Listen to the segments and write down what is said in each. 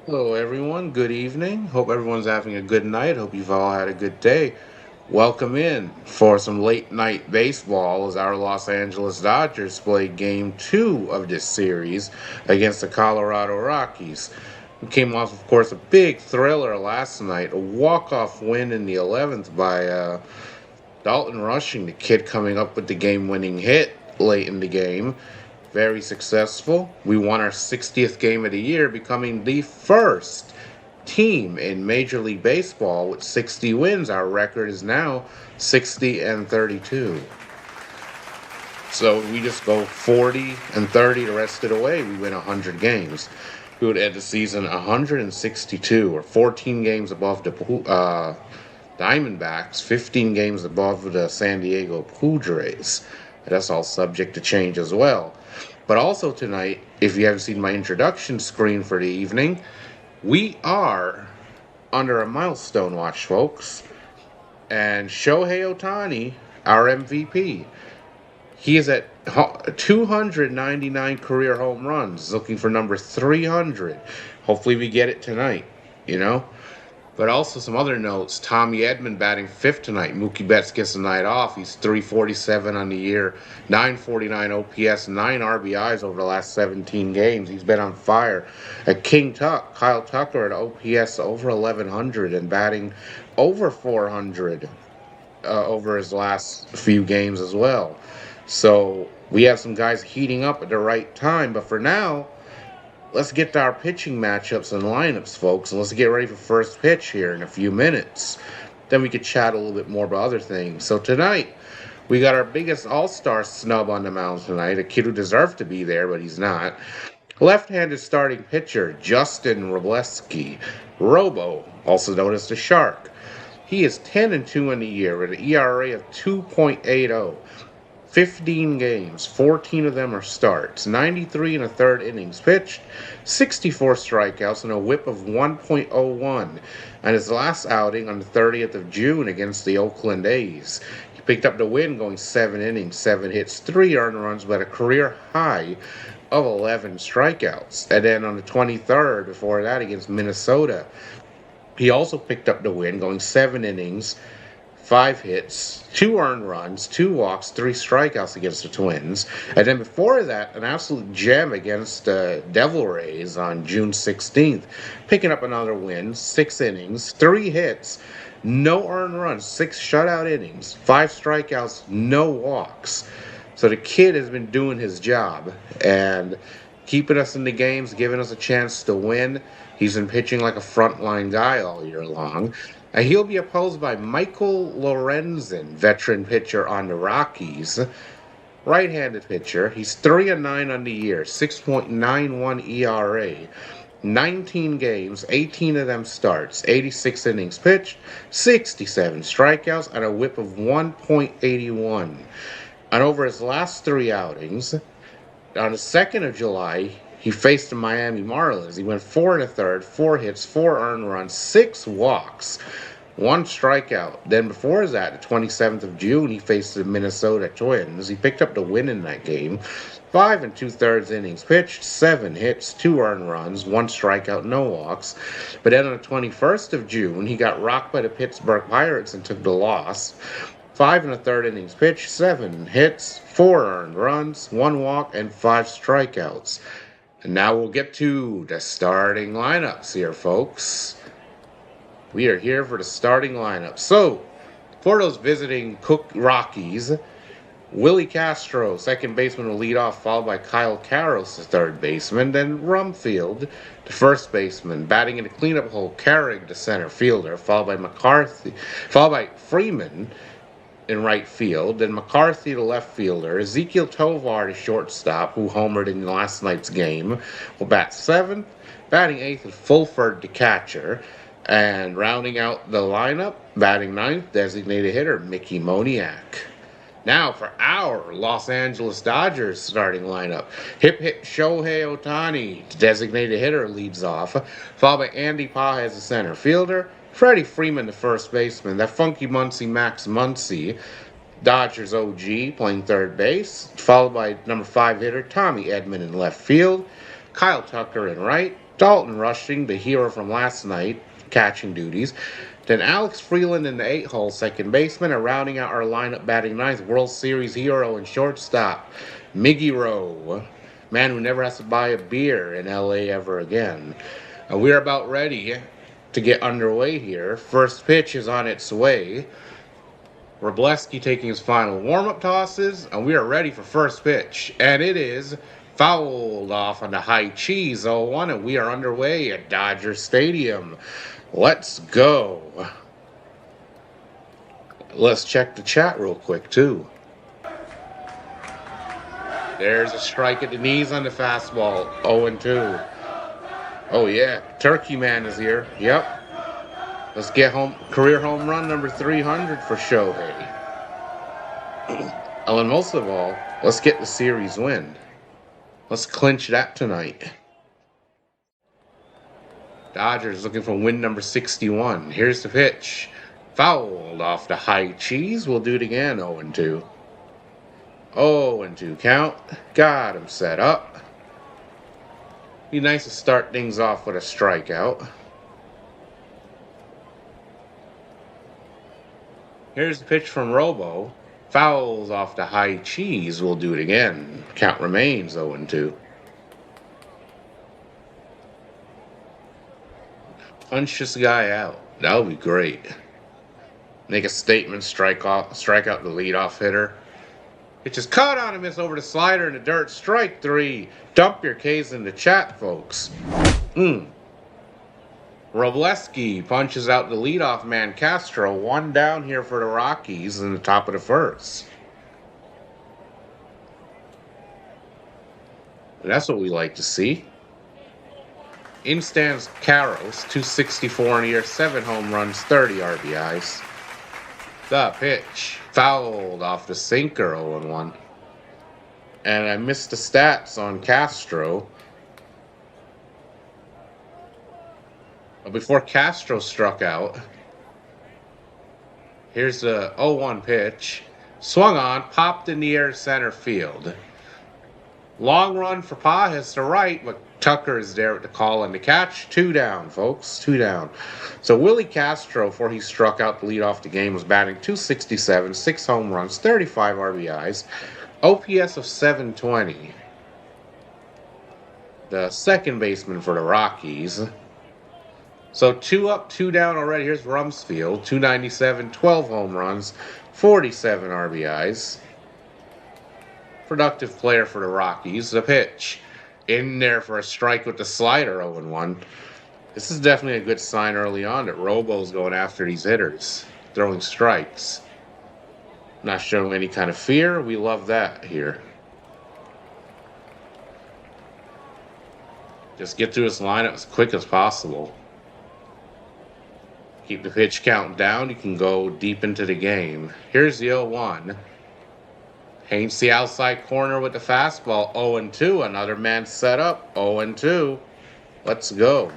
Hello, everyone. Good evening. Hope everyone's having a good night. Hope you've all had a good day. Welcome in for some late night baseball as our Los Angeles Dodgers play game two of this series against the Colorado Rockies. We came off, of course, a big thriller last night, a walk-off win in the 11th by Dalton Rushing, the kid coming up with the game-winning hit late in the game. Very successful. We won our 60th game of the year, becoming the first team in Major League Baseball with 60 wins. Our record is now 60 and 32. So we just go 40 and 30 the rest of the way. We win 100 games. We would end the season 162, or 14 games above the Diamondbacks, 15 games above the San Diego Padres. That's all subject to change as well. But also tonight, if you haven't seen my introduction screen for the evening, we are under a milestone watch, folks. And Shohei Ohtani, our MVP, he is at 299 career home runs, looking for number 300. Hopefully we get it tonight, you know? But also some other notes. Tommy Edman batting fifth tonight. Mookie Betts gets the night off. He's 347 on the year, 949 OPS, 9 RBIs over the last 17 games. He's been on fire. At King Tuck, Kyle Tucker at OPS over 1100 and batting over 400 over his last few games as well. So we have some guys heating up at the right time. But for now, let's get to our pitching matchups and lineups, folks, and let's get ready for first pitch here in a few minutes. Then we could chat a little bit more about other things. So tonight, we got our biggest all-star snub on the mound tonight, a kid who deserved to be there, but he's not. Left-handed starting pitcher, Justin Robleski, Robo, also known as the Shark. He is 10-2 in the year with an ERA of 2.80. 15 games, 14 of them are starts, 93 and a third innings pitched, 64 strikeouts, and a whip of 1.01. On his last outing on the 30th of June against the Oakland A's, he picked up the win going 7 innings, 7 hits, 3 earned runs, but a career high of 11 strikeouts. And then on the 23rd, before that, against Minnesota, he also picked up the win going 7 innings, 5 hits, 2 earned runs, 2 walks, 3 strikeouts against the Twins. And then before that, an absolute gem against the Devil Rays on June 16th, picking up another win, 6 innings, 3 hits, no earned runs, 6 shutout innings, 5 strikeouts, no walks. So the kid has been doing his job and keeping us in the games, giving us a chance to win. He's been pitching like a frontline guy all year long. And he'll be opposed by Michael Lorenzen, veteran pitcher on the Rockies. Right-handed pitcher. He's 3-9 on the year, 6.91 ERA. 19 games, 18 of them starts, 86 innings pitched, 67 strikeouts, and a whip of 1.81. And over his last 3 outings, on the 2nd of July, he faced the Miami Marlins. He went 4 1/3, 4 hits, 4 earned runs, 6 walks, 1 strikeout. Then before that, the 27th of June, he faced the Minnesota Twins. He picked up the win in that game. 5 2/3 innings pitched, 7 hits, 2 earned runs, 1 strikeout, no walks. But then on the 21st of June, he got rocked by the Pittsburgh Pirates and took the loss. 5 1/3 innings pitched, 7 hits, 4 earned runs, 1 walk, and 5 strikeouts. And now we'll get to the starting lineups here, folks. We are here for the starting lineup. So, for those visiting Cook Rockies, Willie Castro, second baseman, will lead off, followed by Kyle Karros, the third baseman. Then Rumfield, the first baseman, batting in the cleanup hole. Carrig, the center fielder, followed by Freeman in right field, then McCarthy, the left fielder, Ezekiel Tovar, the shortstop, who homered in last night's game, will bat 7th, batting 8th is Fulford, the catcher, and rounding out the lineup, batting 9th, designated hitter Mickey Moniak. Now for our Los Angeles Dodgers starting lineup. Hip Shohei Ohtani, the designated hitter, leads off, followed by Andy Pages, the center fielder, Freddie Freeman, the first baseman, that funky Muncy Max Muncy, Dodgers OG, playing third base, followed by number 5 hitter Tommy Edman in left field, Kyle Tucker in right, Dalton rushing, the hero from last night, catching duties. Then Alex Freeland in the 8-hole, second baseman, and rounding out our lineup batting ninth, World Series hero and shortstop, Miggy Rowe, man who never has to buy a beer in LA ever again. And we're about ready to get underway here. First pitch is on its way. Wrobleski taking his final warm-up tosses, and we are ready for first pitch. And it is fouled off on the high cheese 0-1, and we are underway at Dodger Stadium. Let's go. Let's check the chat real quick, too. There's a strike at the knees on the fastball, 0-2. Oh, yeah, Turkey Man is here. Yep. Let's get home career home run number 300 for Shohei. And most of all, let's get the series win. Let's clinch that tonight. Dodgers looking for win number 61. Here's the pitch. Fouled off the high cheese. We'll do it again, 0-2. 0-2 count. Got him set up. Be nice to start things off with a strikeout. Here's the pitch from Robo. Fouls off the high cheese. We'll do it again. Count remains 0-2. Punch this guy out. That would be great. Make a statement, strike out the leadoff hitter. It just caught on and miss over the slider in the dirt. Strike 3. Dump your K's in the chat, folks. Wrobleski punches out the leadoff man, Castro. One down here for the Rockies in the top of the first. That's what we like to see. In stands Caros, 264 in a year, 7 home runs, 30 RBIs. The pitch, fouled off the sinker, 0-1. And I missed the stats on Castro. Before Castro struck out, here's the 0-1 pitch. Swung on, popped in the air center field. Long run for Pajas to right, but Tucker is there with the call and the catch. 2 down, folks. 2 down. So Willie Castro, before he struck out to lead off the game, was batting .267, 6 home runs, 35 RBIs, OPS of .720. The second baseman for the Rockies. So 2 up, 2 down already. Here's Rumsfeld, 297, 12 home runs, 47 RBIs. Productive player for the Rockies. The pitch. In there for a strike with the slider, 0-1. This is definitely a good sign early on that Robo's going after these hitters, throwing strikes. Not showing any kind of fear. We love that here. Just get through this lineup as quick as possible. Keep the pitch count down. You can go deep into the game. Here's the 0-1. Paints the outside corner with the fastball. 0-2. Another man set up. 0-2. Let's go.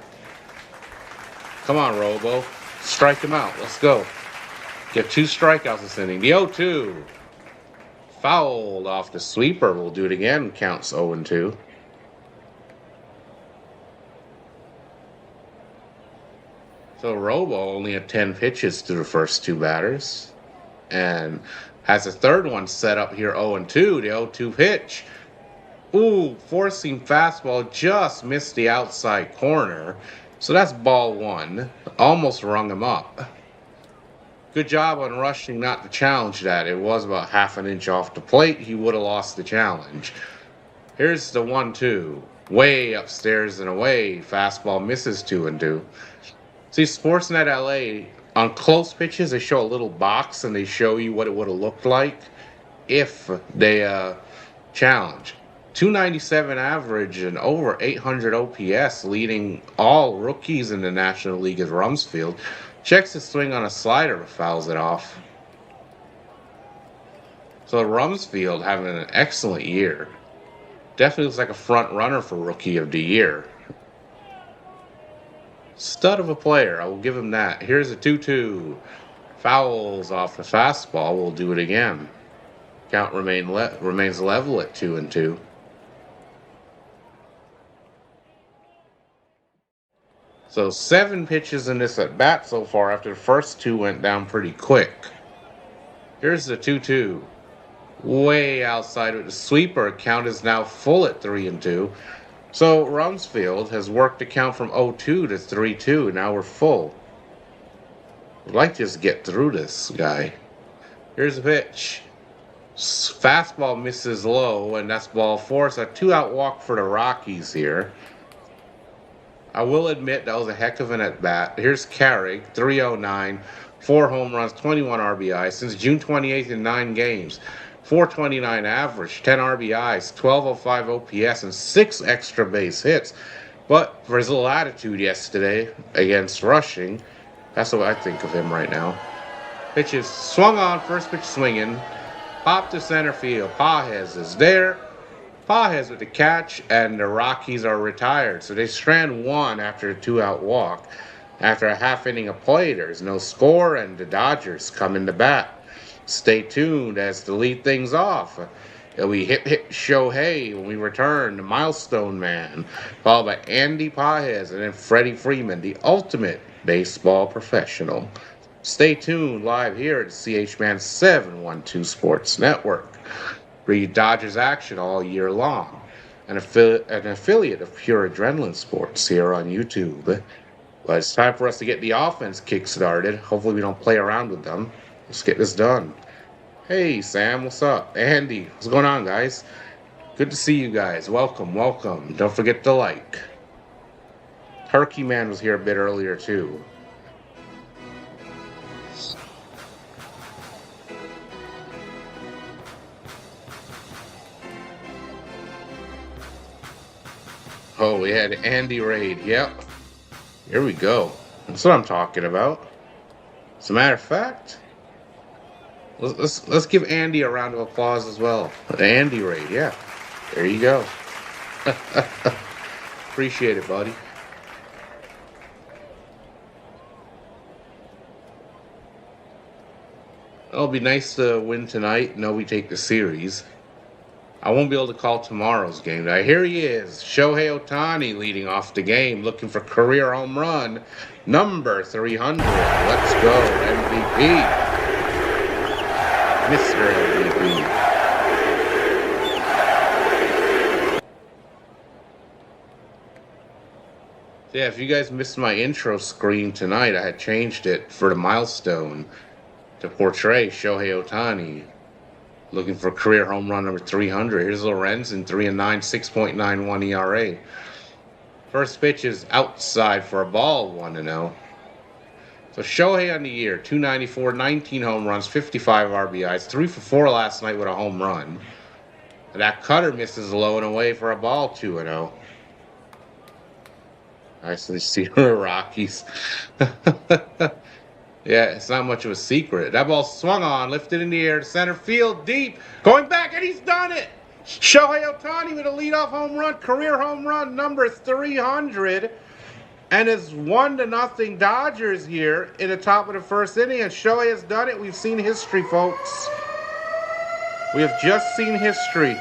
Come on, Robo. Strike him out. Let's go. Get 2 strikeouts this inning. The 0-2. Fouled off the sweeper. We'll do it again. Counts 0-2. So Robo only had 10 pitches to the first 2 batters. And has a third one set up here, 0-2. The 0-2 pitch. Ooh, forcing fastball. Just missed the outside corner. So that's ball 1. Almost rung him up. Good job on rushing not to challenge that. It was about half an inch off the plate. He would have lost the challenge. Here's the 1-2. Way upstairs and away. Fastball misses 2-2. See, Sportsnet LA, on close pitches, they show a little box and they show you what it would have looked like if they challenge. 297 average and over 800 OPS, leading all rookies in the National League is Rumsfeld. Checks his swing on a slider but fouls it off. So Rumsfeld having an excellent year. Definitely looks like a front runner for Rookie of the Year. Stud of a player, I will give him that. Here's a 2-2. Fouls off the fastball. We'll do it again. Count remains level at 2-2. So 7 pitches in this at bat so far after the first 2 went down pretty quick. Here's the 2-2. Way outside with the sweeper. Count is now full at 3-2. So Rumsfeld has worked the count from 0-2 to 3-2. Now we're full. I'd like to just get through this guy. Here's the pitch. Fastball misses low, and that's ball 4. So a 2-out walk for the Rockies here. I will admit that was a heck of an at-bat. Here's Carrick, 309, 4 home runs, 21 RBIs since June 28th in 9 games. 429 average, 10 RBIs, 1205 OPS, and 6 extra base hits. But for his little attitude yesterday against rushing, that's what I think of him right now. Pitch is swung on, first pitch swinging. Pop to center field. Pages is there. Pages with the catch, and the Rockies are retired. So they strand 1 after a 2-out walk. After a half inning of play, there's no score, and the Dodgers come in to bat. Stay tuned as to lead things off. It'll be hip Shohei when we return, the milestone man, followed by Andy Pages and then Freddie Freeman, the ultimate baseball professional. Stay tuned live here at CHman712 Sports Network. Read Dodgers action all year long. An affiliate of Pure Adrenaline Sports here on YouTube. But it's time for us to get the offense kick-started. Hopefully we don't play around with them. Let's get this done. Hey, Sam, what's up? Andy, what's going on, guys? Good to see you guys. Welcome, welcome. Don't forget to like. Turkey Man was here a bit earlier, too. Oh, we had Andy Raid. Yep. Here we go. That's what I'm talking about. As a matter of fact, let's give Andy a round of applause as well. Andy Raid, yeah. There you go. Appreciate it, buddy. It'll be nice to win tonight. Know we take the series. I won't be able to call tomorrow's game. Now, here he is, Shohei Ohtani leading off the game, looking for career home run, number 300. Let's go, MVP. Mr. MVP. Yeah, if you guys missed my intro screen tonight, I had changed it for the milestone to portray Shohei Ohtani. Looking for career home run number 300. Here's Lorenzen, 3-9, 6.91 ERA. First pitch is outside for a ball, 1-0. So Shohei on the year, 294, 19 home runs, 55 RBIs, 3 for 4 last night with a home run. And that cutter misses low and away for a ball, 2-0. Nice to see the Rockies. Yeah, it's not much of a secret. That ball swung on, lifted in the air to center field, deep, going back, and he's done it! Shohei Ohtani with a leadoff home run, career home run number 300, and it's 1-0 Dodgers here in the top of the first inning, and Shohei has done it. We've seen history, folks. We have just seen history.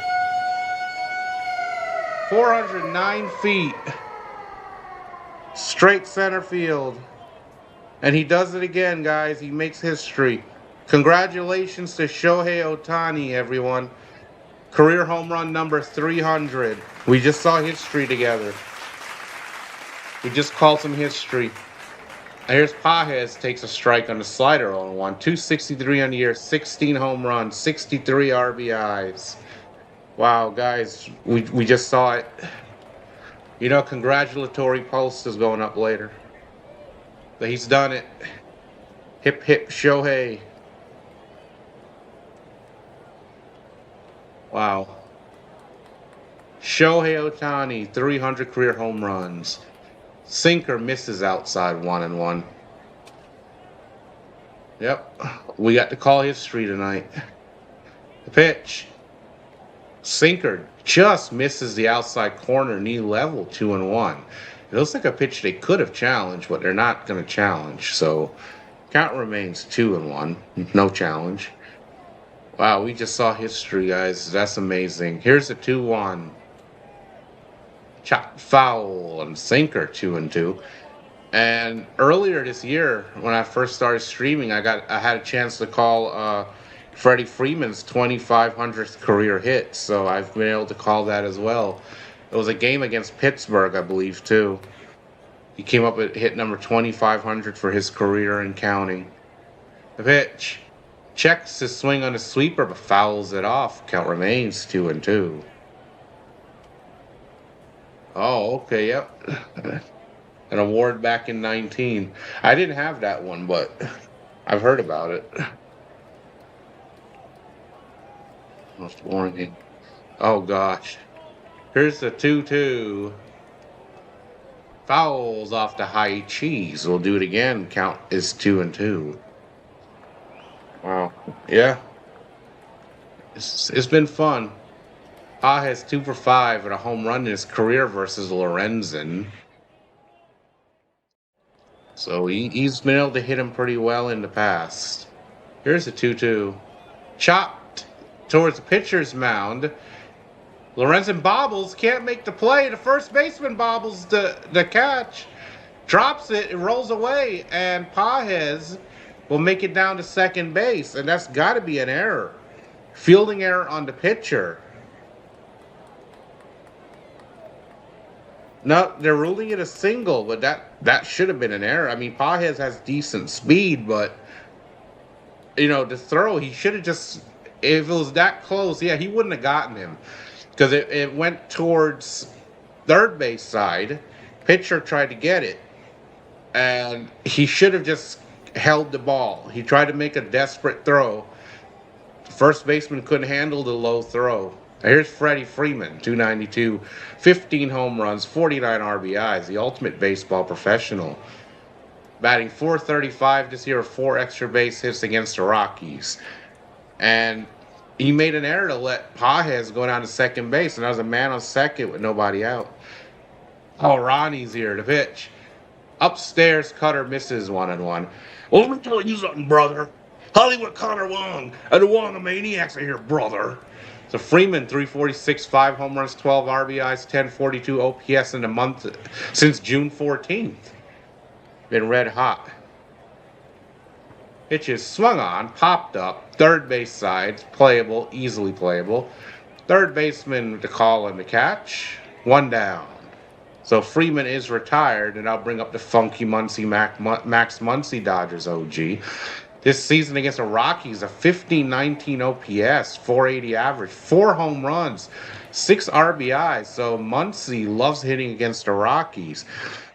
409 feet, straight center field. And he does it again, guys. He makes history. Congratulations to Shohei Ohtani, everyone. Career home run number 300. We just saw history together. We just called some history. And here's Pages, takes a strike on the slider on 1. 263 on the year, 16 home runs, 63 RBIs. Wow, guys, we just saw it. You know, congratulatory post is going up later. But he's done it. Hip, hip, Shohei. Wow. Shohei Ohtani, 300 career home runs. Sinker misses outside 1-1. Yep. We got to call history tonight. The pitch. Sinker just misses the outside corner, knee level, 2-1. It looks like a pitch they could have challenged, but they're not going to challenge. So, count remains 2-1. No challenge. Wow, we just saw history, guys. That's amazing. Here's a 2-1. Chop foul and sinker, 2-2. And earlier this year, when I first started streaming, I had a chance to call Freddie Freeman's 2,500th career hit. So I've been able to call that as well. It was a game against Pittsburgh, I believe, too. He came up at hit number 2,500 for his career and counting. The pitch. Checks his swing on a sweeper, but fouls it off. Count remains 2-2. Oh, okay, yep. An award back in 19. I didn't have that one, but I've heard about it. Most boring game. Oh, gosh. Here's the 2-2. Fouls off the high cheese. We'll do it again. Count is 2-2. Wow. Yeah. It's been fun. Ha has 2 for 5 and a home run in his career versus Lorenzen. So he's been able to hit him pretty well in the past. Here's a 2-2. Chopped towards the pitcher's mound. Lorenzen bobbles, can't make the play. The first baseman bobbles the catch. Drops it, it rolls away, and Pages will make it down to second base. And that's got to be an error. Fielding error on the pitcher. No, they're ruling it a single, but that should have been an error. I mean, Pages has decent speed, but, the throw, he should have just, if it was that close, yeah, he wouldn't have gotten him. Because it went towards third base side. Pitcher tried to get it, and he should have just held the ball. He tried to make a desperate throw. First baseman couldn't handle the low throw. Here's Freddie Freeman, 292, 15 home runs, 49 RBIs, the ultimate baseball professional. Batting .435 this year, 4 extra base hits against the Rockies. And he made an error to let Pages go down to second base, and that was a man on second with nobody out. Oh, Ronnie's here to pitch. Upstairs, Cutter misses 1-1. Well, let me tell you something, brother. Hollywood Connor Wong and the Wong-a-maniacs are here, brother. So Freeman, 346, 5 home runs, 12 RBIs, 1042 OPS in a month since June 14th. Been red hot. Pitch is swung on, popped up, third base side, playable, easily playable. Third baseman to call and the catch. 1 down. So Freeman is retired, and I'll bring up the funky Muncy Max Muncy Dodgers OG. This season against the Rockies, a 15-19 OPS, 480 average, 4 home runs, 6 RBIs. So Muncy loves hitting against the Rockies.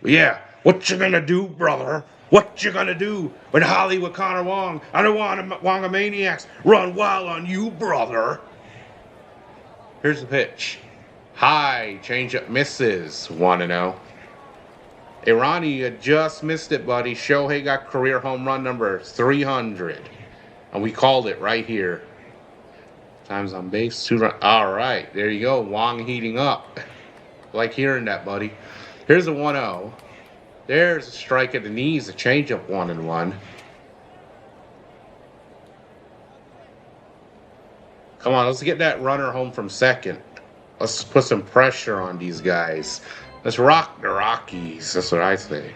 But yeah, what you gonna do, brother? What you gonna do when Hollywood Connor Wong and the Wong-a-maniacs run wild on you, brother? Here's the pitch. High, changeup misses, 1-0. Irani, you just missed it, buddy. Shohei got career home run number 300. And we called it right here. Times on base, 2 run. All right, there you go. Wong heating up. Like hearing that, buddy. Here's a 1-0. There's a strike at the knees, a changeup 1-1. Come on, let's get that runner home from second. Let's put some pressure on these guys. Let's rock the Rockies. That's what I say.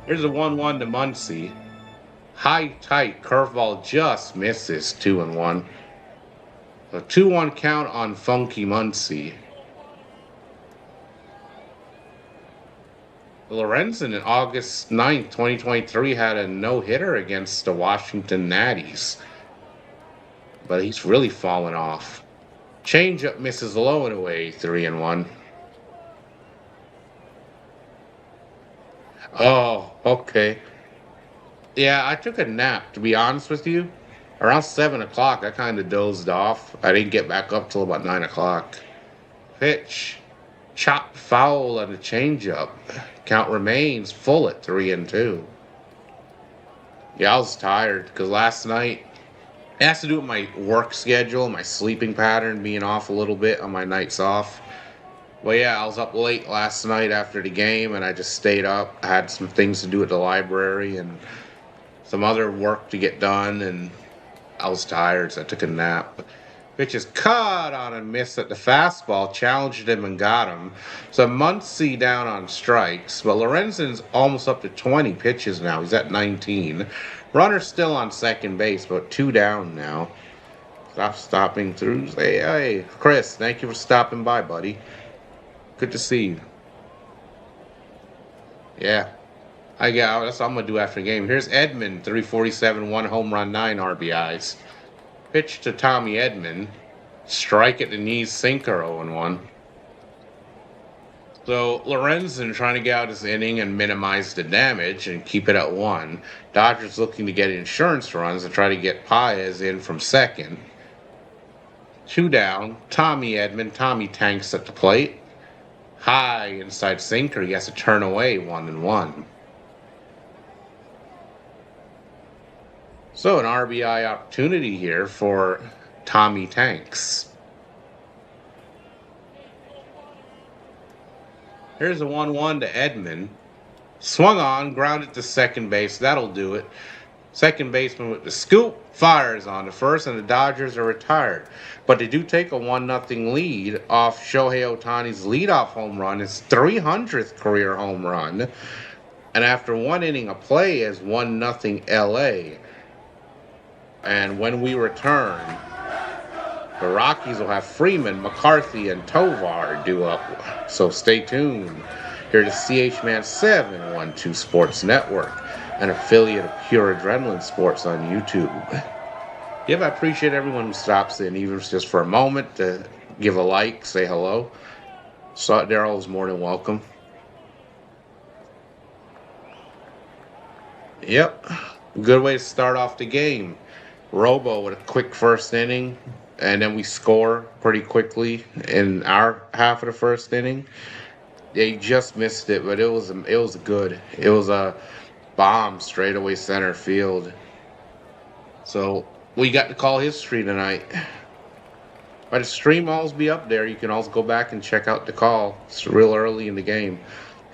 Here's a 1-1 to Muncy. High, tight, curveball just misses, 2-1. A 2-1 count on funky Muncy. Lorenzen in August 9th, 2023 had a no-hitter against the Washington Natties. But he's really fallen off. Changeup misses low and away, 3-1. Oh, okay. Yeah, I took a nap, to be honest with you. Around 7 o'clock, I kind of dozed off. I didn't get back up till about 9 o'clock. Pitch. Chopped foul on the changeup. Count remains full at 3-2. Yeah, I was tired because last night, it has to do with my work schedule, my sleeping pattern, being off a little bit on my nights off. Well, yeah, I was up late last night after the game, and I just stayed up. I had some things to do at the library and some other work to get done, and I was tired, so I took a nap. Pitch is caught on a miss at the fastball, challenged him and got him. So Muncy down on strikes, but Lorenzen's almost up to 20 pitches now. He's at 19. Runner's still on second base, but 2 down now. Stopping through. Hey, Chris, thank you for stopping by, buddy. Good to see you. Yeah. That's what I'm going to do after the game. Here's Edman, 347, 1 home run, 9 RBIs. Pitch to Tommy Edman. Strike at the knees, sinker, 0-1. So Lorenzen trying to get out his inning and minimize the damage and keep it at 1. Dodgers looking to get insurance runs and try to get Paez in from second. 2 down. Tommy Edman. Tommy tanks at the plate. High inside sinker. He has to turn away, 1-1. So an RBI opportunity here for Tommy Tanks. Here's a 1-1 to Edman. Swung on, grounded to second base. That'll do it. Second baseman with the scoop fires on the first, and the Dodgers are retired. But they do take a 1-0 lead off Shohei Ohtani's leadoff home run, his 300th career home run. And after 1 inning of play is 1-0 LA. And when we return, the Rockies will have Freeman, McCarthy, and Tovar due up. So stay tuned. Here to CHman712 Sports Network, an affiliate of Pure Adrenaline Sports on YouTube. Yep, I appreciate everyone who stops in, even if it's just for a moment, to give a like, say hello. So they're always more than welcome. Yep, good way to start off the game. Robo with a quick first inning, and then we score pretty quickly in our half of the first inning. They just missed it, but it was good. It was a bomb straightaway center field. So we got to call history tonight. But the stream will always be up there. You can also go back and check out the call. It's real early in the game.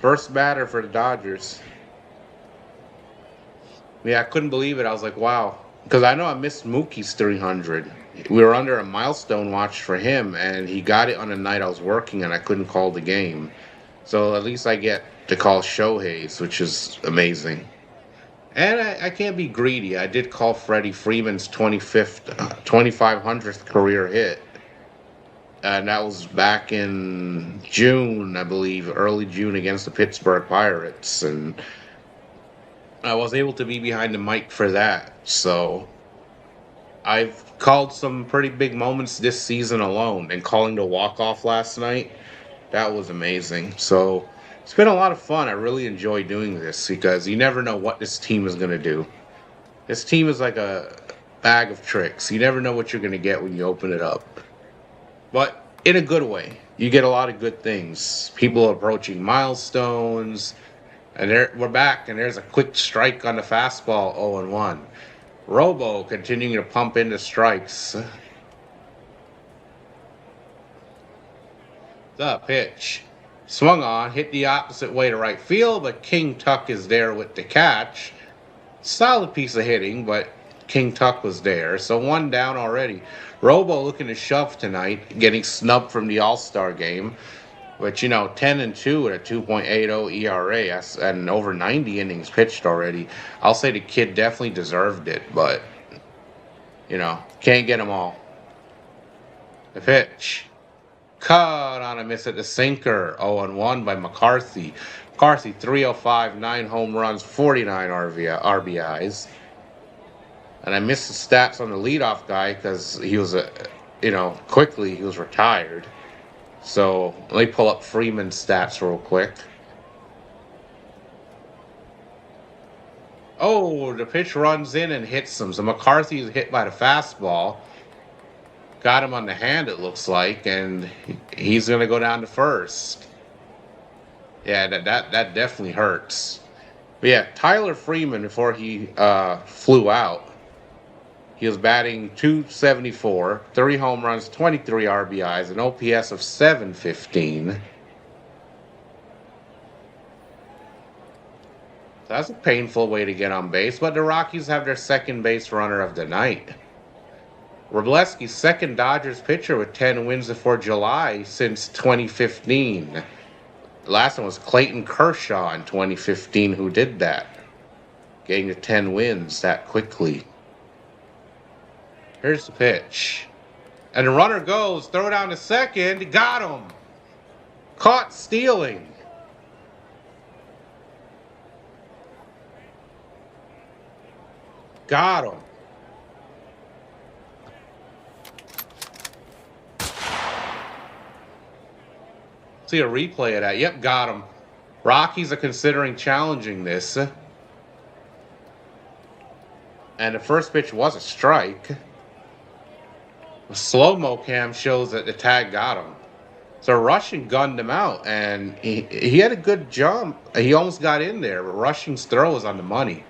First batter for the Dodgers. Yeah, I couldn't believe it. I was like, wow. Because I know I missed Mookie's 300. We were under a milestone watch for him, and he got it on a night I was working, and I couldn't call the game. So at least I get to call Shohei's, which is amazing. And I can't be greedy. I did call Freddie Freeman's 2,500th career hit. And that was back in June, I believe, early June against the Pittsburgh Pirates. And I was able to be behind the mic for that. So I've called some pretty big moments this season alone. And calling the walk-off last night, that was amazing. So it's been a lot of fun. I really enjoy doing this because you never know what this team is going to do. This team is like a bag of tricks. You never know what you're going to get when you open it up. But in a good way. You get a lot of good things. People approaching milestones. And we're back, and there's a quick strike on the fastball, 0-1. Robo continuing to pump into strikes. The pitch. Swung on, hit the opposite way to right field, but King Tuck is there with the catch. Solid piece of hitting, but King Tuck was there. So 1 down already. Robo looking to shove tonight, getting snubbed from the All-Star game. But, 10-2 at a 2.80 ERA and over 90 innings pitched already. I'll say the kid definitely deserved it, but, can't get them all. The pitch. Cut on a miss at the sinker. 0-1 by McCarthy. McCarthy, 305, 9 home runs, 49 RBIs. And I missed the stats on the leadoff guy because he was, quickly he was retired. So let me pull up Freeman's stats real quick. Oh, the pitch runs in and hits him. So McCarthy is hit by the fastball. Got him on the hand, it looks like, and he's going to go down to first. Yeah, that definitely hurts. But yeah, Tyler Freeman, before he flew out, he was batting .274, 3 home runs, 23 RBIs, an OPS of .715. That's a painful way to get on base, but the Rockies have their second base runner of the night. Wroblewski's second Dodgers pitcher with 10 wins before July since 2015. The last one was Clayton Kershaw in 2015 who did that, getting to 10 wins that quickly. Here's the pitch. And the runner goes, throw down to second, got him. Caught stealing. Got him. See a replay of that. Yep, got him. Rockies are considering challenging this. And the first pitch was a strike. A slow-mo cam shows that the tag got him. So Rushing gunned him out, and he had a good jump. He almost got in there, but Rushing's throw was on the money.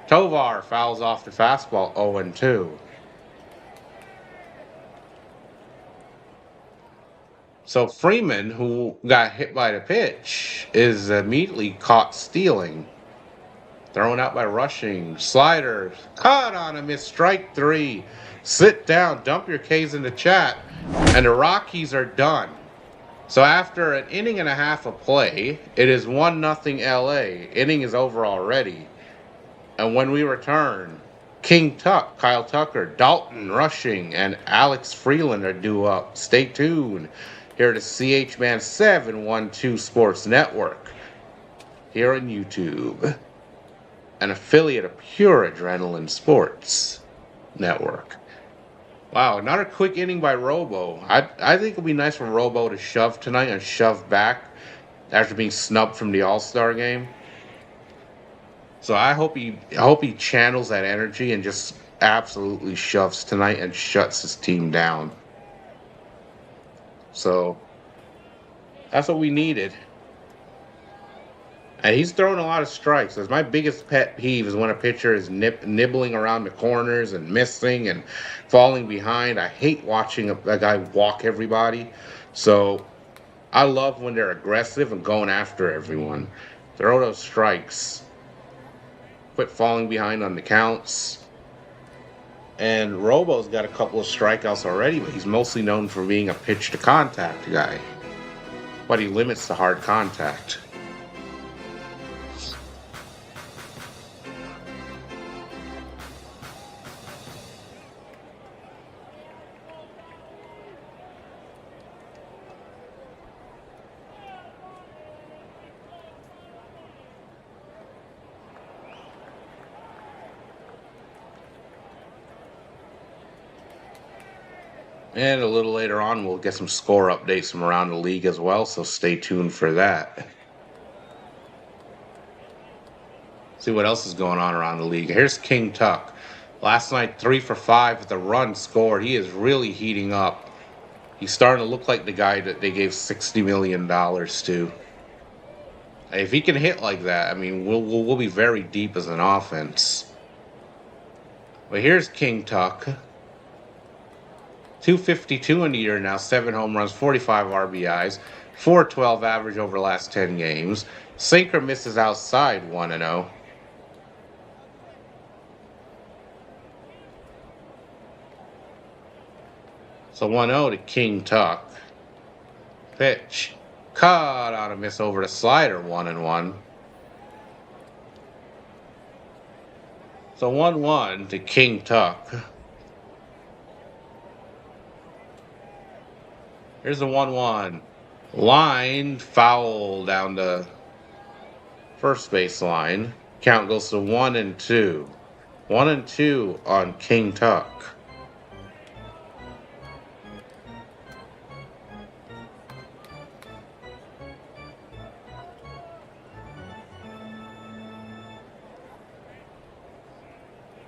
Tovar fouls off the fastball 0-2. So Freeman, who got hit by the pitch, is immediately caught stealing. Thrown out by Rushing. Slider, caught on a miss, strike 3. Sit down, dump your K's in the chat, and the Rockies are done. So after an inning and a half of play, it is 1-0 LA. Inning is over already. And when we return, Kyle Tucker, Dalton Rushing, and Alex Freeland are due up. Stay tuned. Here at the CHman712 Sports Network. Here on YouTube. An affiliate of Pure Adrenaline Sports Network. Wow, another quick inning by Robo. I think it would be nice for Robo to shove tonight and shove back after being snubbed from the All-Star game. So I hope he channels that energy and just absolutely shoves tonight and shuts his team down. So that's what we needed. And he's throwing a lot of strikes. That's my biggest pet peeve is when a pitcher is nibbling around the corners and missing and falling behind. I hate watching a guy walk everybody. So I love when they're aggressive and going after everyone. Throw those strikes. Quit falling behind on the counts. And Robo's got a couple of strikeouts already, but he's mostly known for being a pitch-to-contact guy. But he limits the hard contact. And a little later on, we'll get some score updates from around the league as well, so stay tuned for that. See what else is going on around the league. Here's King Tuck. Last night, 3 for 5 with a run scored. He is really heating up. He's starting to look like the guy that they gave $60 million to. If he can hit like that, I mean, we'll be very deep as an offense. But here's King Tuck. 252 in the year now, 7 home runs, 45 RBIs, 412 average over the last 10 games. Sinker misses outside 1-0. So 1-0 to King Tuck. Pitch. Caught on a miss over the slider, 1-1. So 1-1 to King Tuck. Here's the 1-1. Line foul down the first base line. Count goes to 1-2. 1-2 on King Tuck.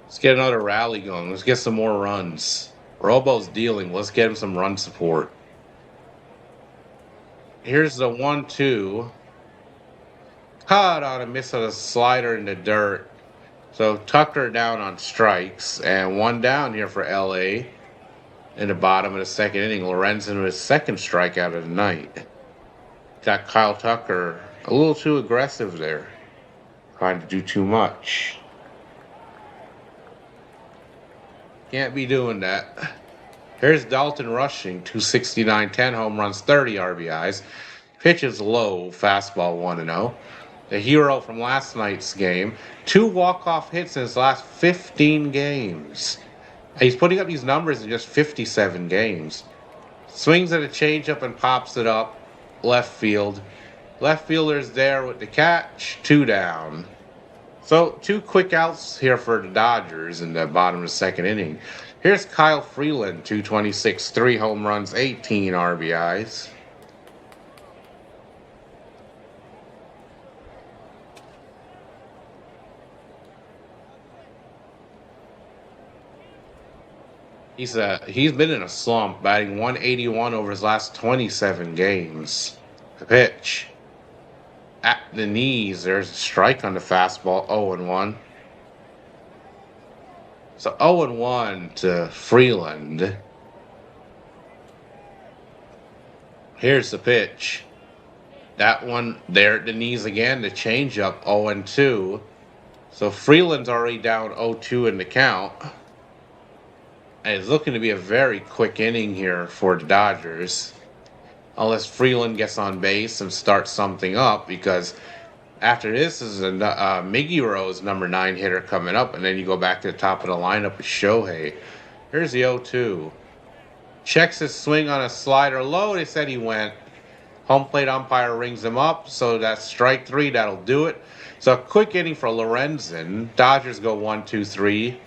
Let's get another rally going. Let's get some more runs. Robo's dealing. Let's get him some run support. Here's the 1-2. Caught on a miss of a slider in the dirt. So Tucker down on strikes. And 1 down here for LA. In the bottom of the second inning. Lorenzen with his second strikeout of the night. Got Kyle Tucker a little too aggressive there. Trying to do too much. Can't be doing that. Here's Dalton rushing, 269, 10 home runs, 30 RBIs. Pitches low, fastball 1-0. The hero from last night's game, 2 walk-off hits in his last 15 games. He's putting up these numbers in just 57 games. Swings at a changeup and pops it up. Left field. Left fielder's there with the catch. 2 down. So 2 quick outs here for the Dodgers in the bottom of the second inning. Here's Kyle Freeland, 226, 3 home runs, 18 RBIs. He's been in a slump, batting 181 over his last 27 games. The pitch. At the knees, there's a strike on the fastball, 0-1. So 0-1 to Freeland. Here's the pitch. That one there at the knees again, the changeup, 0-2. So Freeland's already down 0-2 in the count. And it's looking to be a very quick inning here for the Dodgers. Unless Freeland gets on base and starts something up, because after this is Miggy Rose, number 9 hitter coming up, and then you go back to the top of the lineup with Shohei. Here's the 0-2. Checks his swing on a slider low. They said he went. Home plate umpire rings him up, so that's strike 3. That'll do it. So a quick inning for Lorenzen. Dodgers go 1-2-3.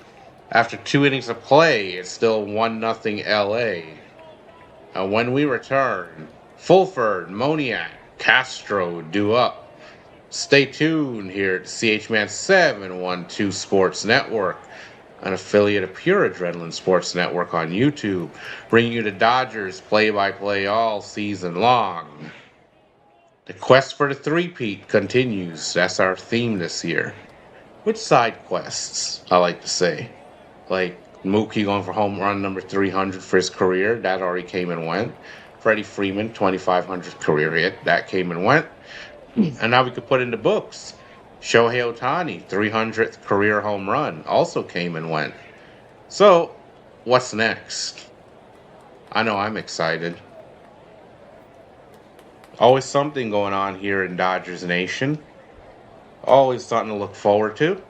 After 2 innings of play, it's still 1-0 LA. And when we return, Fulford, Moniak, Castro due up. Stay tuned here at CHman712 Sports Network, an affiliate of Pure Adrenaline Sports Network on YouTube, bringing you the Dodgers play-by-play all season long. The quest for the threepeat continues. That's our theme this year. With side quests, I like to say. Like Mookie going for home run number 300 for his career. That already came and went. Freddie Freeman, 2,500 career hit. That came and went. And now we could put in the books. Shohei Ohtani, 300th career home run. Also came and went. So, what's next? I know I'm excited. Always something going on here in Dodgers Nation. Always something to look forward to.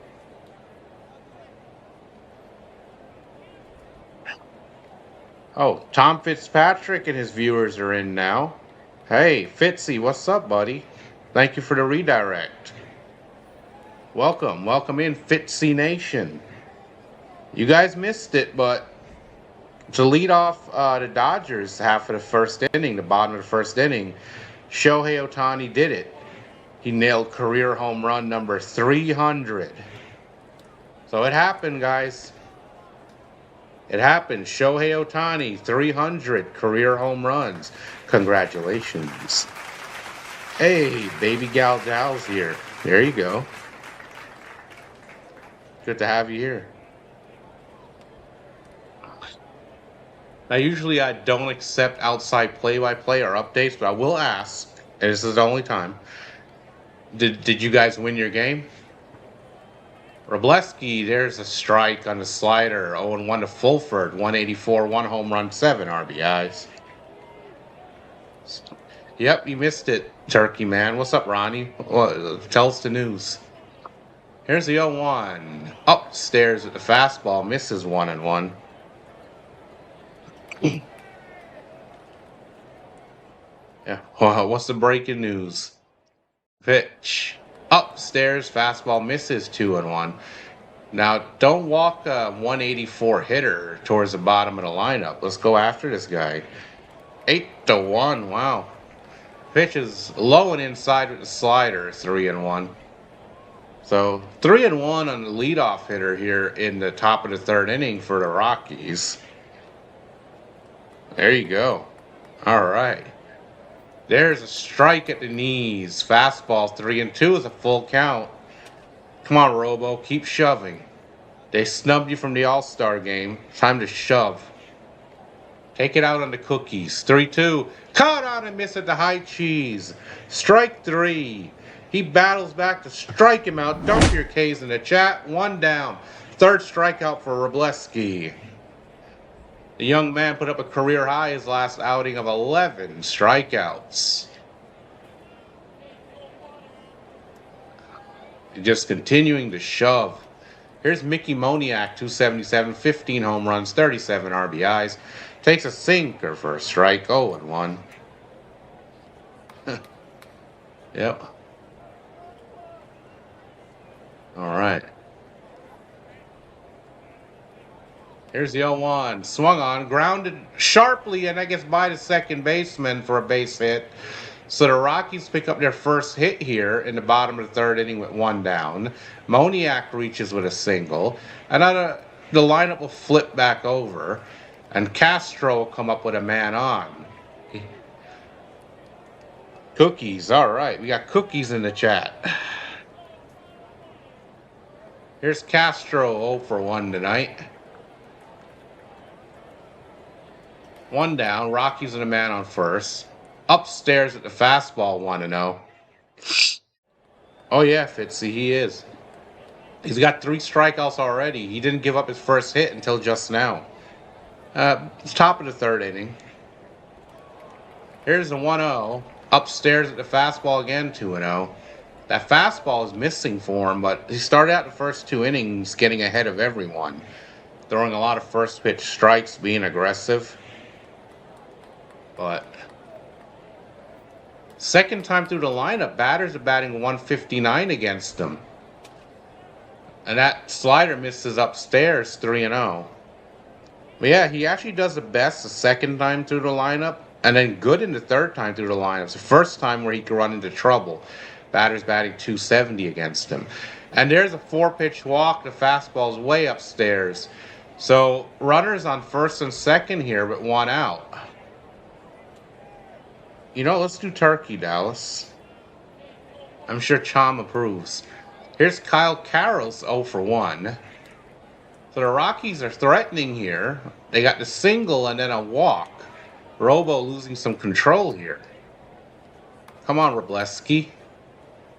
Oh, Tom Fitzpatrick and his viewers are in now. Hey, Fitzy, what's up, buddy? Thank you for the redirect. Welcome in, Fitzy Nation. You guys missed it, but to lead off the Dodgers half of the first inning, the bottom of the first inning, Shohei Ohtani did it. He nailed career home run number 300. So it happened, guys. It happened. Shohei Ohtani, 300 career home runs. Congratulations. Hey, baby gal Dal's here. There you go. Good to have you here. Now, usually I don't accept outside play-by-play or updates, but I will ask, and this is the only time, did you guys win your game? Robleski, there's a strike on the slider. 0-1 to Fulford. 184, 1 home run, 7 RBIs. Yep, you missed it, Turkey Man. What's up, Ronnie? Well, tell us the news. Here's the 0-1. Upstairs with the fastball. Misses 1-1. Yeah. What's the breaking news? Pitch. Upstairs, fastball misses 2-1. Now, don't walk a 184 hitter towards the bottom of the lineup. Let's go after this guy. 8-1. Wow. Pitch is low and inside with the slider. 3-1. So 3-1 on the leadoff hitter here in the top of the third inning for the Rockies. There you go. All right. There's a strike at the knees. Fastball 3-2 is a full count. Come on, Robo. Keep shoving. They snubbed you from the All-Star game. Time to shove. Take it out on the cookies. 3-2. Caught out and miss at the high cheese. Strike 3. He battles back to strike him out. Dump your K's in the chat. 1 down. Third strikeout for Robleski. The young man put up a career high his last outing of 11 strikeouts. Just continuing to shove. Here's Mickey Moniak, 277, 15 home runs, 37 RBIs. Takes a sinker for a strike, 0-1. Yep. All right. Here's the 0-1. Swung on, grounded sharply, and I guess by the second baseman for a base hit. So the Rockies pick up their first hit here in the bottom of the third inning with one down. Moniak reaches with a single. And then the lineup will flip back over. And Castro will come up with a man on. Cookies, all right. We got cookies in the chat. Here's Castro 0-for-1 tonight. One down. Rockies and a man on first. Upstairs at the fastball 1-0. Oh, yeah, Fitzy, he is. He's got 3 strikeouts already. He didn't give up his first hit until just now. It's top of the third inning. Here's the 1-0. Upstairs at the fastball again, 2-0. That fastball is missing for him, but he started out the first 2 innings getting ahead of everyone. Throwing a lot of first pitch strikes, being aggressive. But second time through the lineup, batters are batting 159 against him. And that slider misses upstairs, 3-0. But yeah, he actually does the best the second time through the lineup, and then good in the third time through the lineup. It's the first time where he could run into trouble. Batters batting 270 against him. And there's a 4-pitch walk. The fastball's way upstairs. So runners on first and second here, but 1 out. You know, let's do turkey, Dallas. I'm sure Chom approves. Here's Kyle Carroll's 0-for-1. So the Rockies are threatening here. They got the single and then a walk. Robo losing some control here. Come on, Robleski.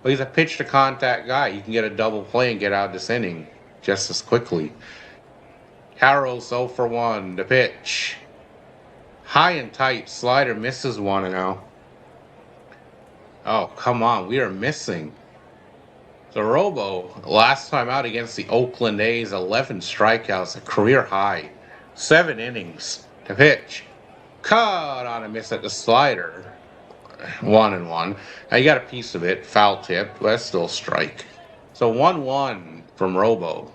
Well, he's a pitch-to-contact guy. You can get a double play and get out of this inning just as quickly. Carroll's 0-for-1. The pitch. High and tight. Slider misses 1-0. Oh, come on. We are missing. So Robo, last time out against the Oakland A's, 11 strikeouts, a career high. 7 innings. The pitch. Cut on a miss at the slider. 1-1. Now you got a piece of it. Foul tip. But that's still a strike. So 1-1 from Robo.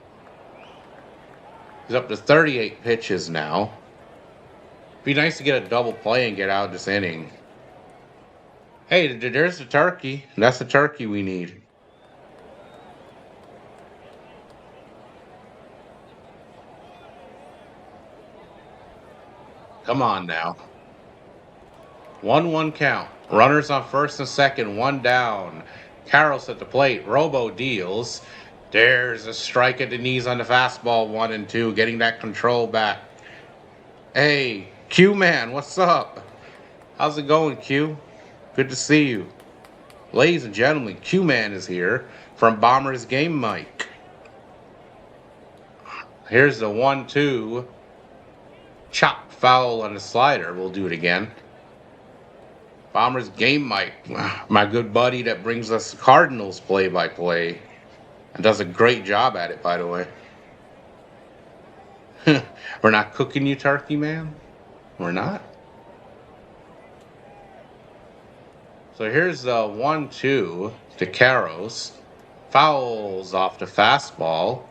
He's up to 38 pitches now. Be nice to get a double play and get out of this inning. Hey, there's the turkey. That's the turkey we need. Come on now. 1-1 count. Runners on first and second, 1 down. Carroll's at the plate. Robo deals. There's a strike at the knees on the fastball, 1-2, getting that control back. Hey, CHman, what's up? How's it going, Q? Good to see you. Ladies and gentlemen, CHman is here from Bombers Game Mic. Here's the 1-2. Chop foul on the slider. We'll do it again. Bombers Game Mic, my good buddy that brings us Cardinals play-by-play. And does a great job at it, by the way. We're not cooking you turkey, man? We're not? So here's the 1-2 to Carros. Fouls off the fastball.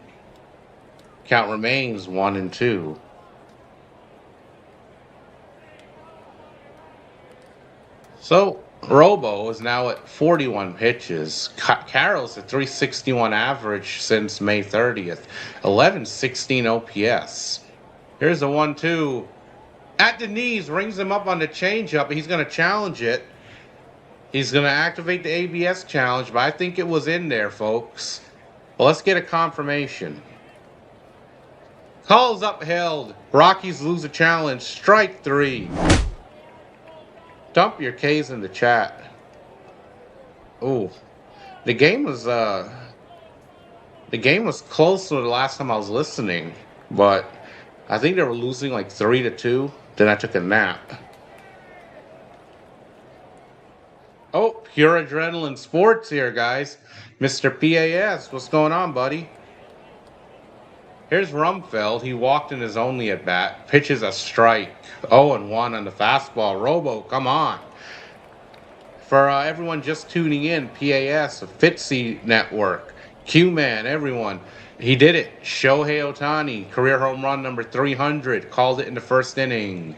Count remains 1-2. So Robo is now at 41 pitches. Carroll's at 361 average since May 30th. 1116 OPS. Here's the 1-2. At the knees, rings him up on the changeup. He's going to challenge it. He's going to activate the ABS challenge, but I think it was in there, folks. Well, let's get a confirmation. Calls upheld. Rockies lose a challenge. Strike 3. Dump your K's in the chat. Ooh. The game was close to the last time I was listening, but I think they were losing like 3-2. Then I took a nap. Oh, pure adrenaline sports here, guys. Mr. PAS, what's going on, buddy? Here's Rumfeld. He walked in his only at bat. Pitches a strike. 0-1 on the fastball. Robo, come on. For everyone just tuning in, PAS, Fitzy Network, CHman, everyone. He did it. Shohei Ohtani, career home run number 300. Called it in the first inning.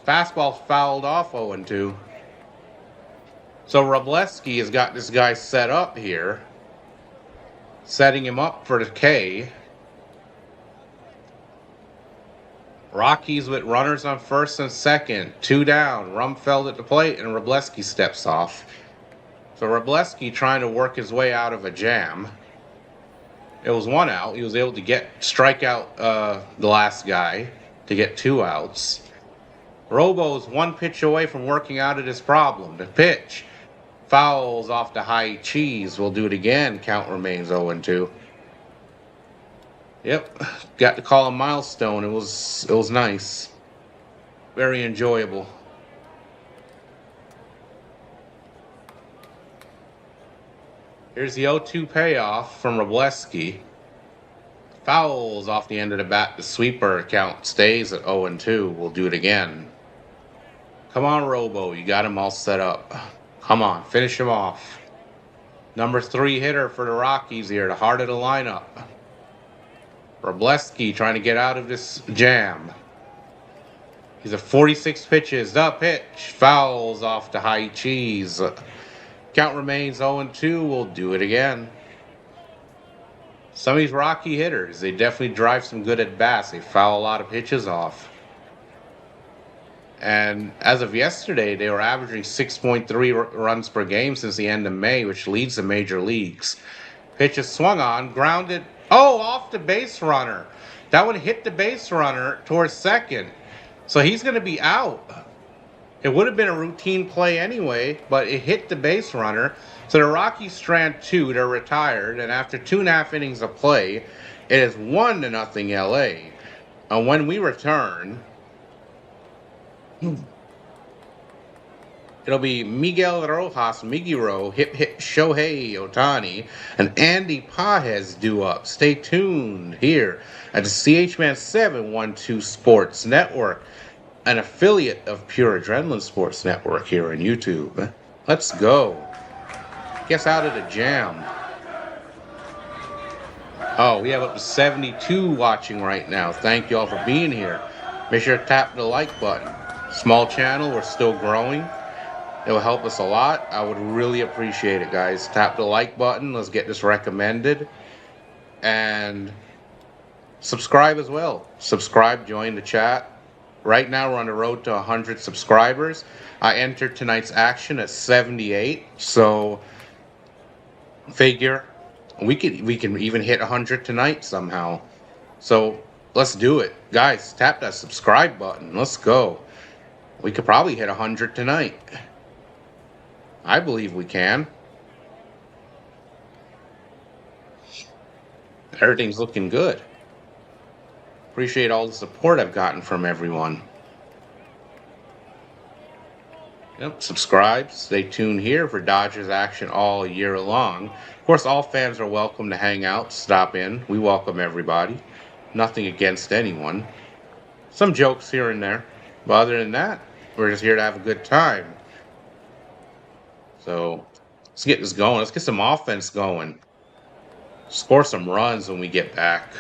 Fastball fouled off 0-2. So Robleski has got this guy set up here. Setting him up for the K. Rockies with runners on first and second. 2 down. Rumfeld at the plate and Robleski steps off. So Robleski trying to work his way out of a jam. It was 1 out. He was able to strike out the last guy to get 2 outs. Robo's 1 pitch away from working out of this problem. The pitch fouls off the high cheese. We'll do it again. Count remains 0-2. Yep, got to call a milestone. It was nice. Very enjoyable. Here's the 0-2 payoff from Robleski. Fouls off the end of the bat. The sweeper count stays at 0-2. We'll do it again. Come on, Robo. You got him all set up. Come on, finish him off. Number 3 hitter for the Rockies here, the heart of the lineup. Robleski trying to get out of this jam. He's at 46 pitches. The pitch fouls off the high cheese. Count remains 0-2. We'll do it again. Some of these Rocky hitters, they definitely drive some good at bats. They foul a lot of pitches off. And as of yesterday, they were averaging 6.3 runs per game since the end of May, which leads the major leagues. Pitch is swung on, grounded. Oh, off the base runner. That one hit the base runner towards second. So he's going to be out. It would have been a routine play anyway, but it hit the base runner. So the Rockies strand 2. They're retired. And after 2.5 innings of play, it is 1-0 LA. And when we return, it'll be Miguel Rojas, Migiro, hip Shohei Ohtani, and Andy Pajes due up. Stay tuned here at the CHman712 Sports Network, an affiliate of Pure Adrenaline Sports Network here on YouTube. Let's go. Guess out of the jam. Oh, we have up to 72 watching right now. Thank you all for being here. Make sure to tap the like button. Small channel, we're still growing. It will help us a lot. I would really appreciate it, guys. Tap the like button. Let's get this recommended. And subscribe as well. Subscribe, join the chat. Right now, we're on the road to 100 subscribers. I entered tonight's action at 78. So, figure we can even hit 100 tonight somehow. So, let's do it. Guys, tap that subscribe button. Let's go. We could probably hit 100 tonight. I believe we can. Everything's looking good. Appreciate all the support I've gotten from everyone. Yep, subscribe. Stay tuned here for Dodgers action all year long. Of course, all fans are welcome to hang out, stop in. We welcome everybody. Nothing against anyone. Some jokes here and there. But other than that, we're just here to have a good time. So, let's get this going. Let's get some offense going. Score some runs when we get back.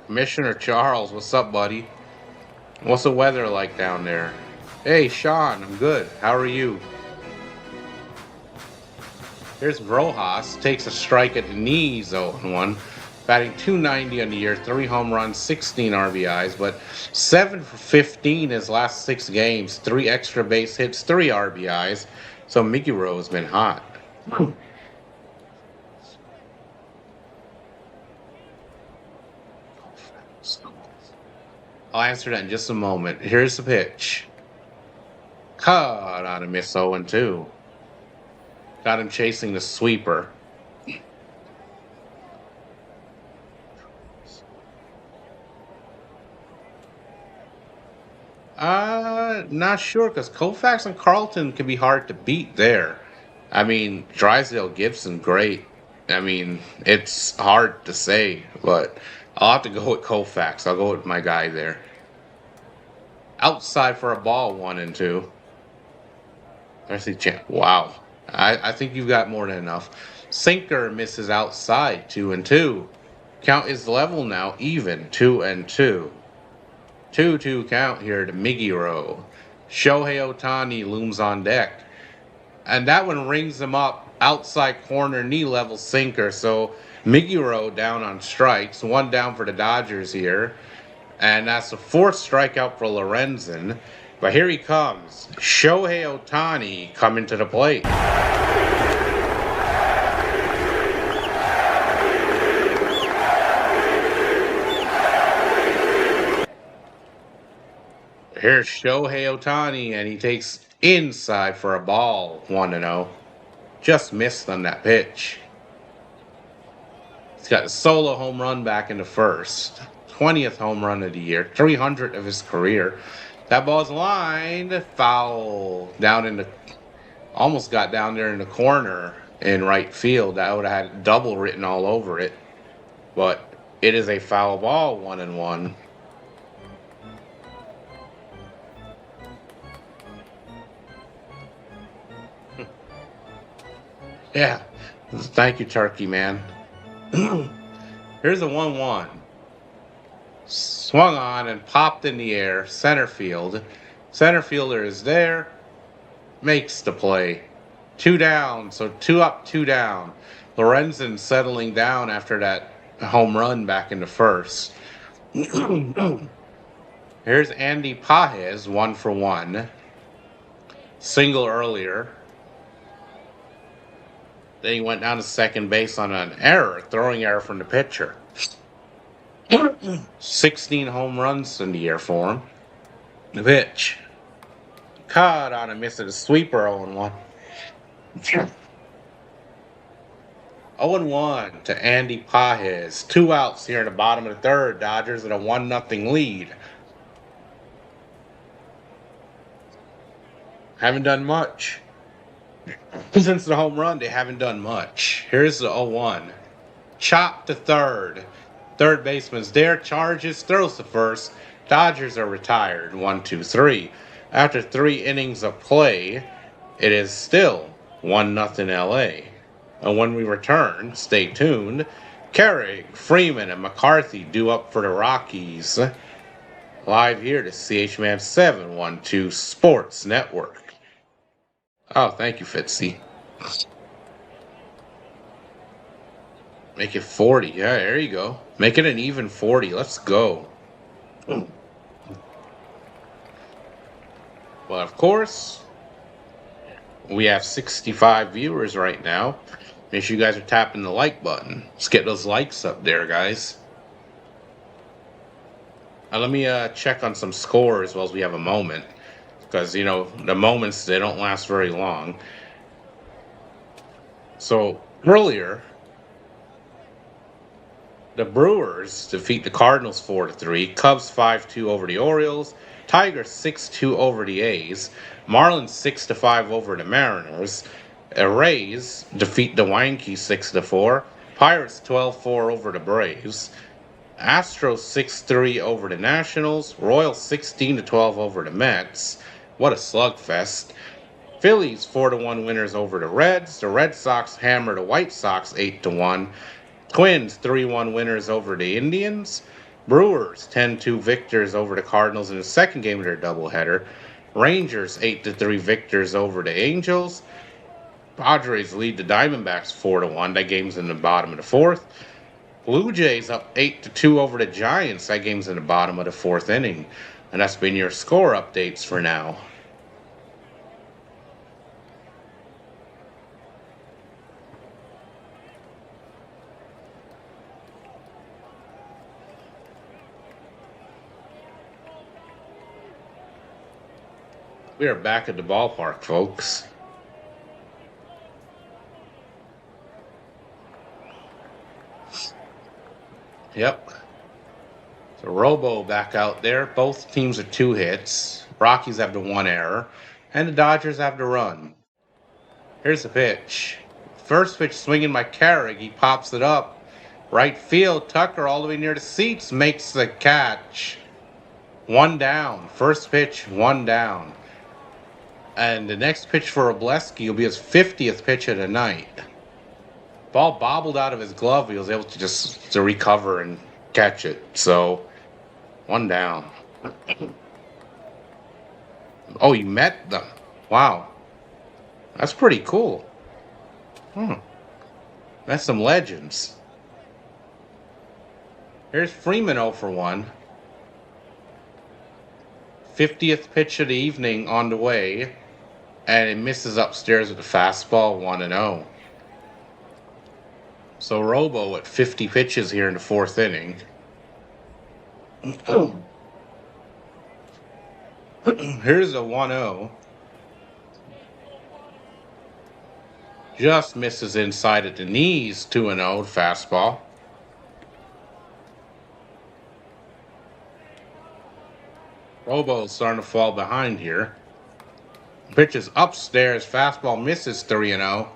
Commissioner Charles, what's up, buddy? What's the weather like down there? Hey, Sean, I'm good. How are you? Here's Rojas. Takes a strike at the knees, 0-1. Batting .290 on the year, 3 home runs, 16 RBIs, but 7 for 15 his last 6 games, 3 extra base hits, 3 RBIs. So Mickey Rowe has been hot. I'll answer that in just a moment. Here's the pitch. Cut on a miss 0-2. Got him chasing the sweeper. Not sure because Koufax and Carlton can be hard to beat there. I mean, Drysdale, Gibson, great. I mean, it's hard to say, but I'll have to go with Koufax. I'll go with my guy there. Outside for a ball, 1-2. I see. Wow. I think you've got more than enough. Sinker misses outside, 2-2. Count is level now, even, 2-2. 2-2 count here to Migiro. Shohei Ohtani looms on deck. And that one rings him up outside corner knee level sinker. So Migiro down on strikes. One down for the Dodgers here. And that's the fourth strikeout for Lorenzen. But here he comes. Shohei Ohtani coming to the plate. Here's Shohei Ohtani, and he takes inside for a ball, 1-0. Just missed on that pitch. He's got a solo home run back in the first. 20th home run of the year, 300 of his career. That ball's lined, foul down in the, almost got down there in the corner in right field. That would have had double written all over it. But it is a foul ball, 1-1. Yeah. Thank you, Turkey Man. Here's a 1-1. Swung on and popped in the air. Center field. Center fielder is there. Makes the play. 2 down. So 2 up, 2 down. Lorenzen settling down after that home run back in the first. Here's Andy Pajes, 1-for-1. Single earlier. Then he went down to second base on an error, throwing error from the pitcher. 16 home runs in the year for him. The pitch. Caught on a miss at a sweeper, 0-1. 0-1 to Andy Pajes. 2 outs here in the bottom of the third. Dodgers at a 1-0 lead. Haven't done much. Since the home run, they haven't done much. Here's the 0-1. Chop to third. Third baseman's there, charges, throws to first. Dodgers are retired. 1-2-3. After 3 innings of play, it is still 1-0 LA. And when we return, stay tuned. Carrick, Freeman, and McCarthy due up for the Rockies. Live here to CHman712 Sports Network. Oh, thank you, Fitzy. Make it 40. Yeah, there you go. Make it an even 40. Let's go. Well, of course, we have 65 viewers right now. Make sure you guys are tapping the like button. Let's get those likes up there, guys. Now, let me check on some scores while we have a moment. Because, you know, the moments, they don't last very long. So, earlier, the Brewers defeat the Cardinals 4-3. Cubs 5-2 over the Orioles. Tigers 6-2 over the A's. Marlins 6-5 over the Mariners. Rays defeat the Yankees 6-4. Pirates 12-4 over the Braves. Astros 6-3 over the Nationals. Royals 16-12 over the Mets. What a slugfest. Phillies 4-1 winners over the Reds. The Red Sox hammer the White Sox 8-1. Twins 3-1 winners over the Indians. Brewers 10-2 victors over the Cardinals in the second game of their doubleheader. Rangers 8-3 victors over the Angels. Padres lead the Diamondbacks 4-1. That game's in the bottom of the fourth. Blue Jays up 8-2 over the Giants. That game's in the bottom of the fourth inning. And that's been your score updates for now. We are back at the ballpark, folks. Yep. So Robo back out there. Both teams are 2 hits. Rockies have the 1 error. And the Dodgers have the run. Here's the pitch. First pitch swinging by Carrick. He pops it up. Right field. Tucker all the way near the seats makes the catch. 1 down. First pitch, 1 down. And the next pitch for Robleski will be his 50th pitch of the night. Ball bobbled out of his glove. He was able to recover and catch it. So 1 down. Oh, he met them. Wow. That's pretty cool. That's some legends. Here's Freeman 0 for 1. 50th pitch of the evening on the way. And it misses upstairs with a fastball, 1-0. So Robo at 50 pitches here in the 4th inning. Here's a 1-0. Just misses inside at the knees, 2-0 fastball. Robo's starting to fall behind here. Pitches upstairs, fastball misses, 3-0.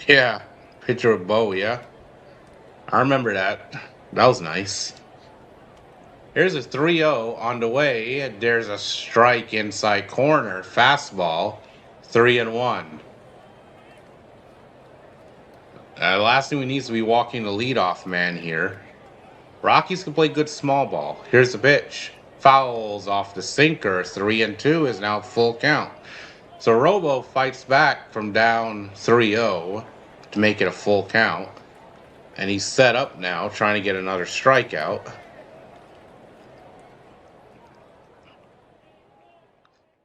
Yeah, pitcher of Bo, yeah. I remember that. That was nice. Here's a 3-0 on the way. There's a strike inside corner. Fastball. 3-1. The last thing we need is to be walking the leadoff man here. Rockies can play good small ball. Here's the pitch. Fouls off the sinker. 3-2 is now full count. So Robo fights back from down 3-0 to make it a full count. And he's set up now, trying to get another strikeout.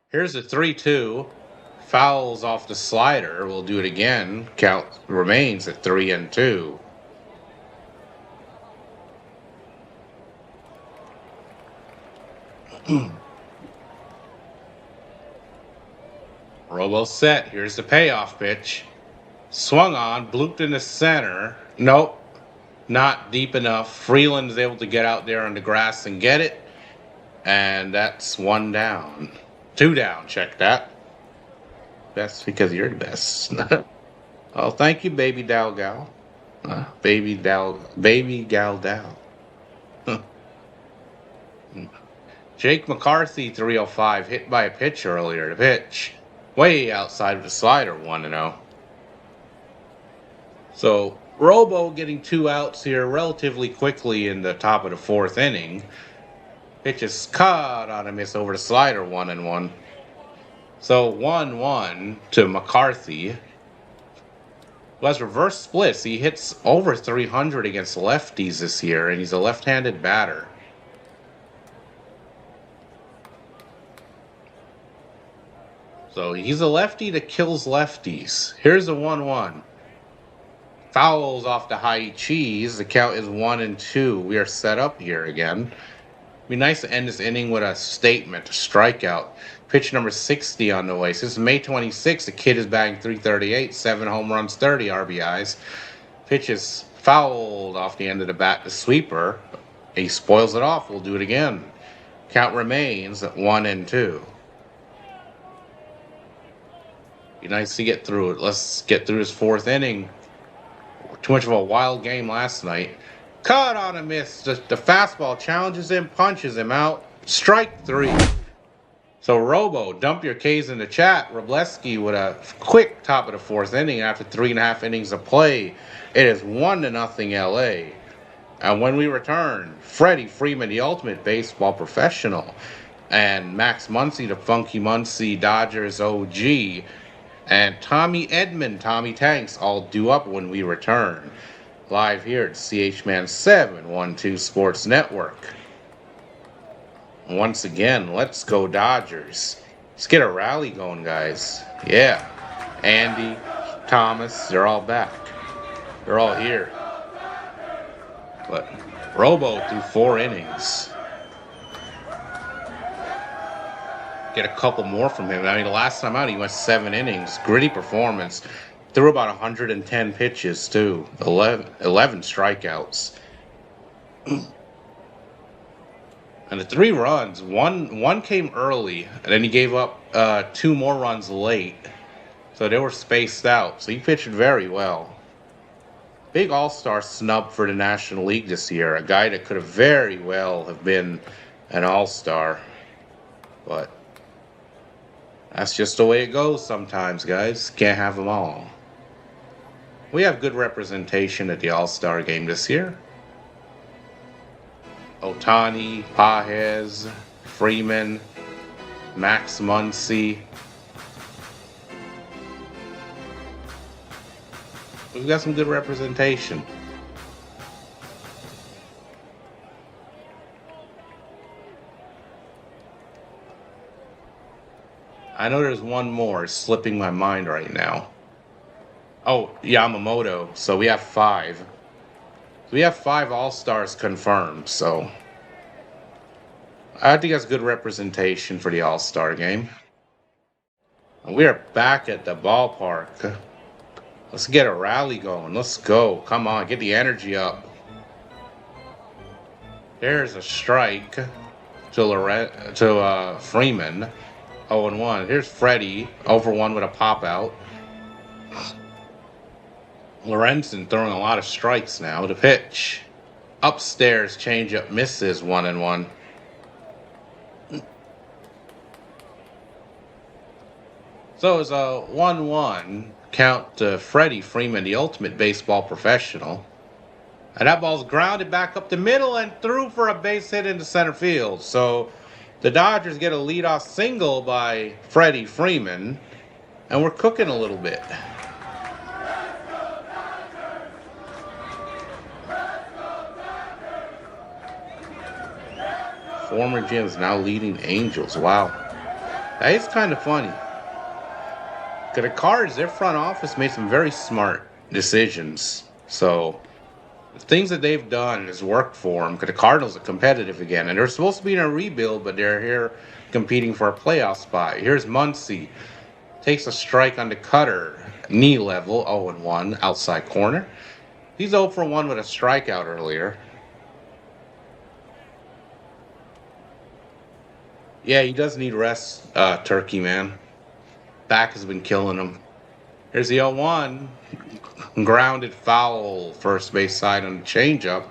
Here's a 3-2. Fouls off the slider. We'll do it again. Count remains at 3-2. Robo set. Here's the payoff pitch. Swung on, blooped in the center. Nope. Not deep enough. Freeland is able to get out there on the grass and get it. And that's 1 down. 2 down. Check that. Best because you're the best. Oh, thank you, baby Dow Gal. Baby Gal Dow. Jake McCarthy, 305, hit by a pitch earlier. The pitch way outside of the slider, 1-0. So Robo getting 2 outs here relatively quickly in the top of the 4th inning. Pitch is caught on a miss over the slider, 1-1. So 1-1 to McCarthy. Who has reverse splits. He hits over 300 against lefties this year, and he's a left-handed batter. So he's a lefty that kills lefties. Here's a 1-1. Fouls off the high cheese. The count is 1-2. We are set up here again. It'd be nice to end this inning with a statement, a strikeout. Pitch number 60 on the way. Since May 26th, the kid is batting .338, 7 home runs, 30 RBIs. Pitch is fouled off the end of the bat, the sweeper. He spoils it off. We'll do it again. Count remains at 1-2. Be nice to get through it. Let's get through this 4th inning. Too much of a wild game last night. Cut on a miss. The fastball challenges him, punches him out. Strike 3. So Robo, dump your K's in the chat. Robleski with a quick top of the 4th inning after 3.5 innings of play. It is 1-0 LA. And when we return, Freddie Freeman, the ultimate baseball professional, and Max Muncy, the Funky Muncy Dodgers OG, and Tommy Edmond, Tommy Tanks, all due up when we return. Live here at CHman712 Sports Network. Once again, let's go Dodgers. Let's get a rally going, guys. Yeah. Andy, Thomas, they're all back. They're all here. But Robo threw 4 innings. Get a couple more from him. I mean, the last time out, he went 7 innings. Gritty performance. Threw about 110 pitches, too. 11 strikeouts. And the 3 runs, one came early, and then he gave up 2 more runs late. So they were spaced out. So he pitched very well. Big all-star snub for the National League this year. A guy that could have very well have been an all-star. But that's just the way it goes sometimes, guys. Can't have them all. We have good representation at the all-star game this year. Ohtani, Pages, Freeman, Max Muncy. We've got some good representation. I know there's one more slipping my mind right now. Oh, Yamamoto. So we have 5. We have 5 All-Stars confirmed, so I think that's good representation for the All-Star game. And we are back at the ballpark. Let's get a rally going. Let's go. Come on, get the energy up. There's a strike to Freeman. 0-1. Here's Freddie. 0-1 with a pop out. Lorenzen throwing a lot of strikes now. The pitch. Upstairs changeup misses 1-1. So it's a 1-1 count to Freddie Freeman, the ultimate baseball professional. And that ball's grounded back up the middle and through for a base hit into center field. So the Dodgers get a leadoff single by Freddie Freeman. And we're cooking a little bit. Former Jim's now leading Angels. Wow. That is kind of funny. The Cards, their front office made some very smart decisions. So the things that they've done has worked for them. Because the Cardinals are competitive again. And they're supposed to be in a rebuild, but they're here competing for a playoff spot. Here's Muncy. Takes a strike on the cutter. Knee level, 0-1, outside corner. He's 0-1 with a strikeout earlier. Yeah, he does need rest, Turkey, man. Back has been killing him. Here's the 0-1. Grounded foul, first base side on the changeup.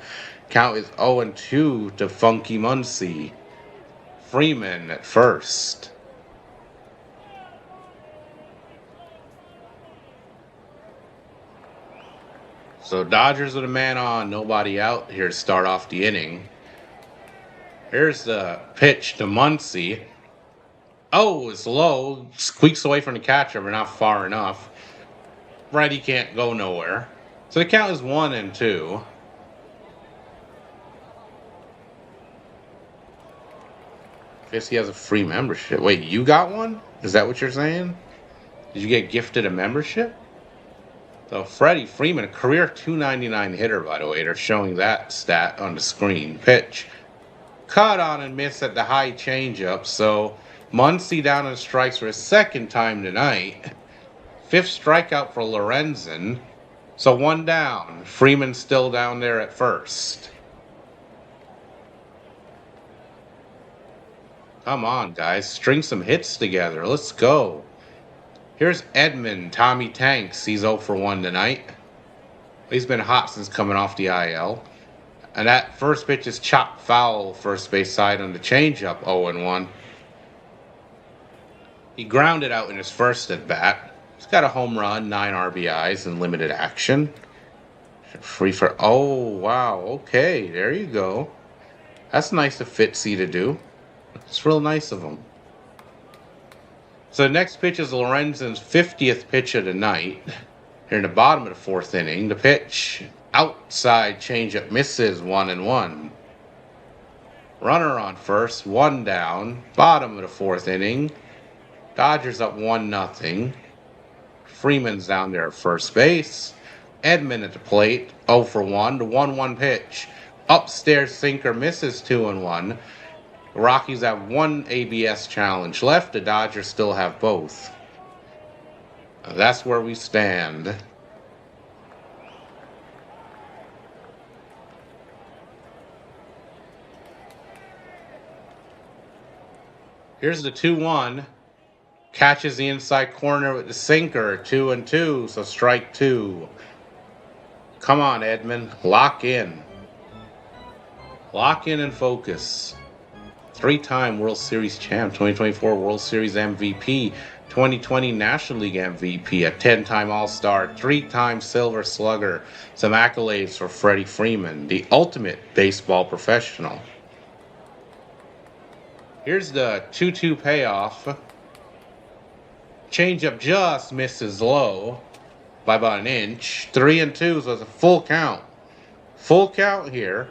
Count is 0-2 to Funky Muncy. Freeman at first. So Dodgers with a man on, nobody out here to start off the inning. Here's the pitch to Muncy. Oh, it's low. Squeaks away from the catcher, but not far enough. Freddie can't go nowhere. So the count is 1-2. Guess he has a free membership. Wait, you got one? Is that what you're saying? Did you get gifted a membership? So Freddie Freeman, a career .299 hitter, by the way. They're showing that stat on the screen. Pitch. Cut on and miss at the high changeup. So Muncy down on strikes for his second time tonight. 5th strikeout for Lorenzen. So 1 down. Freeman still down there at first. Come on, guys. String some hits together. Let's go. Here's Edmund, Tommy Tanks. He's 0-1 tonight. He's been hot since coming off the IL. And that first pitch is chopped foul, first base side on the changeup, 0-1. He grounded out in his first at bat. He's got a home run, 9 RBIs, and limited action. Free for, oh, wow, okay, there you go. That's nice of Fitzy to do. It's real nice of him. So the next pitch is Lorenzen's 50th pitch of the night. Here in the bottom of the 4th inning, the pitch, outside changeup, misses 1-1. Runner on first, 1 down. Bottom of the 4th inning. Dodgers up 1-0. Freeman's down there at first base. Edmund at the plate, 0-1. The 1-1 pitch. Upstairs sinker, misses 2-1. The Rockies have 1 ABS challenge left. The Dodgers still have both. That's where we stand. Here's the 2-1. Catches the inside corner with the sinker. 2-2, so strike 2. Come on, Edmund. Lock in. Lock in and focus. 3-time World Series champ, 2024 World Series MVP, 2020 National League MVP, a 10-time All-Star, 3-time Silver Slugger. Some accolades for Freddie Freeman, the ultimate baseball professional. Here's the 2-2 payoff. Changeup just misses low by about an inch. 3-2, so it's a full count. Full count here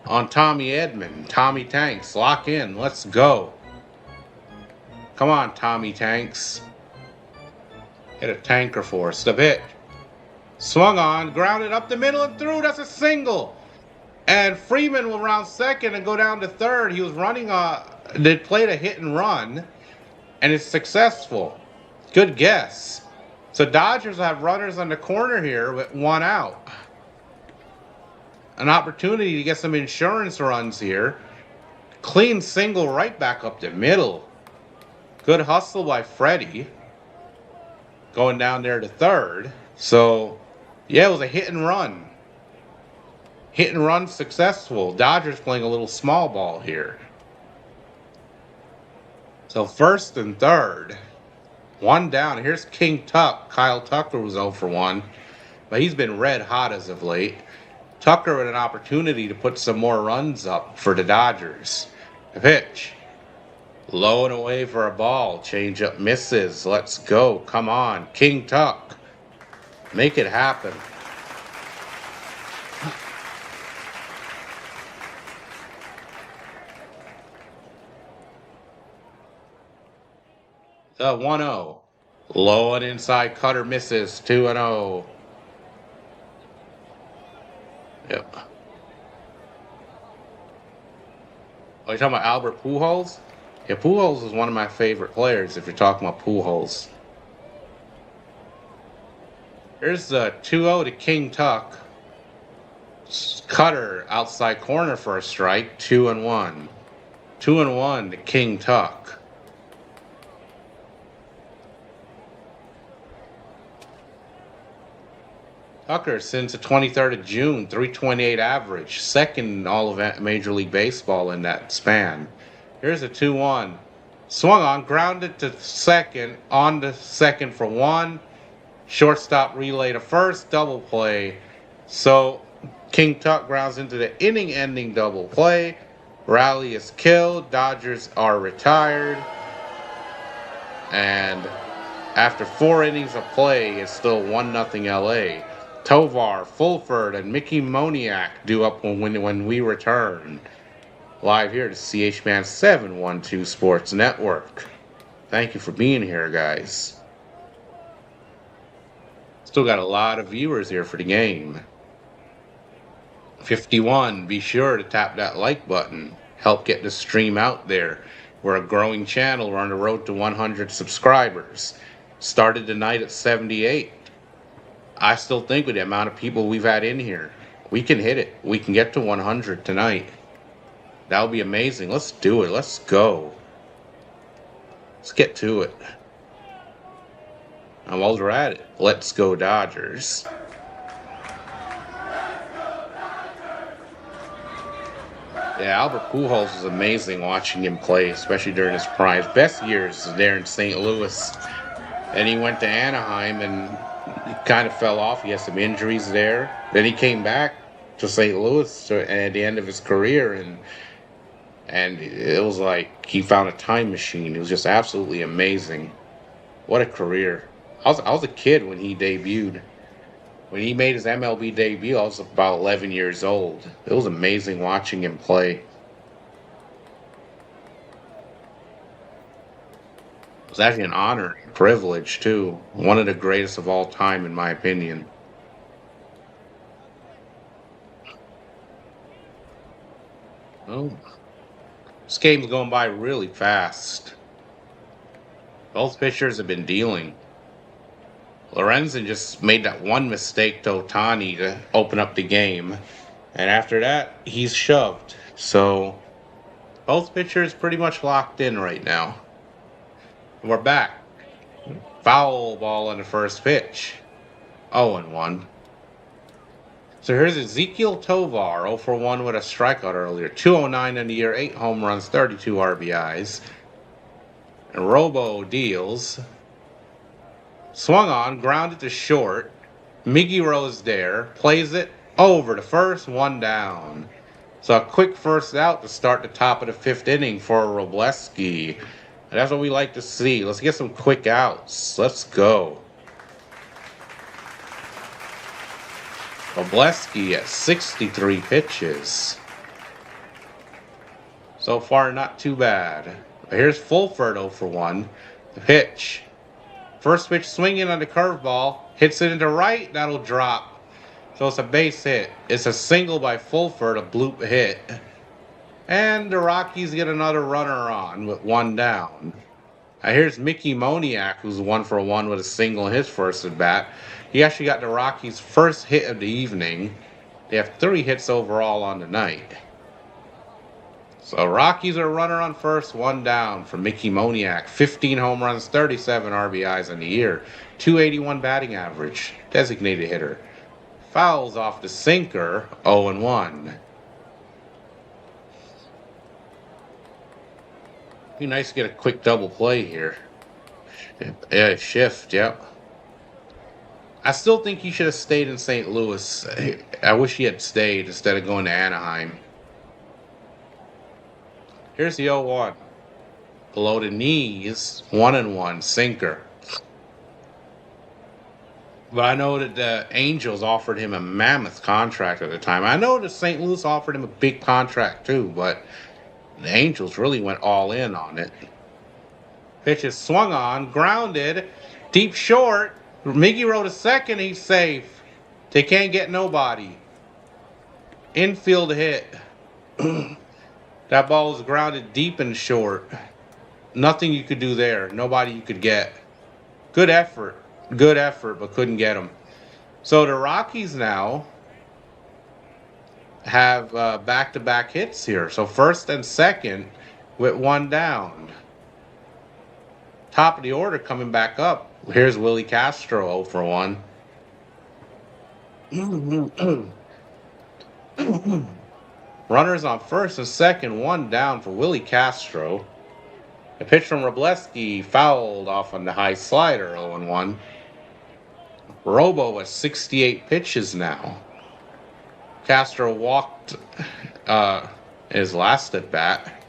on Tommy Edman. Tommy Tanks, lock in. Let's go. Come on, Tommy Tanks. Hit a tanker for us. The pitch. Swung on, grounded up the middle and through. That's a single. And Freeman will round second and go down to third. He was running they played a hit and run, and it's successful. Good guess. So Dodgers have runners on the corner here with 1 out. An opportunity to get some insurance runs here. Clean single right back up the middle. Good hustle by Freddie. Going down there to third. So, yeah, it was a hit and run. Hit and run successful. Dodgers playing a little small ball here. So first and third. 1 down. Here's King Tuck. Kyle Tucker was 0 for 1. But he's been red hot as of late. Tucker with an opportunity to put some more runs up for the Dodgers. The pitch. Low and away for a ball. Changeup misses. Let's go. Come on. King Tuck. Make it happen. The 1-0. Low and inside cutter misses. 2-0. Yep. Oh, you talking about Albert Pujols? Yeah, Pujols is one of my favorite players if you're talking about Pujols. Here's the 2-0 to King Tuck. Cutter outside corner for a strike. 2-1. 2-1 to King Tuck. Tucker, since the 23rd of June, 328 average, second in all of Major League Baseball in that span. Here's a 2-1. Swung on, grounded to second, on to second for 1. Shortstop relay to first, double play. So King Tuck grounds into the inning-ending double play. Rally is killed. Dodgers are retired. And after 4 innings of play, it's still 1-0 LA. Tovar, Fulford, and Mickey Moniak due up when we return. Live here to CHman712 Sports Network. Thank you for being here, guys. Still got a lot of viewers here for the game. 51, be sure to tap that like button. Help get the stream out there. We're a growing channel. We're on the road to 100 subscribers. Started tonight at 78. I still think with the amount of people we've had in here, we can hit it. We can get to 100 tonight. That would be amazing. Let's do it. Let's go. Let's get to it. And while we're at it, let's go Dodgers. Yeah, Albert Pujols was amazing watching him play, especially during his prime. His best years there in St. Louis. And he went to Anaheim and he kind of fell off. He had some injuries there. Then he came back to St. Louis at the end of his career, and it was like he found a time machine. It was just absolutely amazing. What a career. I was a kid when he debuted. When he made his MLB debut, I was about 11 years old. It was amazing watching him play. It was actually an honor and privilege, too. One of the greatest of all time, in my opinion. Oh, this game's going by really fast. Both pitchers have been dealing. Lorenzen just made that one mistake to Ohtani to open up the game. And after that, he's shoved. So Both pitchers pretty much locked in right now. We're back. Foul ball on the first pitch. 0-1. So here's Ezekiel Tovar, 0 for 1 with a strikeout earlier. 209 in the year, 8 home runs, 32 RBIs. And Robo deals. Swung on, grounded to short. Miggy Rose there, plays it over to first, 1 down. So a quick first out to start the top of the 5th inning for Robleski. And that's what we like to see. Let's get some quick outs. Let's go. Robleski at 63 pitches. So far, not too bad. Here's Fulford 0 for 1. The pitch. First pitch swinging on the curveball. Hits it into right. That'll drop. So it's a base hit. It's a single by Fulford, a bloop hit. And the Rockies get another runner on with 1 down. Now here's Mickey Moniak, who's 1 for 1 with a single in his first at bat. He actually got the Rockies' first hit of the evening. They have 3 hits overall on the night. So Rockies are a runner on first, 1 down for Mickey Moniak. 15 home runs, 37 RBIs in the year. 281 batting average. Designated hitter. Fouls off the sinker, 0-1. Be nice to get a quick double play here. Yeah, shift, yep. I still think he should have stayed in St. Louis. I wish he had stayed instead of going to Anaheim. Here's the 0-1. Below the knees, 1-1, sinker. But I know that the Angels offered him a mammoth contract at the time. I know that St. Louis offered him a big contract too, but the Angels really went all in on it. Pitch is swung on, grounded, deep short. Miggy Rowe to second, he's safe. They can't get nobody. Infield hit. That ball was grounded deep and short. Nothing you could do there. Nobody you could get. Good effort, but couldn't get him. So the Rockies now have back-to-back hits here. So first and second with 1 down. Top of the order coming back up. Here's Willie Castro 0 for 1. Runners on first and second, 1 down for Willie Castro. A pitch from Robleski fouled off on the high slider, 0-1. Robo at 68 pitches now. Castro walked his last at bat.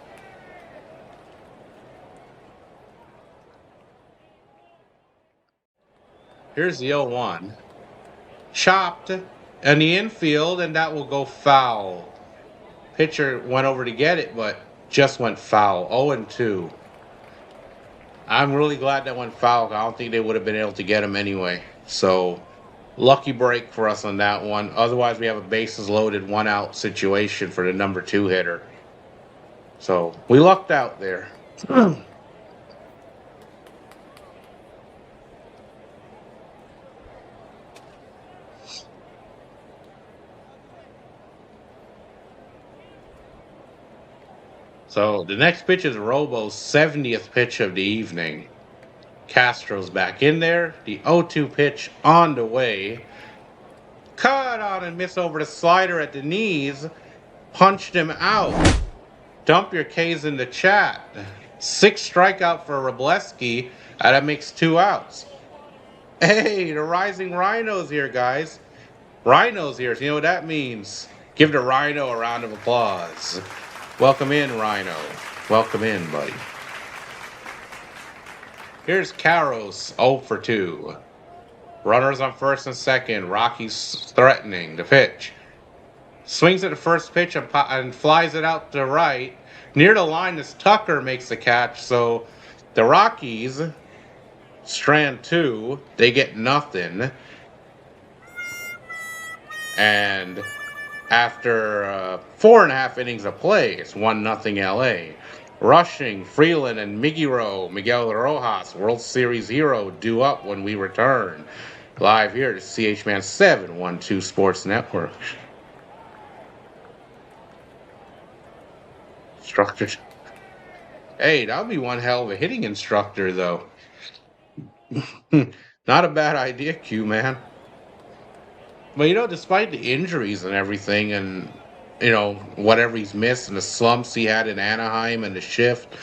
Here's the 0-1. Chopped in the infield, and that will go foul. Pitcher went over to get it, but just went foul. 0-2. I'm really glad that went foul. I don't think they would have been able to get him anyway. So, lucky break for us on that one. Otherwise, we have a bases loaded, 1-out situation for the number 2 hitter. So, we lucked out there. So the next pitch is Robo's 70th pitch of the evening. Castro's back in there. The 0-2 pitch on the way. Cut on and miss over the slider at the knees. Punched him out. Dump your K's in the chat. 6 strikeout for Robleski. That makes 2 outs. Hey, the Rising Rhino's here, guys. Rhino's here. So you know what that means. Give the Rhino a round of applause. Welcome in, Rhino. Welcome in, buddy. Here's Caros, 0 for 2. Runners on first and second. Rockies threatening the pitch. Swings at the first pitch and flies it out to right. Near the line as Tucker makes the catch. So the Rockies, strand 2, they get nothing. And after 4.5 innings of play, it's 1-0 LA. Rushing, Freeland and Miguel Rojas, World Series hero, due up when we return. Live here to CHman712 Sports Network. Instructor. Hey, that would be one hell of a hitting instructor, though. Not a bad idea, Q, man. But, despite the injuries and everything, and, whatever he's missed and the slumps he had in Anaheim and the shift,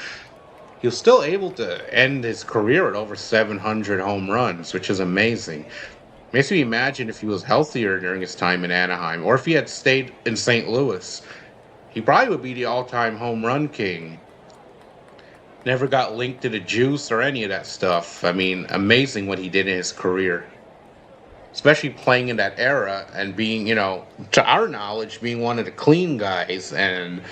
he was still able to end his career at over 700 home runs, which is amazing. Makes me imagine if he was healthier during his time in Anaheim, or if he had stayed in St. Louis, he probably would be the all-time home run king. Never got linked to the juice or any of that stuff. I mean, amazing what he did in his career. Especially playing in that era and being, to our knowledge, being one of the clean guys. And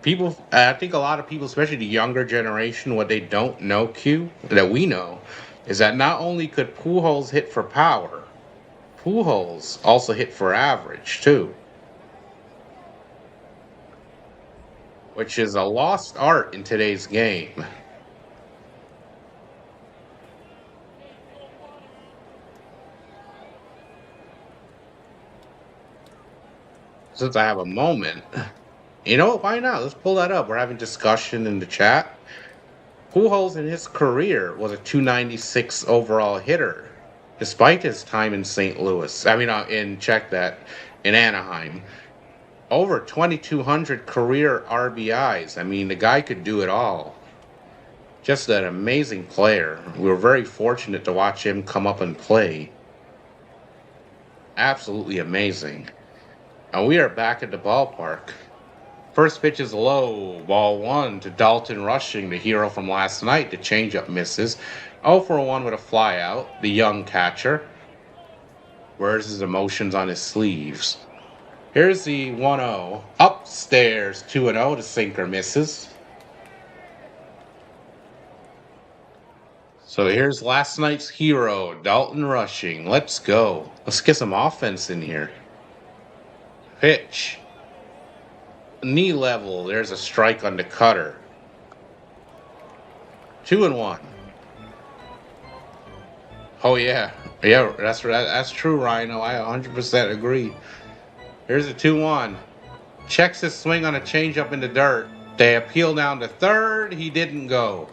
people, I think a lot of people, especially the younger generation, what they don't know, Q, that we know, is that not only could Pujols hit for power, Pujols also hit for average, too. Which is a lost art in today's game. Since I have a moment, why not? Let's pull that up. We're having discussion in the chat. Pujols in his career was a 296 overall hitter, despite his time in St. Louis. In Anaheim. Over 2,200 career RBIs. I mean, the guy could do it all. Just an amazing player. We were very fortunate to watch him come up and play. Absolutely amazing. And we are back at the ballpark. First pitch is low, ball 1 to Dalton Rushing, the hero from last night. The changeup misses. 0 for 1 with a flyout, the young catcher. Wears his emotions on his sleeves. Here's the 1-0. Upstairs, 2-0. The sinker misses. So here's last night's hero, Dalton Rushing. Let's go. Let's get some offense in here. Pitch. Knee level. There's a strike on the cutter. 2-1. Oh, yeah. Yeah, that's true, Rhino. I 100% agree. Here's a 2-1. Checks his swing on a changeup in the dirt. They appeal down to third. He didn't go.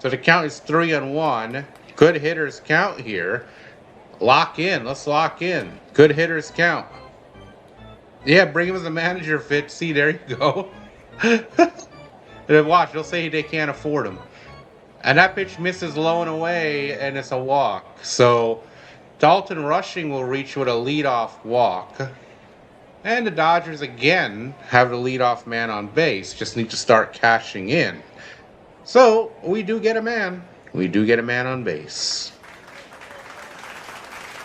So the count is 3-1. Good hitters count here. Lock in. Let's lock in. Good hitters count. Yeah, bring him as a manager, Fitz. See, there you go. And watch, they'll say they can't afford him. And that pitch misses low and away, and it's a walk. So Dalton Rushing will reach with a leadoff walk. And the Dodgers again have the leadoff man on base. Just need to start cashing in. So we do get a man. We do get a man on base.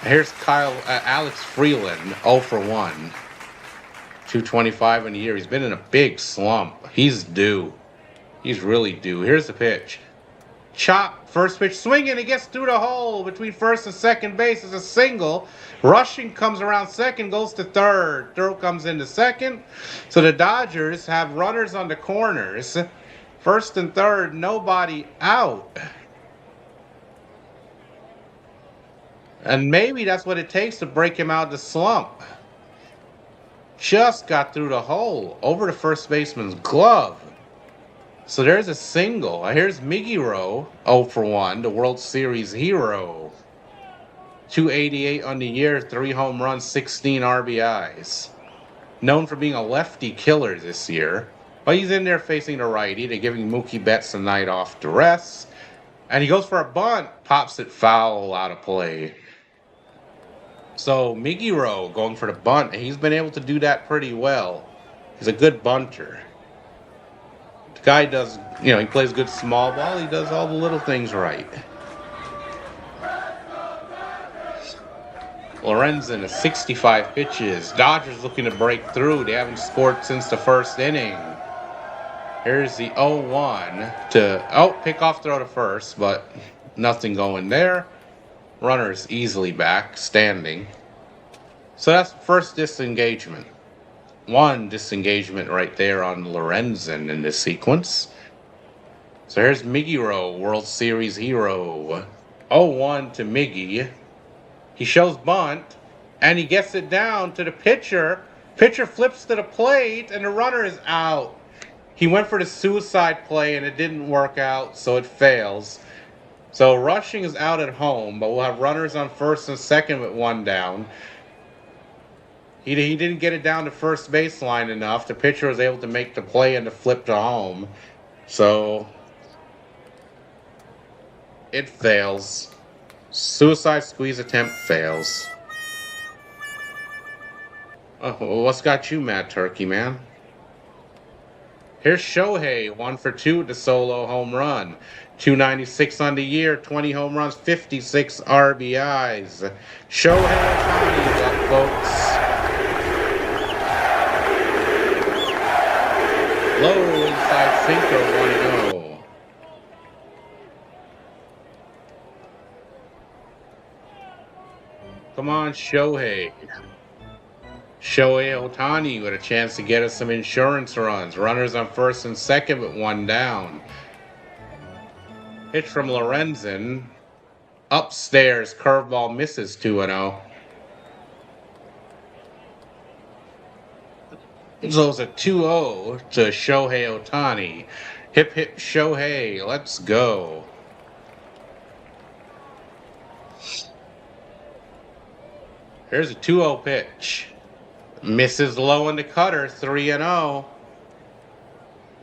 Here's Alex Freeland, 0 for 1. 225 in a year. He's been in a big slump. He's due. He's really due. Here's the pitch. Chop, first pitch swinging. He gets through the hole between first and second base. It's a single. Rushing comes around second, goes to third. Throw comes into second. So the Dodgers have runners on the corners. First and third, nobody out. And maybe that's what it takes to break him out of the slump. Just got through the hole, over the first baseman's glove. So there's a single. Here's Miggy Rowe, 0 for 1, the World Series hero. 288 on the year, 3 home runs, 16 RBIs. Known for being a lefty killer this year. But he's in there facing the righty. They're giving Mookie Betts a night off to rest. And he goes for a bunt, pops it foul out of play. So Miggy Rowe going for the bunt, and he's been able to do that pretty well. He's a good bunter. The guy does, he plays good small ball. He does all the little things right. Lorenzen is 65 pitches. Dodgers looking to break through. They haven't scored since the first inning. Here's the 0-1 to, pick off throw to first, but nothing going there. Runner's easily back, standing. So that's first disengagement. One disengagement right there on Lorenzen in this sequence. So here's Miggy Rowe, World Series hero. 0-1 to Miggy. He shows bunt, and he gets it down to the pitcher. Pitcher flips to the plate, and the runner is out. he went for the suicide play and it didn't work out, so it fails. So rushing is out at home, but we'll have runners on first and second with one down. He didn't get it down to first baseline enough. The pitcher was able to make the play and the flip to home. So it fails. Suicide squeeze attempt fails. Oh, what's got you mad, Turkey Man? Here's Shohei, 1 for 2 with the solo home run. 296 on the year, 20 home runs, 56 RBIs. Shohei Ohtani's up, folks. Low inside sinker, 1-0. Come on, Shohei. Shohei Ohtani with a chance to get us some insurance runs. Runners on first and second with one down. Pitch from Lorenzen. Upstairs, curveball misses 2-0. So it's a 2-0 to Shohei Ohtani. Hip hip Shohei, let's go. Here's a 2-0 pitch. Misses low in the cutter, 3-0.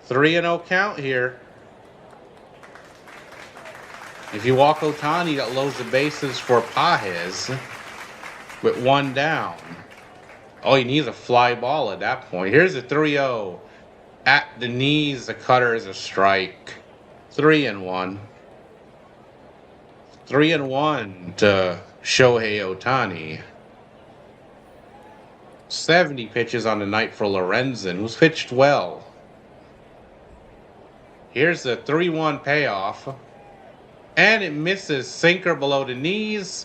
3-0 count here. If you walk Ohtani, that loads the bases for Pages with one down. All he needs is a fly ball at that point. Here's a 3-0. At the knees, the cutter is a strike. 3-1. 3-1 to Shohei Ohtani. 70 pitches on the night for Lorenzen, who's pitched well. Here's the 3-1 payoff. And it misses, sinker below the knees.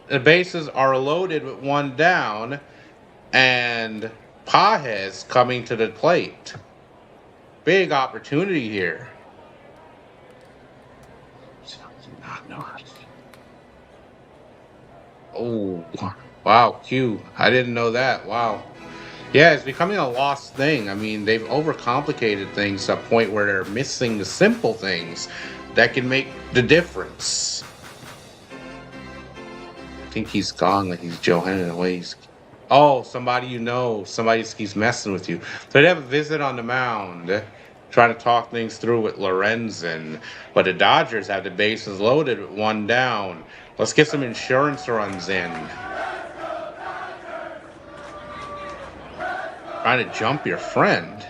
The bases are loaded with one down. And Pages coming to the plate. Big opportunity here. Oh, wow, Q. I didn't know that. Wow. Yeah, it's becoming a lost thing. I mean, they've overcomplicated things to a point where they're missing the simple things that can make the difference. I think he's gone, like he's Johanna away. Oh, somebody you know. He's messing with you. So they have a visit on the mound, trying to talk things through with Lorenzen. But the Dodgers have the bases loaded with one down. Let's get some insurance runs in. Trying to jump your friend.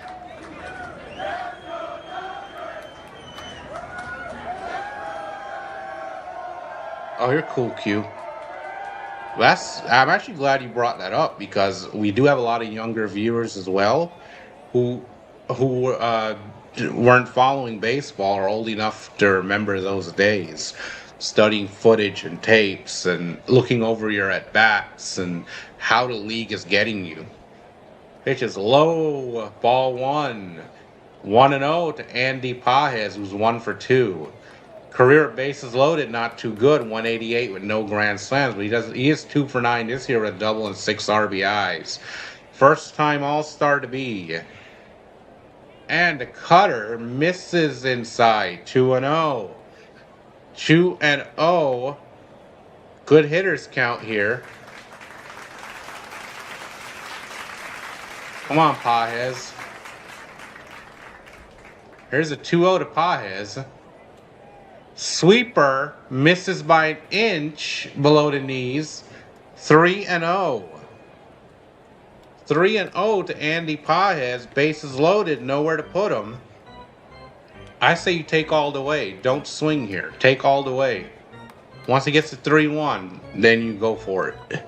Oh, you're cool, Q. I'm actually glad you brought that up because we do have a lot of younger viewers as well who weren't following baseball or old enough to remember those days, studying footage and tapes and looking over your at-bats and how the league is getting you. Pitch is low, ball one. 1-0 to Andy Pages, who's 1 for 2. Career bases loaded, not too good. 188 with no grand slams, but he is 2 for 9 this year with a double and 6 RBIs. First time All-Star to be. And the cutter misses inside. 2-0. 2-0. Good hitters count here. Come on, Pages. Here's a 2-0 to Pages. Sweeper misses by an inch below the knees. 3-0. 3-0 to Andy Pages. Bases loaded, nowhere to put him. I say you take all the way. Don't swing here. Take all the way. Once he gets to 3-1, then you go for it.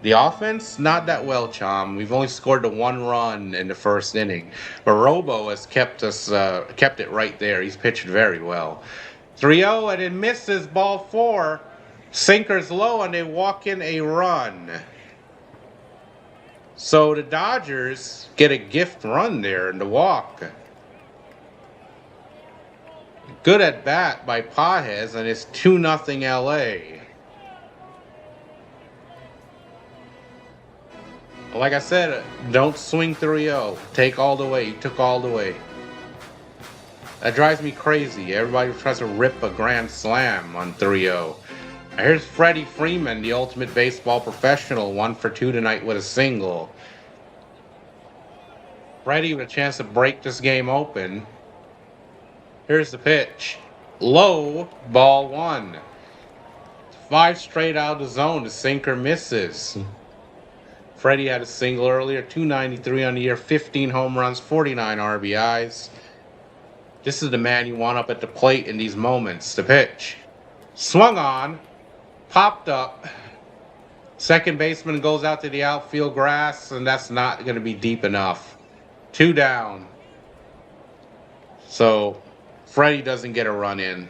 The offense, not that well, Chom. We've only scored the 1 run in the first inning. But Robo has kept it right there. He's pitched very well. 3-0 and it misses, ball 4. Sinker's low and they walk in a run. So the Dodgers get a gift run there in the walk. Good at bat by Pages and it's 2-0 LA. Like I said, don't swing 3-0. Take all the way. You took all the way. That drives me crazy. Everybody tries to rip a grand slam on 3-0. Here's Freddie Freeman, the ultimate baseball professional, 1-for-2 tonight with a single. Freddie with a chance to break this game open. Here's the pitch. Low, ball 1. 5 straight out of the zone. The sinker misses. Freddie had a single earlier, 293 on the year, 15 home runs, 49 RBIs. This is the man you want up at the plate in these moments. The pitch. Swung on. Popped up. Second baseman goes out to the outfield grass, and that's not going to be deep enough. 2 down. So, Freddie doesn't get a run in.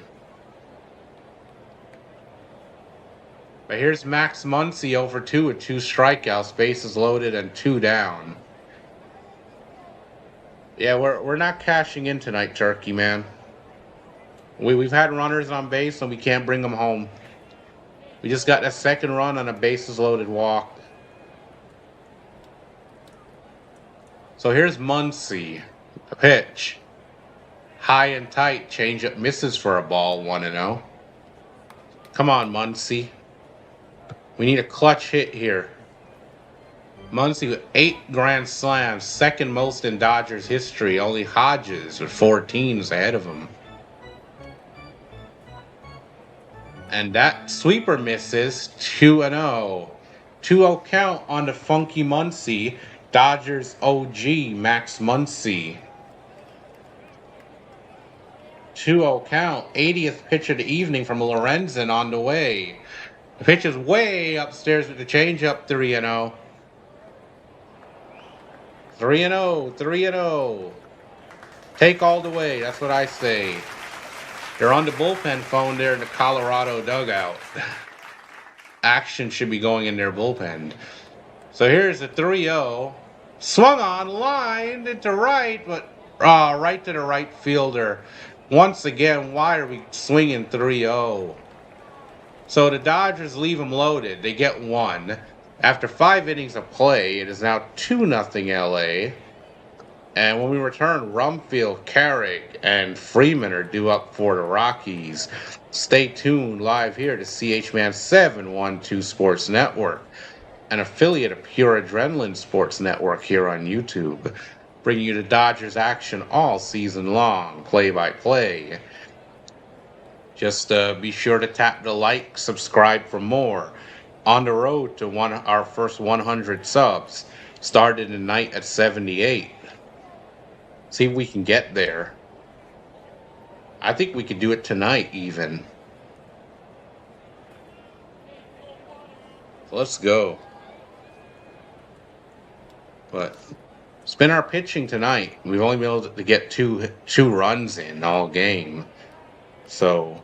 But here's Max Muncy 0-for-2 with 2 strikeouts, bases loaded, and 2 down. Yeah, we're not cashing in tonight, Turkey, man. We've had runners on base, and we can't bring them home. We just got a second run on a bases loaded walk. So here's Muncy. A pitch. High and tight. Changeup misses for a ball, 1-0. Come on, Muncy. We need a clutch hit here. Muncy with 8 grand slams, second most in Dodgers history. Only Hodges with 14 ahead of him. And that sweeper misses. 2-0. 2-0 count on the funky Muncy. Dodgers OG Max Muncy. 2-0 count. 80th pitch of the evening from Lorenzen on the way. The pitch is way upstairs with the changeup. 3-0. 3-0. 3-0. Take all the way. That's what I say. They're on the bullpen phone there in the Colorado dugout. Action should be going in their bullpen. So here's the 3-0. Swung on, lined into right, but right to the right fielder. Once again, why are we swinging 3-0? So the Dodgers leave them loaded. They get 1. After 5 innings of play, it is now 2-0 LA. And when we return, Rumfield, Carrick, and Freeman are due up for the Rockies. Stay tuned live here to CHman712 Sports Network, an affiliate of Pure Adrenaline Sports Network here on YouTube, bringing you the Dodgers action all season long, play-by-play. Just be sure to tap the like, subscribe for more. On the road to our first 100 subs. Started tonight at 78. See if we can get there. I think we could do it tonight even. So let's go. But it's been our pitching tonight. We've only been able to get two runs in all game. So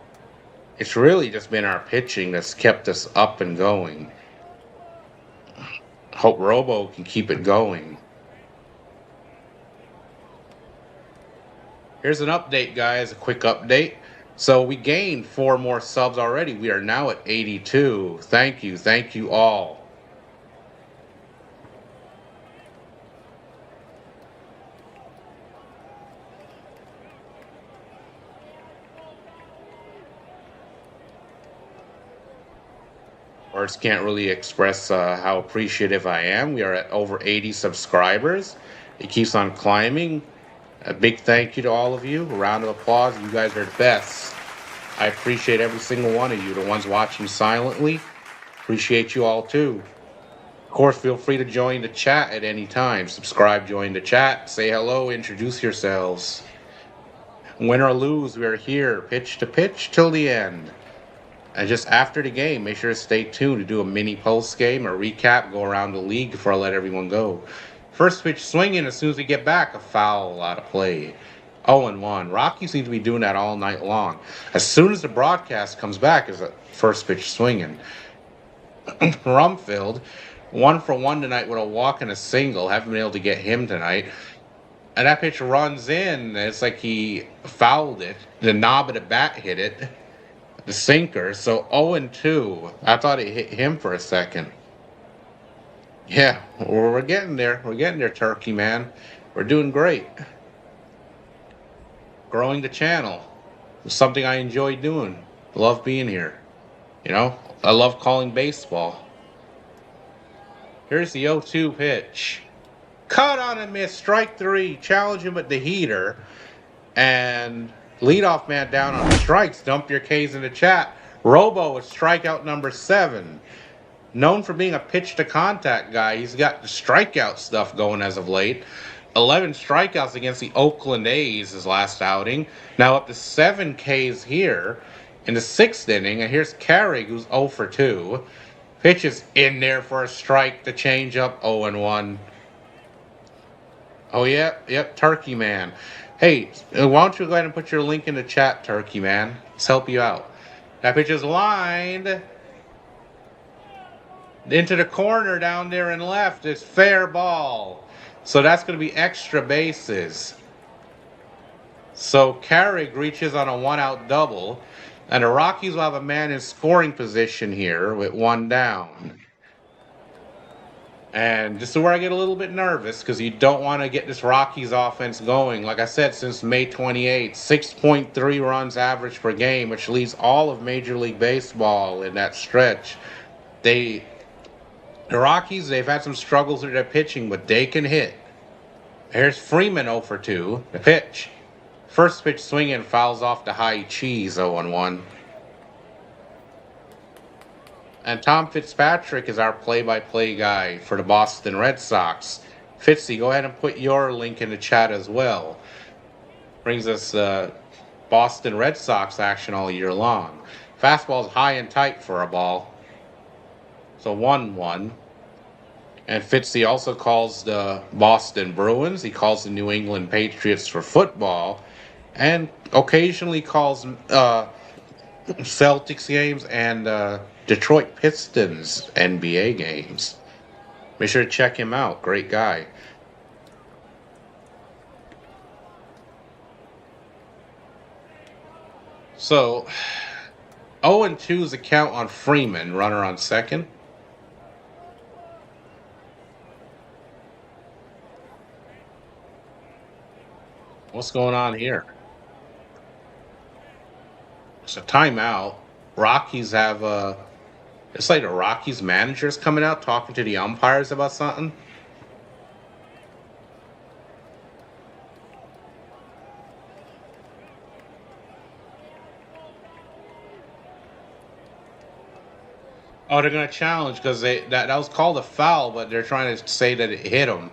it's really just been our pitching that's kept us up and going. Hope Robo can keep it going. Here's an update, guys, a quick update. So we gained 4 more subs already. We are now at 82. Thank you all. Words can't really express how appreciative I am. We are at over 80 subscribers. It keeps on climbing. A big thank you to all of you. A round of applause. You guys are the best. I appreciate every single one of you. The ones watching silently, appreciate you all too. Of course, feel free to join the chat at any time. Subscribe, join the chat, say hello, introduce yourselves. Win or lose, we are here, pitch to pitch till the end. And just after the game, make sure to stay tuned to do a mini post game, a recap, go around the league before I let everyone go. First pitch swinging, as soon as we get back, a foul out of play. 0-1. Rockies seem to be doing that all night long. As soon as the broadcast comes back, is a first pitch swinging. Rumfield, 1-for-1 tonight with a walk and a single. Haven't been able to get him tonight. And that pitch runs in. It's like he fouled it. The knob of the bat hit it. The sinker. So 0-2. I thought it hit him for a second. Yeah, we're getting there. We're getting there, Turkey Man. We're doing great. Growing the channel. It's something I enjoy doing. Love being here. You know, I love calling baseball. Here's the 0-2 pitch. Cut on and miss, strike three. Challenge him with the heater. And leadoff man down on strikes. Dump your K's in the chat. Robo is strikeout number 7. Known for being a pitch to contact guy, he's got the strikeout stuff going as of late. 11 strikeouts against the Oakland A's his last outing. Now up to 7 Ks here in the 6th inning. And here's Carrig, who's 0 for 2. Pitches in there for a strike. The changeup, 0-1. Oh, yep, Turkey Man. Hey, why don't you go ahead and put your link in the chat, Turkey Man? Let's help you out. That pitch is lined into the corner down there and left. It's fair ball. So that's going to be extra bases. So Carrig reaches on a 1-out double. And the Rockies will have a man in scoring position here with 1 down. And this is where I get a little bit nervous because you don't want to get this Rockies offense going. Like I said, since May 28th, 6.3 runs average per game, which leads all of Major League Baseball in that stretch. The Rockies, they've had some struggles with their pitching, but they can hit. Here's Freeman 0 for 2. The pitch. First pitch swinging, fouls off the high cheese, 0-1. And Tom Fitzpatrick is our play-by-play guy for the Boston Red Sox. Fitzy, go ahead and put your link in the chat as well. Brings us Boston Red Sox action all year long. Fastball's high and tight for a ball. So 1-1. And Fitzy also calls the Boston Bruins. He calls the New England Patriots for football. And occasionally calls Celtics games and Detroit Pistons NBA games. Make sure to check him out. Great guy. So, 0-2 is a count on Freeman, runner on second. What's going on here? It's a timeout. Rockies have it's like the Rockies managers coming out talking to the umpires about something. Oh, they're going to challenge because that was called a foul, but they're trying to say that it hit them.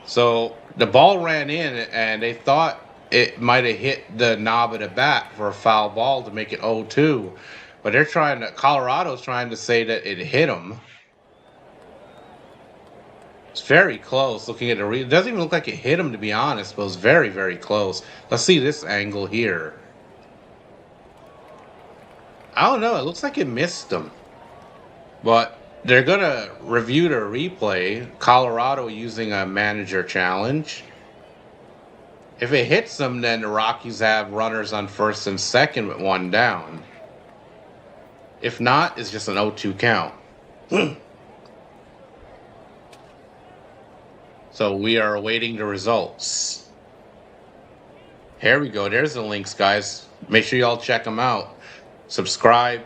So the ball ran in, and they thought it might have hit the knob of the bat for a foul ball to make it 0-2. But Colorado's trying to say that it hit them. It's very close. Looking at it doesn't even look like it hit him, to be honest, but it was very, very close. Let's see this angle here. I don't know. It looks like it missed him. But they're going to review the replay. Colorado using a manager challenge. If it hits them, then the Rockies have runners on first and second with 1 down. If not, it's just an 0-2 count. So we are awaiting the results. Here we go. There's the links, guys. Make sure you all check them out. Subscribe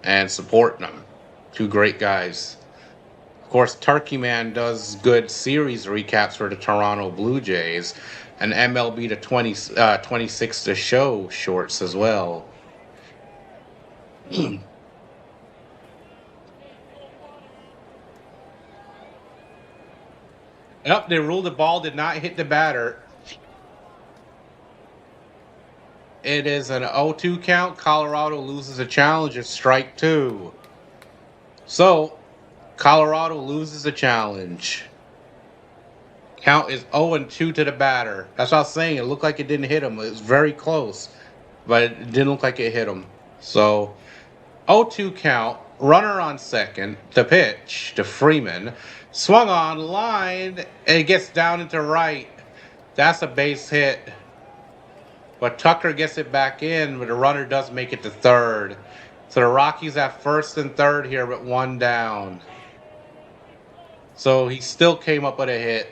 and support them. 2 great guys. Of course, Turkey Man does good series recaps for the Toronto Blue Jays and MLB the 26 to show shorts as well. Yep, they ruled the ball did not hit the batter. It is an 0-2 count. Colorado loses a challenge at strike 2. So, Colorado loses a challenge. Count is 0-2 to the batter. That's what I was saying. It looked like it didn't hit him. It was very close, but it didn't look like it hit him. So, 0-2 count. Runner on second. The pitch to Freeman. Swung on, line, and it gets down into right. That's a base hit. But Tucker gets it back in, but the runner does make it to third. So the Rockies have first and third here with 1 down. So he still came up with a hit.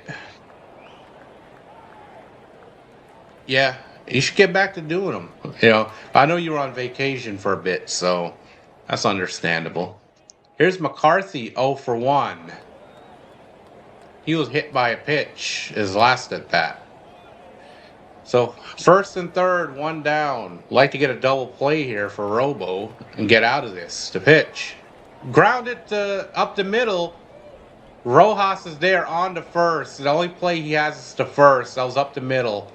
Yeah, you should get back to doing them. I know you were on vacation for a bit, so that's understandable. Here's McCarthy 0 for 1. He was hit by a pitch, his last at bat. So first and third, one down. Like to get a double play here for Robo and get out of this. To pitch. Grounded up the middle. Rojas is there on to first. The only play he has is to first. That was up the middle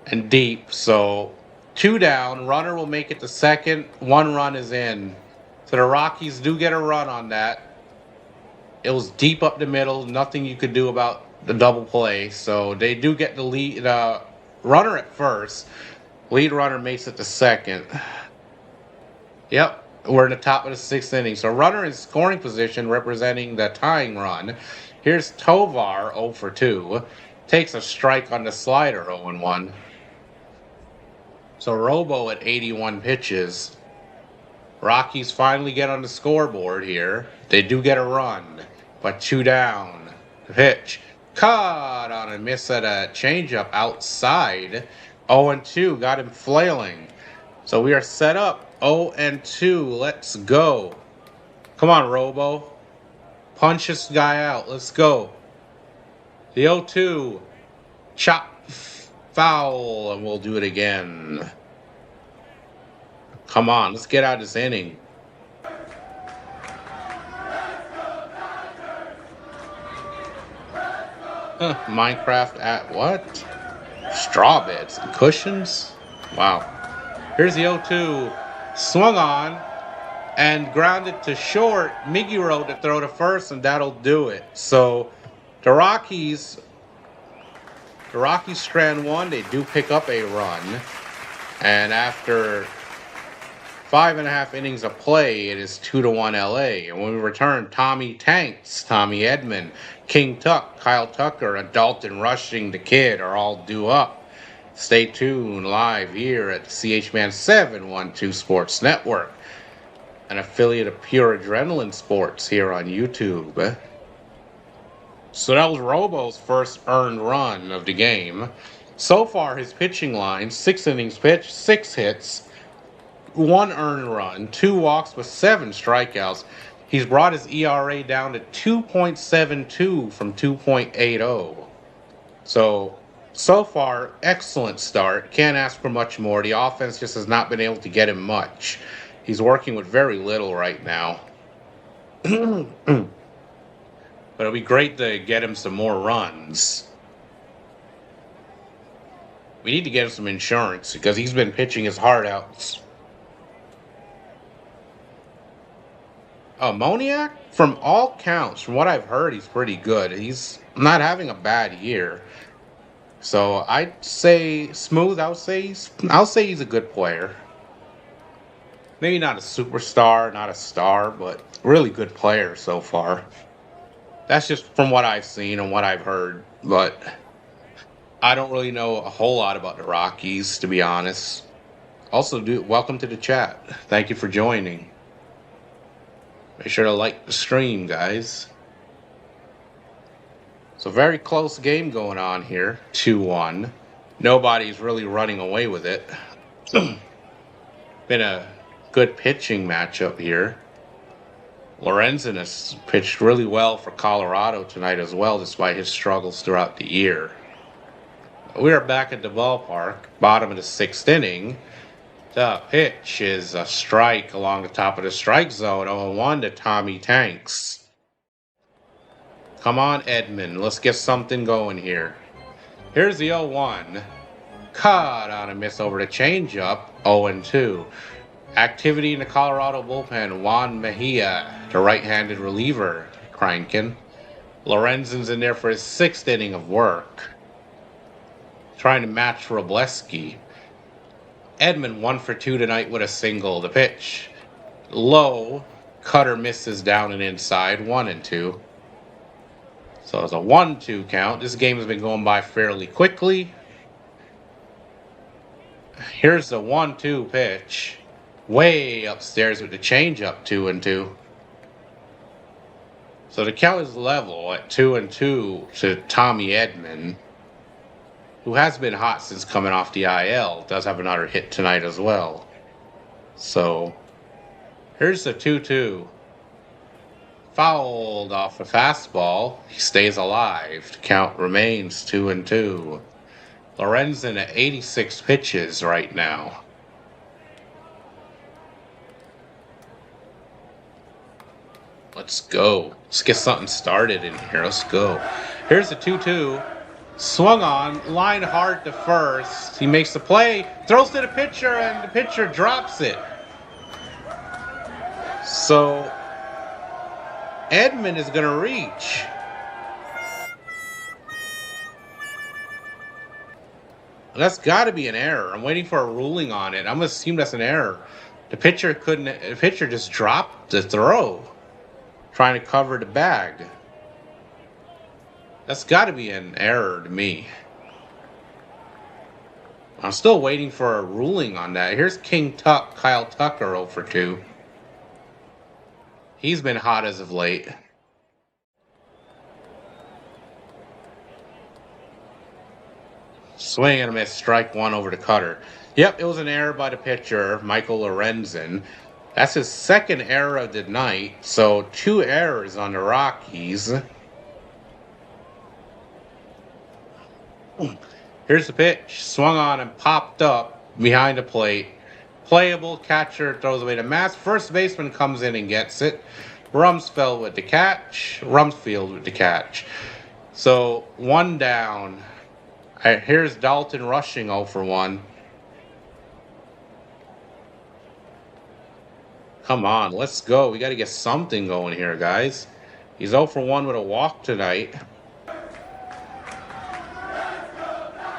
and deep. So 2 down. Runner will make it to second. 1 run is in. So the Rockies do get a run on that. It was deep up the middle. Nothing you could do about the double play. So they do get the lead. Runner at first. Lead runner makes it to second. Yep, we're in the top of the 6th inning. So runner in scoring position representing the tying run. Here's Tovar 0 for 2. Takes a strike on the slider 0 and 1. So Robo at 81 pitches. Rockies finally get on the scoreboard here. They do get a run, but 2 down. Pitch. Caught on a miss at a changeup outside. 0 and 2. Got him flailing. So we are set up 0 and 2. Let's go. Come on, Robo. Punch this guy out. Let's go. The 0-2. Chop foul. And we'll do it again. Come on. Let's get out of this inning. Minecraft at what? Straw beds and cushions? Wow. Here's the 0-2. Swung on and grounded to short. Miggy wrote to throw to first, and that'll do it. So the Rockies strand 1. They do pick up a run. And after 5.5 innings of play, it is 2-1 LA. And when we return, Tommy Tanks, Tommy Edman, King Tuck, Kyle Tucker, and Dalton Rushing the Kid are all due up. Stay tuned live here at CHman712 Sports Network, an affiliate of Pure Adrenaline Sports here on YouTube. So that was Robo's first earned run of the game. So far, his pitching line, 6 innings pitched, 6 hits, 1 earned run, 2 walks with 7 strikeouts. He's brought his ERA down to 2.72 from 2.80. So far, excellent start. Can't ask for much more. The offense just has not been able to get him much. He's working with very little right now. But it'll be great to get him some more runs. We need to get him some insurance because he's been pitching his heart out. Moniak, from all counts, from what I've heard, he's pretty good. He's not having a bad year. So I'd say Smooth. I'll say he's a good player. Maybe not a superstar, not a star, but really good player so far. That's just from what I've seen and what I've heard. But I don't really know a whole lot about the Rockies, to be honest. Also, welcome to the chat. Thank you for joining. Make sure to like the stream, guys. So very close game going on here. 2-1. Nobody's really running away with it. Been a good pitching matchup here. Lorenzen has pitched really well for Colorado tonight as well, despite his struggles throughout the year. We are back at the ballpark, bottom of the 6th inning. The pitch is a strike along the top of the strike zone. 0-1 to Tommy Tanks. Come on, Edman. Let's get something going here. Here's the 0-1. Caught on a miss over the changeup. 0-2. Activity in the Colorado bullpen. Juan Mejia, the right-handed reliever, cranking. Lorenzen's in there for his 6th inning of work. Trying to match Robleski. Edman 1 for 2 tonight with a single. The pitch. Low. Cutter misses down and inside. 1-2. So it's a 1-2 count. This game has been going by fairly quickly. Here's the 1-2 pitch. Way upstairs with the changeup. 2-2. So the count is level at 2-2 to Tommy Edman, who has been hot since coming off the IL. Does have another hit tonight as well. So here's the 2-2. Fouled off a fastball. He stays alive. The count remains 2-2. Lorenzen at 86 pitches right now. Let's go. Let's get something started in here. Let's go. Here's the 2-2. Swung on. Line hard to first. He makes the play. Throws to the pitcher, and the pitcher drops it. So Edman is going to reach. That's got to be an error. I'm waiting for a ruling on it. I'm going to assume that's an error. The pitcher just dropped the throw, trying to cover the bag. That's got to be an error to me. I'm still waiting for a ruling on that. Here's Kyle Tucker 0-2. He's been hot as of late. Swing and a miss, strike one over the cutter. Yep, it was an error by the pitcher, Michael Lorenzen. That's his second error of the night, so 2 errors on the Rockies. Here's the pitch. Swung on and popped up behind the plate. Playable. Catcher throws away the mask. First baseman comes in and gets it. Rumsfeld with the catch. Rumsfeld with the catch. So 1 down. Here's Dalton rushing 0-1. Come on, let's go. We got to get something going here, guys. He's 0-1 with a walk tonight.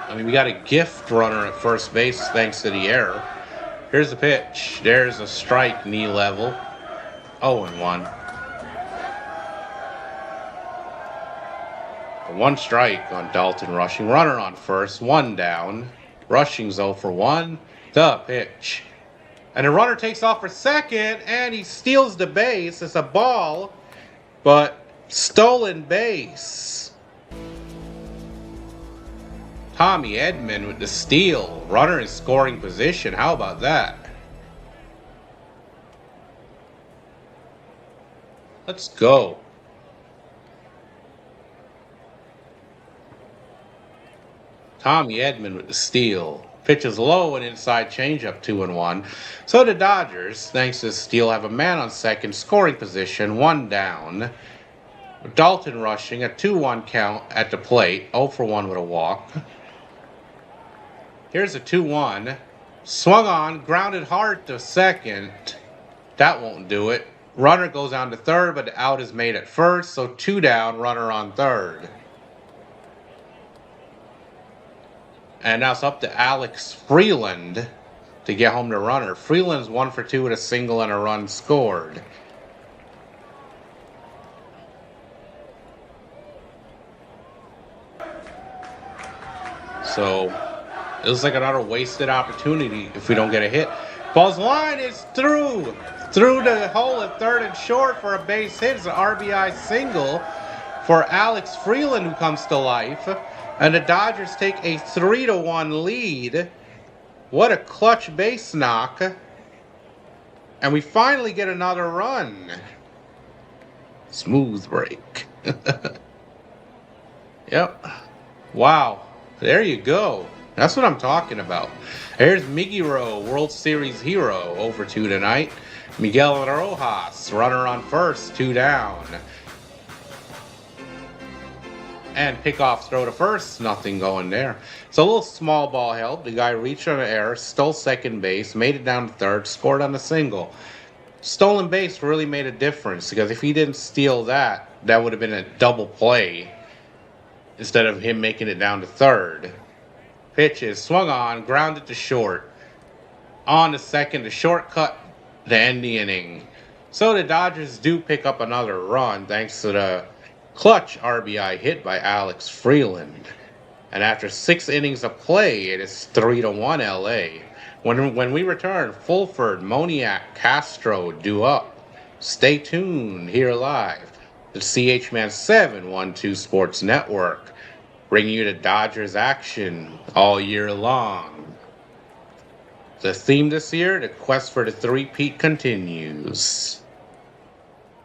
I mean, we got a gift runner at first base thanks to the error. Here's the pitch. There's a strike, knee level. 0-1. 1 strike on Dalton rushing. Runner on first. 1 down. Rushing's 0-1. The pitch. And the runner takes off for second, and he steals the base. It's a ball, but stolen base. Tommy Edman with the steal. Runner in scoring position. How about that? Let's go. Tommy Edman with the steal. Pitches low and inside changeup 2-1. So the Dodgers, thanks to the steal, have a man on second, scoring position, 1 down. Dalton rushing, a 2-1 count at the plate, 0-1 with a walk. Here's a 2-1. Swung on, grounded hard to second. That won't do it. Runner goes down to third, but the out is made at first, so 2 down, runner on third. And now it's up to Alex Freeland to get home the runner. Freeland's 1-for-2 with a single and a run scored. So it looks like another wasted opportunity if we don't get a hit. Ball's line is through the hole at third and short for a base hit. It's an RBI single for Alex Freeland, who comes to life. And the Dodgers take a 3-1 lead. What a clutch base knock. And we finally get another run. Smooth break. Yep. Wow. There you go. That's what I'm talking about. Here's Migiro, World Series hero, 0-2 tonight. Miguel Rojas, runner on first, 2 down. And pickoff throw to first, nothing going there. So a little small ball help. The guy reached on an error, stole second base, made it down to third, scored on a single. Stolen base really made a difference because if he didn't steal that, that would have been a double play instead of him making it down to third. Pitches, swung on, grounded to short. On to second, the shortcut to end the inning. So the Dodgers do pick up another run thanks to the clutch RBI hit by Alex Freeland. And after 6 innings of play, it is 3-1 LA. When we return, Fulford, Moniak, Castro due up. Stay tuned here live the CHman712 Sports Network, bringing you the Dodgers action all year long. The theme this year, the quest for the three-peat continues.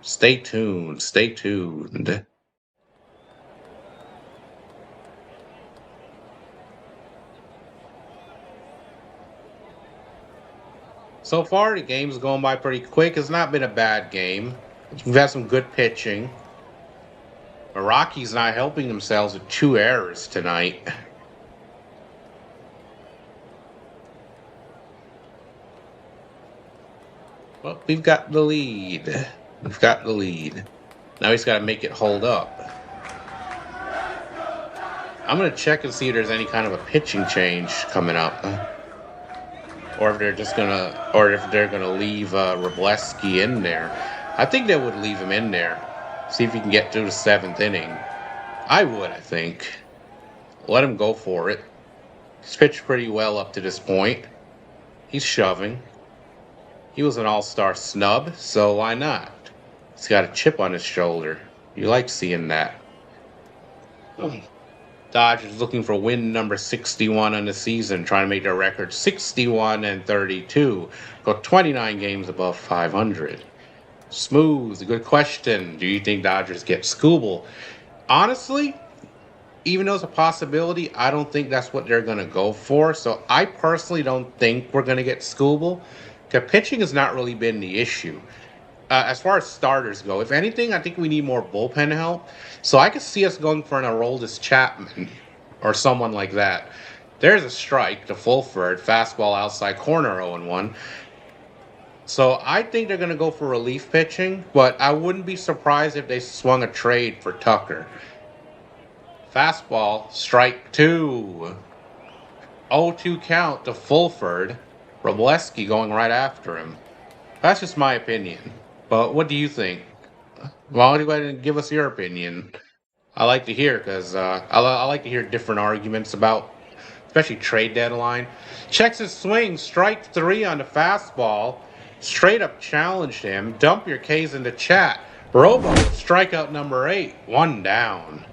Stay tuned, stay tuned. So far, the game's going by pretty quick. It's not been a bad game. We've had some good pitching. The Rockies not helping themselves with 2 errors tonight. Well, we've got the lead. We've got the lead. Now he's got to make it hold up. I'm going to check and see if there's any kind of a pitching change coming up. Or if they're just going to, or if they're going to leave Robleski in there. I think they would leave him in there. See if he can get through the 7th inning. I would, I think. Let him go for it. He's pitched pretty well up to this point. He's shoving. He was an all-star snub, so why not? He's got a chip on his shoulder. You like seeing that. Dodgers looking for win number 61 on the season, trying to make their record 61-32. Go 29 games above 500. Smooth, good question. Do you think Dodgers get Skubal? Honestly, even though it's a possibility, I don't think that's what they're going to go for. So I personally don't think we're going to get Skubal. Because pitching has not really been the issue. As far as starters go, if anything, I think we need more bullpen help. So I could see us going for an Aroldis Chapman or someone like that. There's a strike to Fulford, fastball outside corner 0-1. So I think they're going to go for relief pitching, but I wouldn't be surprised if they swung a trade for Tucker. Fastball, strike 2. 0-2 count to Fulford. Robleski going right after him. That's just my opinion. But what do you think? Why don't you go ahead and give us your opinion? I like to hear, because I like to hear different arguments about, especially trade deadline. Checks his swing, strike 3 on the fastball. Straight up challenged him. Dump your K's in the chat. Robo, strikeout number 8. 1 down.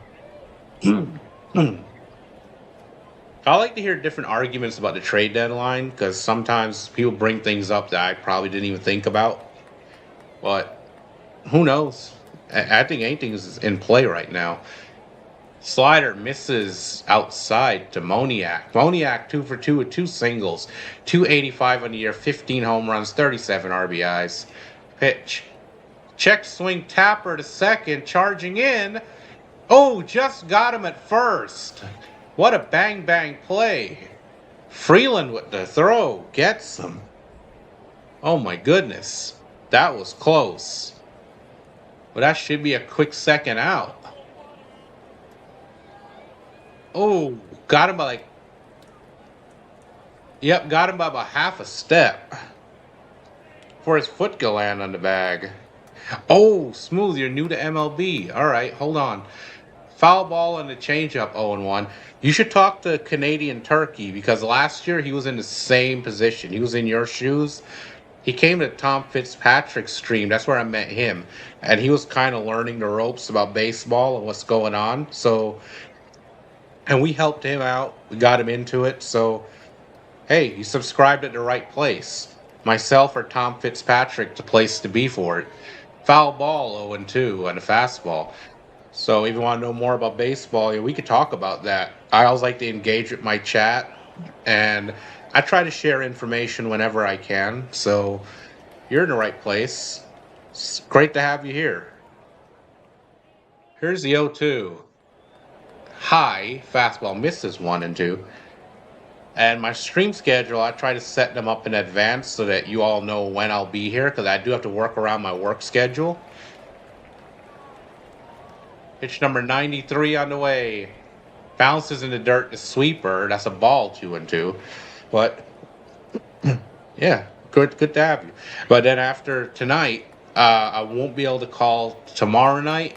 I like to hear different arguments about the trade deadline, because sometimes people bring things up that I probably didn't even think about. But who knows? I think anything is in play right now. Slider misses outside to Moniak. Moniak 2 for 2 with 2 singles. 285 on the year, 15 home runs, 37 RBIs. Pitch. Check swing, Tapper to second, charging in. Oh, just got him at first. What a bang play. Freeland with the throw. Gets him. Oh my goodness. That was close. But that should be a quick second out. Oh, got him by like... Yep, got him by about half a step. For his foot to land on the bag. Oh, smooth, you're new to MLB. All right, hold on. Foul ball and the changeup 0-1. You should talk to Canadian Turkey, because last year he was in the same position. He was in your shoes. He came to Tom Fitzpatrick's stream. That's where I met him. And he was kind of learning the ropes about baseball and what's going on. So, and we helped him out. We got him into it. So, hey, you subscribed at the right place. Myself or Tom Fitzpatrick, the place to be for it. Foul ball 0-2 on a fastball. So if you want to know more about baseball, we could talk about that. I always like to engage with my chat, and I try to share information whenever I can. So you're in the right place. It's great to have you here. Here's the 0-2. High fastball, misses 1-2. And my stream schedule, I try to set them up in advance so that you all know when I'll be here, because I do have to work around my work schedule. Pitch number 93 on the way. Bounces in the dirt to sweeper. That's a ball, 2-2. But, yeah, good to have you. But then after tonight, I won't be able to call tomorrow night.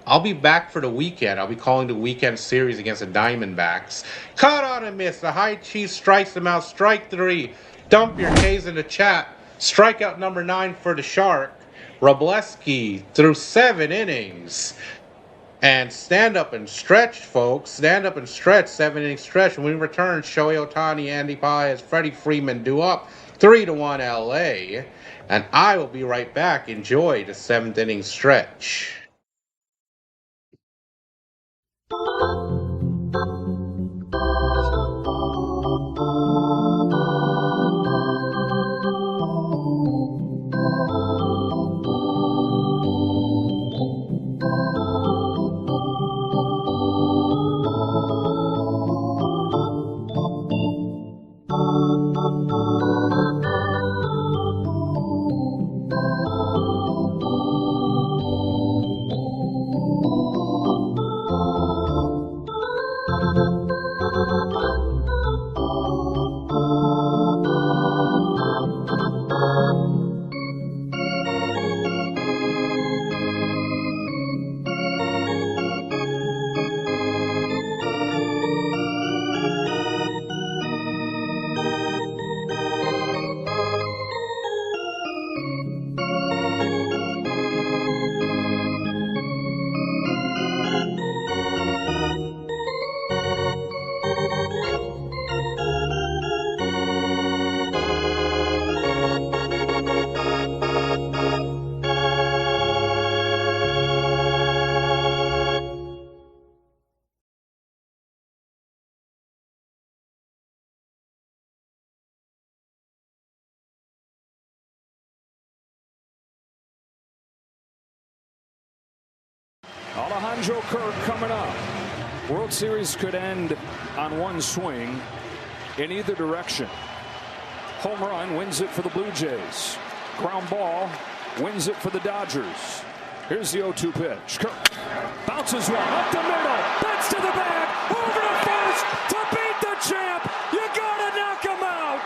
I'll be back for the weekend. I'll be calling the weekend series against the Diamondbacks. Caught on a miss. The high cheese strikes him out. Strike 3. Dump your K's in the chat. Strikeout number 9 for the Shark. Robleski threw 7 innings. And stand up and stretch, folks. Stand up and stretch, 7-inning stretch. When we return, Shohei Ohtani, Andy Paez, Freddie Freeman do up 3-1 LA. And I will be right back. Enjoy the 7th-inning stretch. Alejandro Kirk coming up. World Series could end on one swing in either direction. Home run wins it for the Blue Jays. Ground ball wins it for the Dodgers. Here's the 0-2 pitch. Kirk bounces one up the middle. That's to the bag. Over to first to beat the champ. You gotta knock him out.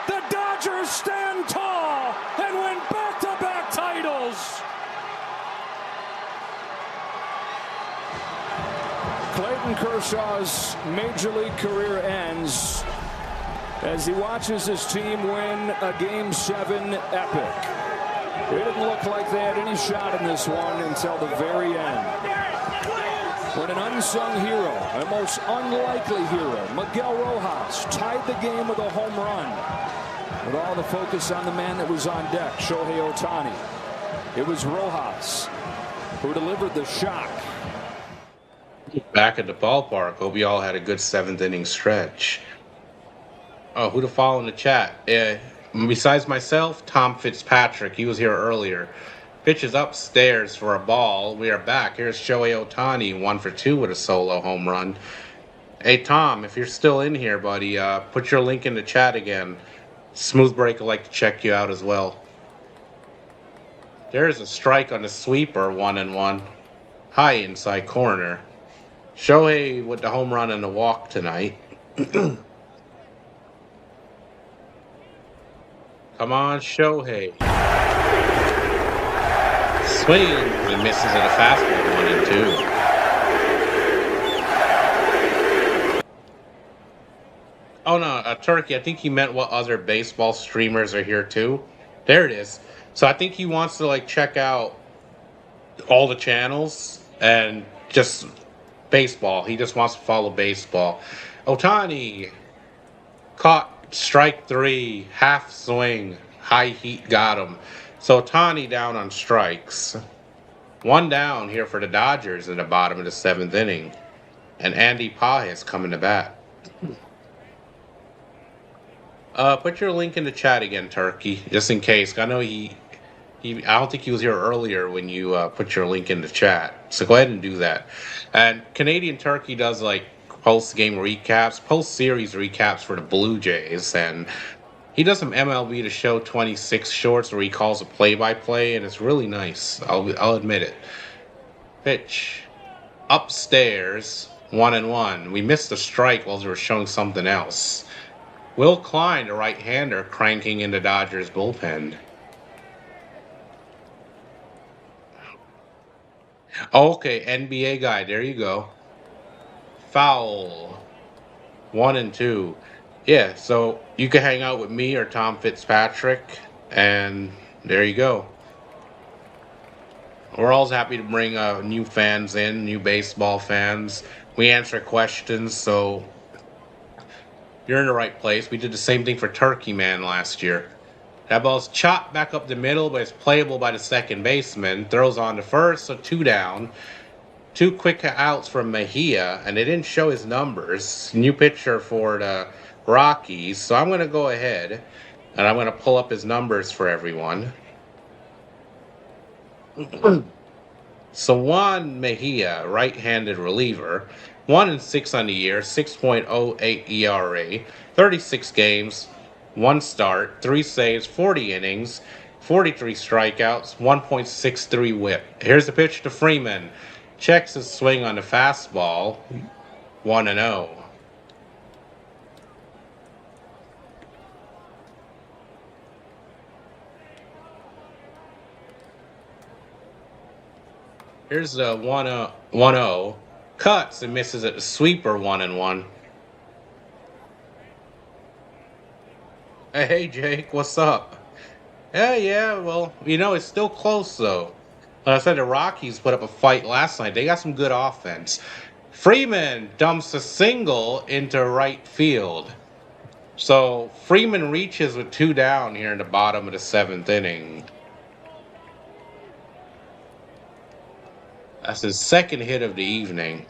The Dodgers stand tall and win back-to-back titles. Clayton Kershaw's Major League career ends as he watches his team win a Game 7 epic. It didn't look like they had any shot in this one until the very end, when an unsung hero, a most unlikely hero, Miguel Rojas, tied the game with a home run. With all the focus on the man that was on deck, Shohei Ohtani, it was Rojas who delivered the shock. Back at the ballpark. Hope you all had a good 7th-inning stretch. Oh, who to follow in the chat? Besides myself, Tom Fitzpatrick. He was here earlier. Pitches upstairs for a ball. We are back. Here's Shohei Ohtani, 1 for 2 with a solo home run. Hey, Tom, if you're still in here, buddy, put your link in the chat again. Smooth Break would like to check you out as well. There's a strike on the sweeper, 1-1. High inside corner. Shohei with the home run and the walk tonight. Come on, Shohei. Swing. He misses at a fastball, 1-2. Oh, no, Turkey. I think he meant what other baseball streamers are here, too. There it is. So I think he wants to, check out all the channels and just baseball. He just wants to follow baseball. Ohtani caught strike 3, half swing, high heat got him. So Ohtani down on strikes. 1 down here for the Dodgers in the bottom of the 7th inning. And Andy Paez coming to bat. Put your link in the chat again, Turkey, just in case. I know I don't think he was here earlier when you put your link in the chat. So go ahead and do that. And Canadian Turkey does post-game recaps, post-series recaps for the Blue Jays. And he does some MLB The Show 26 shorts where he calls a play-by-play, and it's really nice. I'll admit it. Pitch. Upstairs, 1-1. We missed a strike while we were showing something else. Will Klein, the right-hander, cranking in the Dodgers bullpen. Okay, NBA guy, there you go. Foul. 1-2. Yeah, so you can hang out with me or Tom Fitzpatrick, and there you go. We're always happy to bring new fans in, new baseball fans. We answer questions, so you're in the right place. We did the same thing for Turkey Man last year. That ball's chopped back up the middle, but it's playable by the second baseman. Throws on to first, so 2 down. 2 quick outs from Mejia, and they didn't show his numbers. New pitcher for the Rockies, so I'm going to go ahead and I'm going to pull up his numbers for everyone. So Juan Mejia, right-handed reliever, 1-6 on the year, 6.08 ERA, 36 games, 1 start, 3 saves, 40 innings, 43 strikeouts, 1.63 whip. Here's the pitch to Freeman. Checks his swing on the fastball, 1-0. Here's the 1-0. Cuts and misses at the sweeper, 1-1. Hey, Jake, what's up? Yeah, well, it's still close, though. Like I said, the Rockies put up a fight last night. They got some good offense. Freeman dumps a single into right field. So Freeman reaches with 2 down here in the bottom of the 7th inning. That's his second hit of the evening.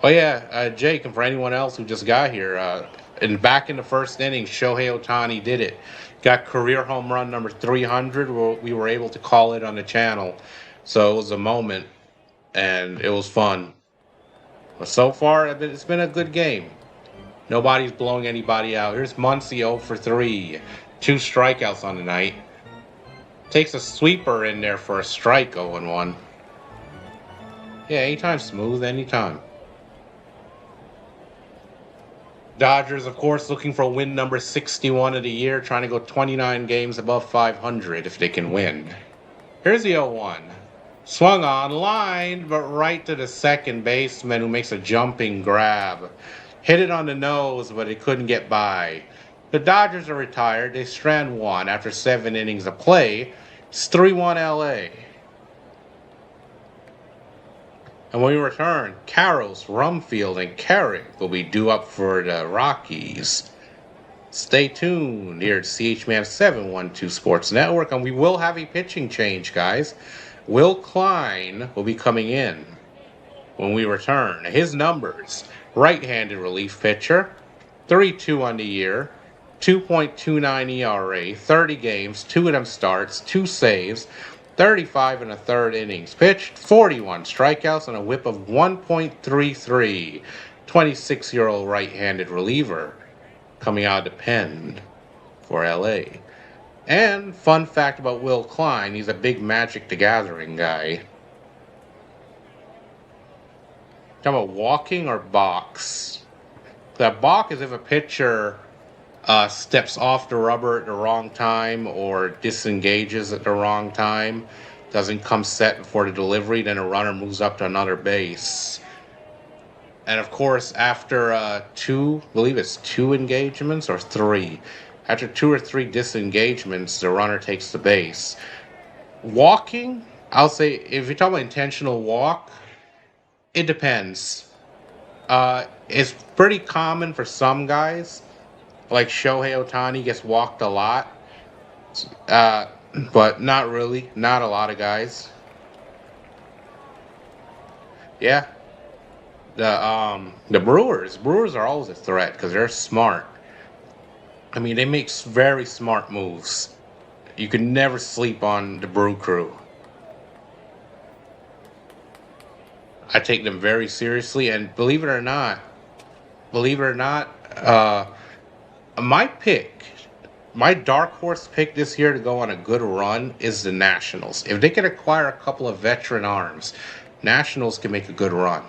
Oh yeah, Jake, and for anyone else who just got here, back in the first inning, Shohei Ohtani did it. Got career home run number 300. We were able to call it on the channel, so it was a moment, and it was fun. But so far, it's been a good game. Nobody's blowing anybody out. Here's Muncy 0 for 3. 2 strikeouts on the night. Takes a sweeper in there for a strike, 0-1. Yeah, anytime smooth, anytime. Dodgers, of course, looking for win number 61 of the year, trying to go 29 games above 500 if they can win. Here's the 0-1. Swung on, line, but right to the second baseman who makes a jumping grab. Hit it on the nose, but it couldn't get by. The Dodgers are retired. They strand 1 after 7 innings of play. It's 3-1 LA. And when we return, Carroll's, Rumfield, and Carrick will be due up for the Rockies. Stay tuned here at CHman712 Sports Network, and we will have a pitching change, guys. Will Klein will be coming in when we return. His numbers: right-handed relief pitcher, 3.2 on the year, 2.29 ERA, 30 games, 2 of them starts, 2 saves, 35 and a third innings pitched, 41 strikeouts, and a whip of 1.33. 26-year-old right-handed reliever coming out of the pen for LA. And fun fact about Will Klein, he's a big Magic the Gathering guy. Talking about walking or box. That balk is if a pitcher steps off the rubber at the wrong time or disengages at the wrong time, doesn't come set before the delivery, then a runner moves up to another base. And of course, after 2 engagements or 3, after 2 or 3 disengagements, the runner takes the base. Walking, I'll say, if you're talking about intentional walk, it depends. It's pretty common for some guys. Like Shohei Ohtani gets walked a lot, but not really. Not a lot of guys. Yeah, the Brewers are always a threat because they're smart. I mean, they make very smart moves. You can never sleep on the Brew Crew. I take them very seriously, and believe it or not, my dark horse pick this year to go on a good run is the Nationals. If they can acquire a couple of veteran arms, Nationals can make a good run.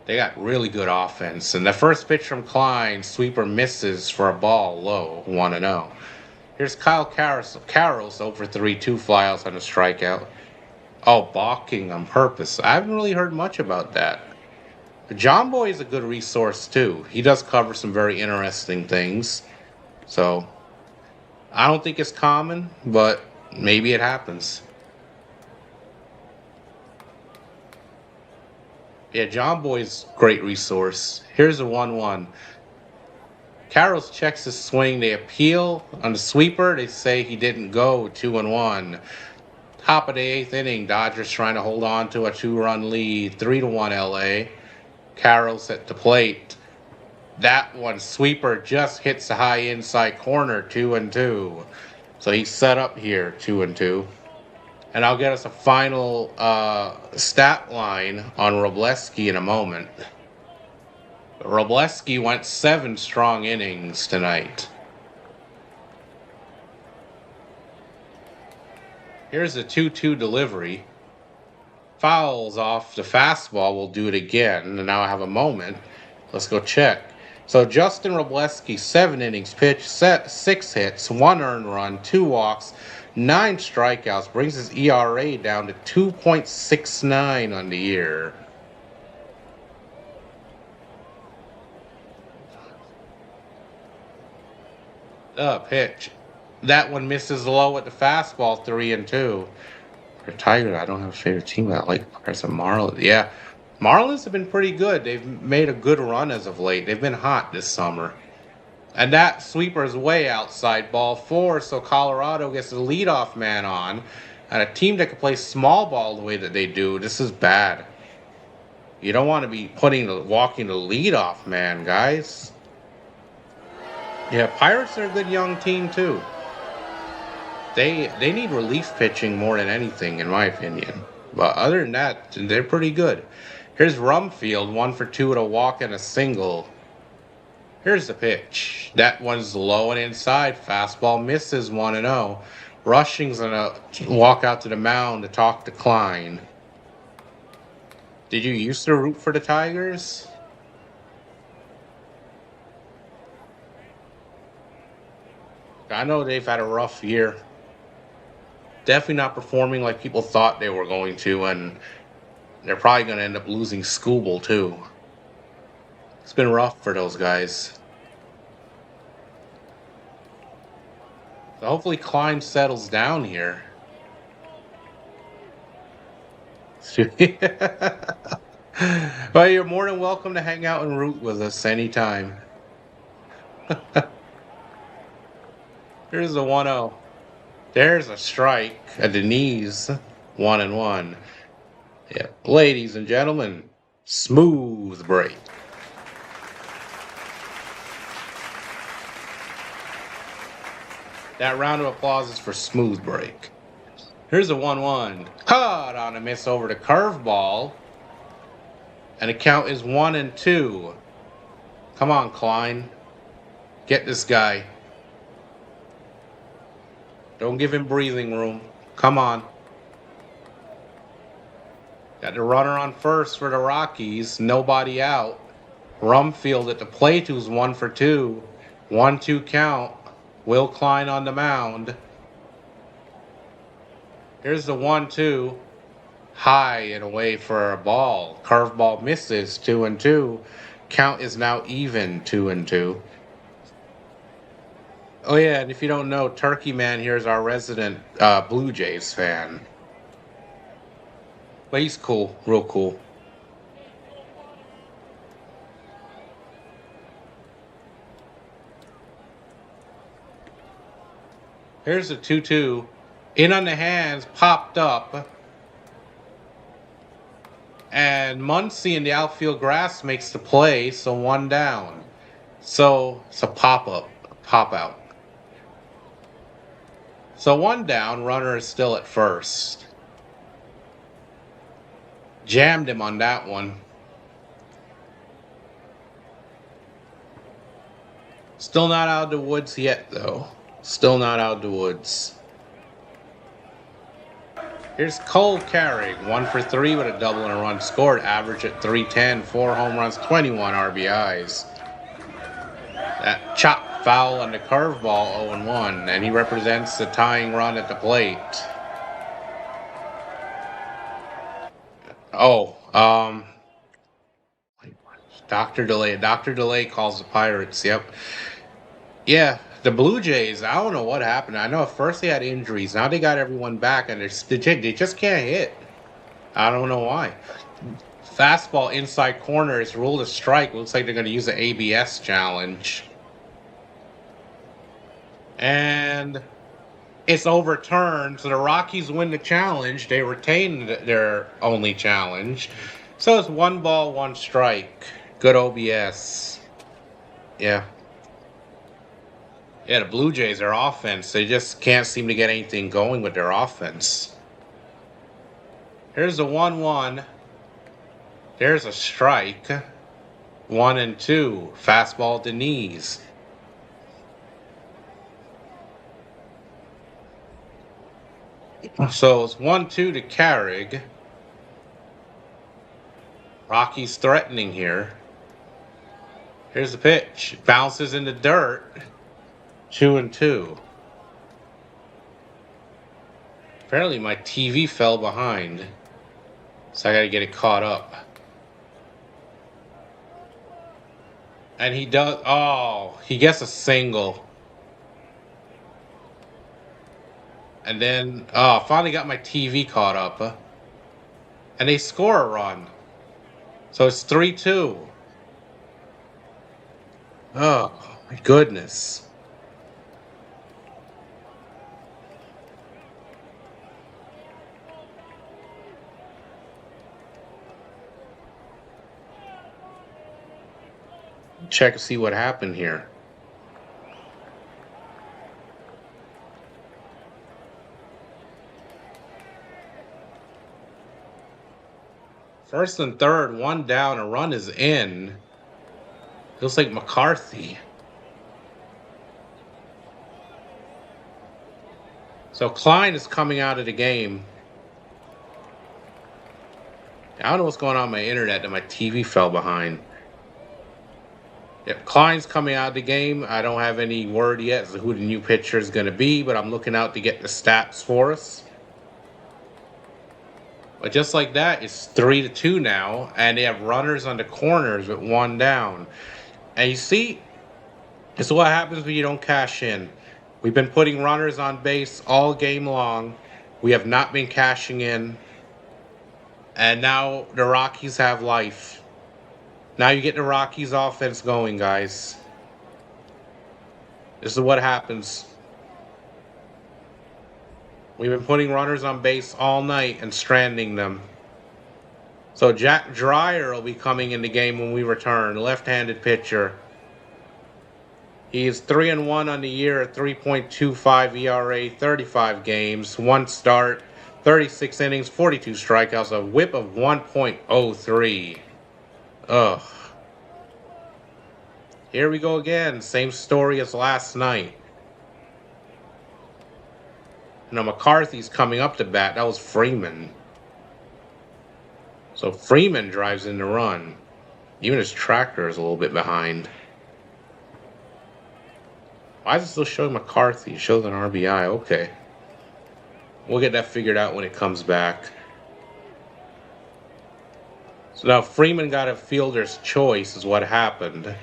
They got really good offense. And the first pitch from Klein, sweeper misses for a ball low, 1-0. Here's Kyle Carroll's over 3, 2 flyouts on a strikeout. Oh, balking on purpose. I haven't really heard much about that. John Boy is a good resource too. He does cover some very interesting things. So, I don't think it's common, but maybe it happens. Yeah, John Boy's great resource. Here's a 1-1. Carroll checks his swing. They appeal on the sweeper. They say he didn't go. 2-1. Top of the 8th inning. Dodgers trying to hold on to a 2-run lead. 3-1 LA. Carroll's at the plate. That one sweeper just hits the high inside corner. 2-2. So he's set up here. 2-2. And I'll get us a final stat line on Robleski in a moment. Robleski went 7 strong innings tonight. Here's a 2-2 delivery. Fouls off the fastball. We'll do it again. And now I have a moment. Let's go check. So Justin Robleski, 7 innings pitched, 6 hits, 1 earned run, 2 walks, 9 strikeouts, brings his ERA down to 2.69 on the year. Pitch. That one misses low at the fastball, 3-2. For Tiger, I don't have a favorite team. I like Pirates and Marlins. Yeah, Marlins have been pretty good. They've made a good run as of late. They've been hot this summer. And that sweeper is way outside, ball 4, so Colorado gets the leadoff man on. And a team that can play small ball the way that they do, this is bad. You don't want to be walking the leadoff man, guys. Yeah, Pirates are a good young team, too. They need relief pitching more than anything, in my opinion. But other than that, they're pretty good. Here's Rumfield, 1 for 2 with a walk and a single. Here's the pitch. That one's low and inside. Fastball misses 1-0. Rushing's going to walk out to the mound to talk to Klein. Did you used to root for the Tigers? I know they've had a rough year. Definitely not performing like people thought they were going to, and they're probably going to end up losing Skubal too. It's been rough for those guys. So hopefully Klein settles down here. Well, you're more than welcome to hang out and root with us anytime. Here's the 1-0. There's a strike at the knees. 1-1. Yeah, ladies and gentlemen, smooth break. That round of applause is for smooth break. Here's a 1-1. Caught on a miss over the curveball. And the count is 1-2. Come on, Klein. Get this guy. Don't give him breathing room. Come on. Got the runner on first for the Rockies. Nobody out. Rumfield at the plate, who's 1 for 2. 1-2 count. Will Klein on the mound. Here's the 1-2. High and away for a ball. Curveball misses. 2-2. Count is now even. 2-2. Oh yeah, and if you don't know, Turkey Man here is our resident Blue Jays fan. But he's cool, real cool. Here's the 2-2. In on the hands, popped up. And Muncy in the outfield grass makes the play, so 1 down. So it's a pop-up, pop-out. So 1 down, runner is still at first. Jammed him on that one. Still not out of the woods yet, though. Still not out of the woods. Here's Cole Carrig, 1 for 3 with a double and a run scored. Average at .310, 4 home runs, 21 RBIs. That chop foul on the curveball, 0-1, and he represents the tying run at the plate. Dr. Delay. Dr. Delay calls the Pirates, yep. Yeah, the Blue Jays, I don't know what happened. I know at first they had injuries. Now they got everyone back, and they just can't hit. I don't know why. Fastball inside corner is ruled a strike. Looks like they're going to use an ABS challenge. And it's overturned, so the Rockies win the challenge. They retain their only challenge. So it's 1 ball, 1 strike. Good OBS. Yeah. Yeah, the Blue Jays, their offense, they just can't seem to get anything going with their offense. Here's the 1-1. There's a strike. 1 and 2. Fastball at the knees. So it's 1-2 to Carrig. Rockies threatening here. Here's the pitch. Bounces in the dirt. 2-2. Apparently my TV fell behind, so I gotta get it caught up. And he does. Oh, he gets a single. And then, I finally got my TV caught up. And they score a run. So it's 3-2. Oh, my goodness. Check to see what happened here. First and third, 1 down, a run is in. Looks like McCarthy. So Klein is coming out of the game. I don't know what's going on with my internet that my TV fell behind. Yep, Klein's coming out of the game. I don't have any word yet as to who the new pitcher is going to be, but I'm looking out to get the stats for us. But just like that, it's 3-2 now, and they have runners on the corners with 1 down. And you see, this is what happens when you don't cash in. We've been putting runners on base all game long. We have not been cashing in. And now the Rockies have life. Now you get the Rockies offense going, guys. This is what happens. We've been putting runners on base all night and stranding them. So Jack Dreyer will be coming in the game when we return. Left-handed pitcher. He is 3-1 on the year at 3.25 ERA, 35 games, 1 start, 36 innings, 42 strikeouts, a whip of 1.03. Ugh. Here we go again. Same story as last night. Now McCarthy's coming up to bat. That was Freeman. So Freeman drives in the run. Even his tractor is a little bit behind. Why is it still showing McCarthy? It shows an RBI. Okay. We'll get that figured out when it comes back. So now Freeman got a fielder's choice is what happened.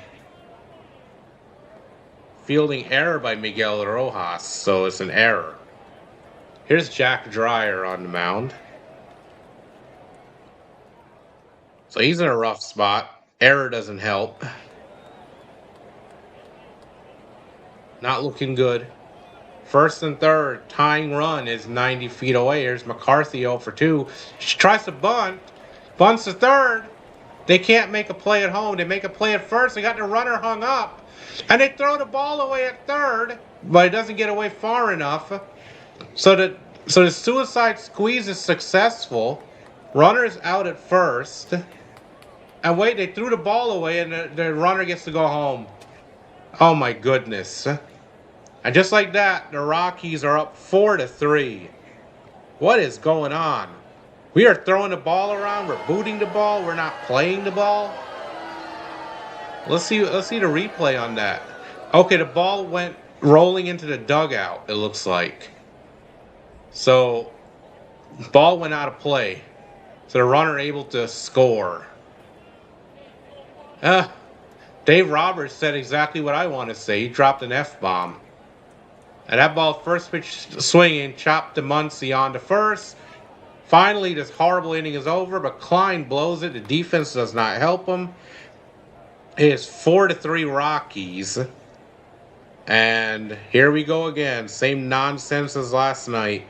Fielding error by Miguel Rojas, so it's an error. Here's Jack Dreyer on the mound. So he's in a rough spot. Error doesn't help. Not looking good. First and third, tying run is 90 feet away. Here's McCarthy 0 for 2. She tries to bunt. Bunts to third. They can't make a play at home. They make a play at first. They got the runner hung up. And they throw the ball away at third. But it doesn't get away far enough. So the suicide squeeze is successful. Runner's out at first. And wait, they threw the ball away and the runner gets to go home. Oh my goodness. And just like that, the Rockies are up 4-3. What is going on? We are throwing the ball around. We're booting the ball. We're not playing the ball. Let's see the replay on that. Okay, the ball went rolling into the dugout, it looks like. So, ball went out of play. So the runner able to score. Dave Roberts said exactly what I want to say. He dropped an F-bomb. And that ball, first pitch swinging, chopped to Muncy on to first. Finally, this horrible inning is over, but Klein blows it. The defense does not help him. It is 4-3 Rockies. And here we go again. Same nonsense as last night.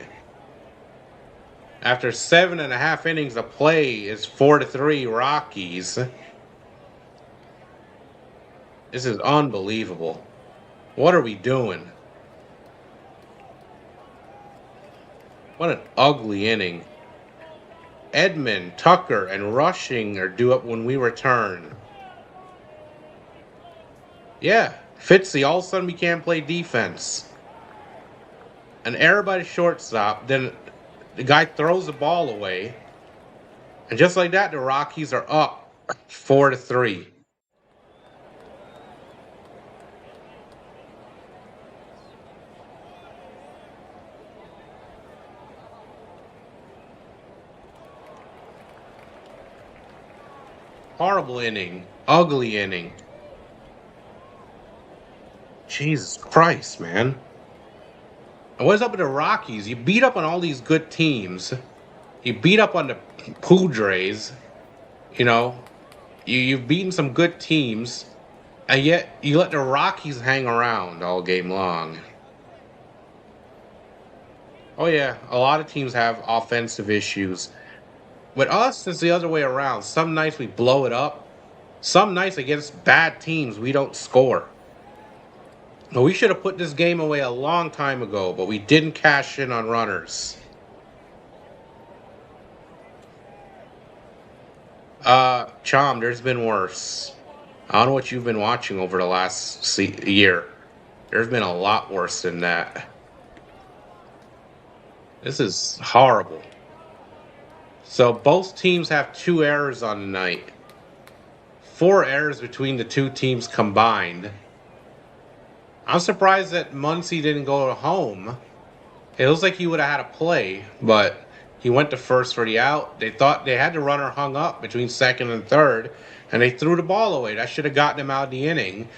After 7.5 innings of play, it's 4-3 Rockies. This is unbelievable. What are we doing? What an ugly inning. Edman, Tucker, and Rushing are due up when we return. Yeah, Fitzy, all of a sudden we can't play defense. An error by the shortstop, then the guy throws the ball away. And just like that, the Rockies are up 4-3. Horrible inning. Ugly inning. Jesus Christ, man. And what's up with the Rockies? You beat up on all these good teams. You beat up on the Padres. You know, you've beaten some good teams. And yet you let the Rockies hang around all game long. Oh yeah, a lot of teams have offensive issues. With us, it's the other way around. Some nights we blow it up. Some nights against bad teams, we don't score. Well, we should have put this game away a long time ago, but we didn't cash in on runners. Chom, there's been worse. I don't know what you've been watching over the last year. There's been a lot worse than that. This is horrible. So both teams have 2 errors on the night. 4 errors between the 2 teams combined. I'm surprised that Muncy didn't go home. It looks like he would have had a play, but he went to first for the out. They thought they had the runner hung up between second and third, and they threw the ball away. That should have gotten him out of the inning,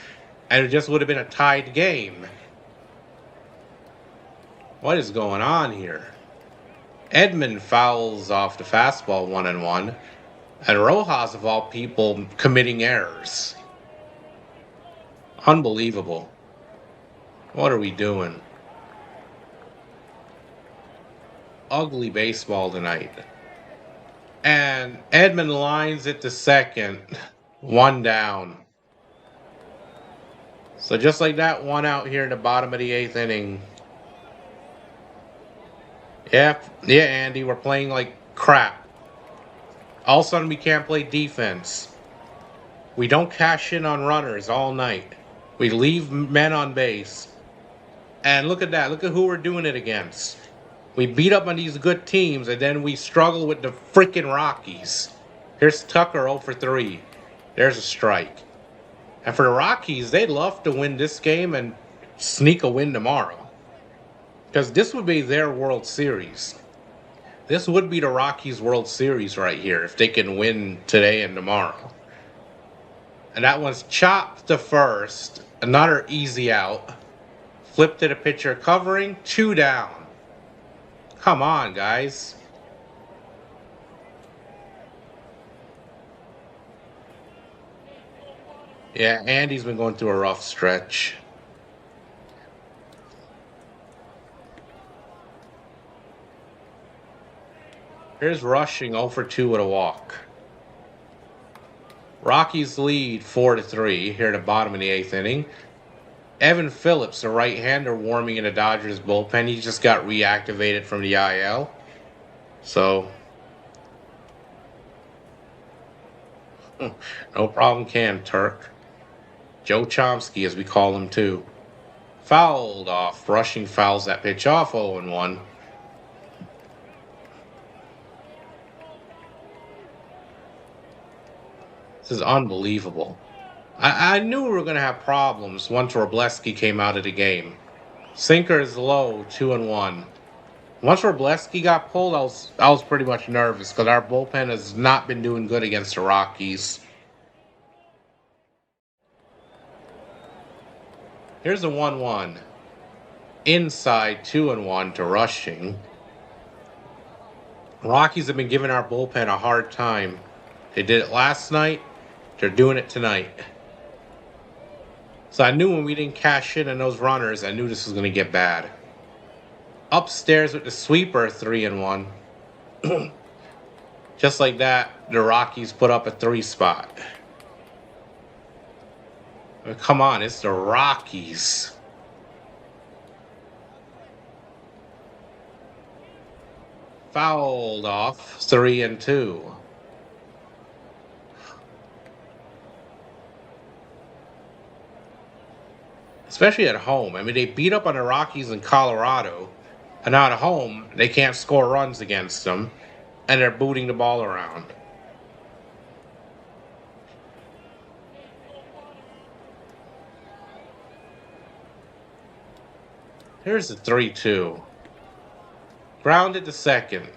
and it just would have been a tied game. What is going on here? Edman fouls off the fastball 1-1, and Rojas, of all people, committing errors. Unbelievable. What are we doing? Ugly baseball tonight. And Edman lines it to second. 1 down. So just like that, 1 out here in the bottom of the 8th inning. Yeah, Andy, we're playing like crap. All of a sudden, we can't play defense. We don't cash in on runners all night. We leave men on base. And look at that. Look at who we're doing it against. We beat up on these good teams, and then we struggle with the freaking Rockies. Here's Tucker 0 for 3. There's a strike. And for the Rockies, they'd love to win this game and sneak a win tomorrow. Because this would be their World Series. This would be the Rockies' World Series right here if they can win today and tomorrow. And that one's chopped to first. Another easy out. Flip to the pitcher covering. 2 down. Come on, guys. Yeah, Andy's been going through a rough stretch. Here's Rushing 0 for 2 with a walk. Rockies lead 4-3 here at the bottom of the 8th inning. Evan Phillips, a right-hander, warming in the Dodgers bullpen. He just got reactivated from the IL. So, no problem can, Turk. Joe Chomsky, as we call him, too. Fouled off. Rushing fouls that pitch off 0-1. This is unbelievable. I knew we were going to have problems once Wrobleski came out of the game. Sinker is low, 2-1. Once Wrobleski got pulled, I was pretty much nervous because our bullpen has not been doing good against the Rockies. Here's a 1-1. Inside 2-1 to Rushing. Rockies have been giving our bullpen a hard time. They did it last night. They're doing it tonight. So I knew when we didn't cash in on those runners, I knew this was going to get bad. Upstairs with the sweeper, 3-1. Just like that, the Rockies put up a 3 spot. I mean, come on, it's the Rockies. Fouled off, 3-2. Especially at home. I mean, they beat up on the Rockies in Colorado. And now at home, they can't score runs against them. And they're booting the ball around. Here's the 3-2. Grounded to second.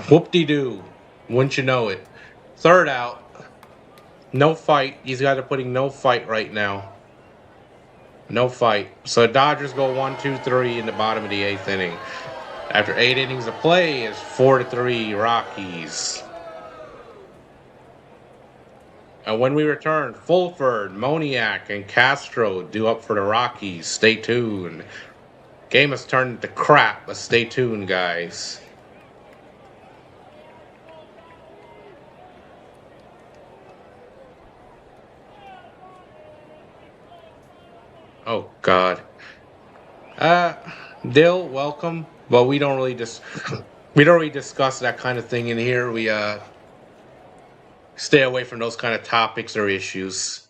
Whoop-de-doo. Wouldn't you know it. Third out. No fight. These guys are putting no fight right now. No fight. So the Dodgers go 1-2-3 in the bottom of the 8th inning. After 8 innings of play, it's 4-3 Rockies. And when we return, Fulford, Moniak, and Castro due up for the Rockies. Stay tuned. Game has turned into crap, but stay tuned, guys. Oh God. Dill, welcome. But we don't really discuss that kind of thing in here. We stay away from those kind of topics or issues.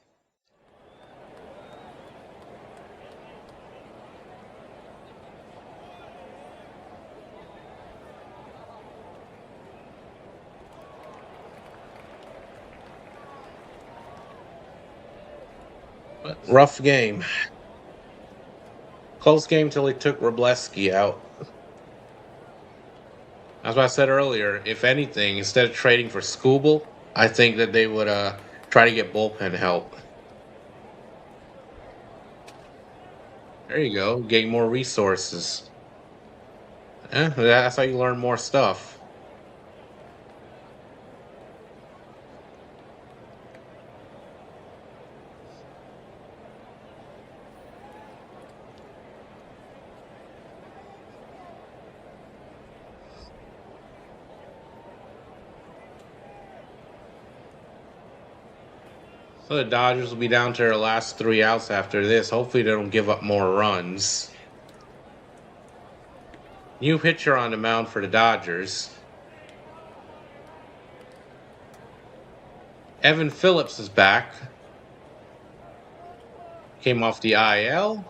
But rough game. Close game till he took Robleski out. That's what I said earlier. If anything, instead of trading for Skubal, I think that they would try to get bullpen help. There you go. Gain more resources. That's how you learn more stuff. So the Dodgers will be down to their last 3 outs after this. Hopefully they don't give up more runs. New pitcher on the mound for the Dodgers. Evan Phillips is back. Came off the IL.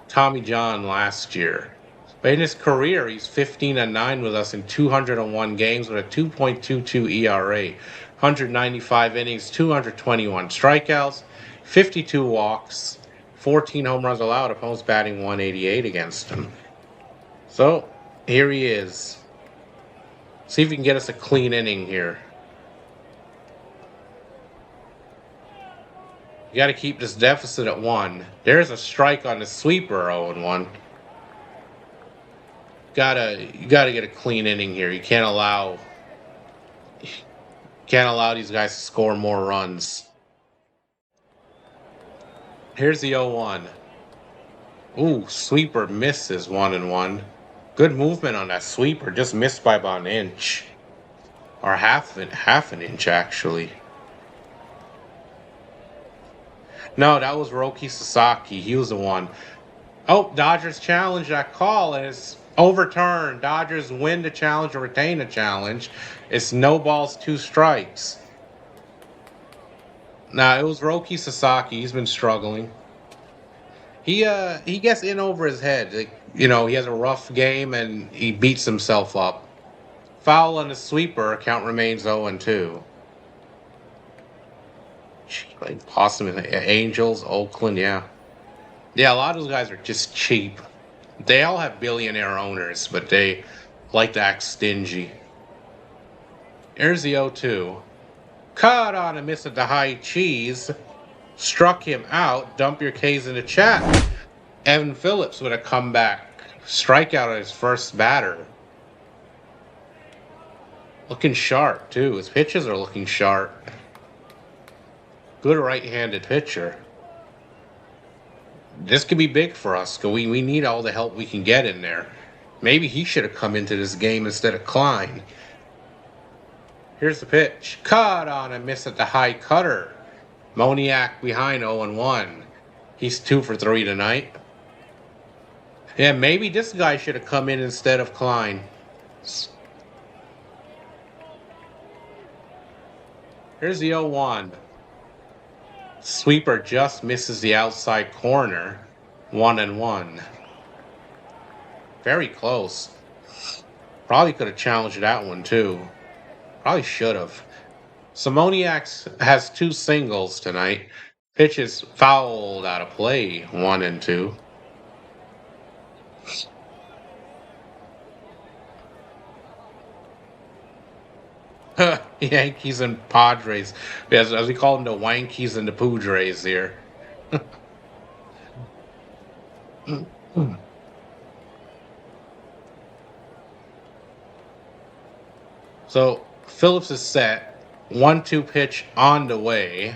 Tommy John last year. But in his career, he's 15-9 with us in 201 games with a 2.22 ERA. 195 innings, 221 strikeouts, 52 walks, 14 home runs allowed. Opponents batting 188 against him. So, here he is. See if he can get us a clean inning here. You got to keep this deficit at 1. There's a strike on the sweeper, 0-1. You gotta get a clean inning here. You can't allow these guys to score more runs. Here's the 0-1. Ooh, sweeper misses 1-1. Good movement on that sweeper. Just missed by about an inch. Or half an inch, actually. No, that was Roki Sasaki. He was the one. Oh, Dodgers challenge that call, and it's overturned. Dodgers win the challenge or retain the challenge. It's no balls, 2 strikes. Nah, it was Roki Sasaki. He's been struggling. He gets in over his head. Like, he has a rough game and he beats himself up. Foul on the sweeper. Count remains 0-2. Like possibly Angels, Oakland, yeah. Yeah, a lot of those guys are just cheap. They all have billionaire owners, but they like to act stingy. Here's the 0-2. Cut on a miss at the high cheese. Struck him out. Dump your K's in the chat. Evan Phillips with a comeback strikeout on his first batter. Looking sharp, too. His pitches are looking sharp. Good right-handed pitcher. This could be big for us, because we need all the help we can get in there. Maybe he should have come into this game instead of Klein. Here's the pitch. Cut on a miss at the high cutter. Moniak behind 0-1. He's 2 for 3 tonight. Yeah, maybe this guy should have come in instead of Klein. Here's the 0-1. Sweeper just misses the outside corner. 1-1. Very close. Probably could have challenged that one too. Probably should have. Simoniak has 2 singles tonight. Pitch is fouled out of play. 1-2. Yankees and Padres. As we call them, the Wankies and the Poodres here. So Phillips is set. 1-2 pitch on the way.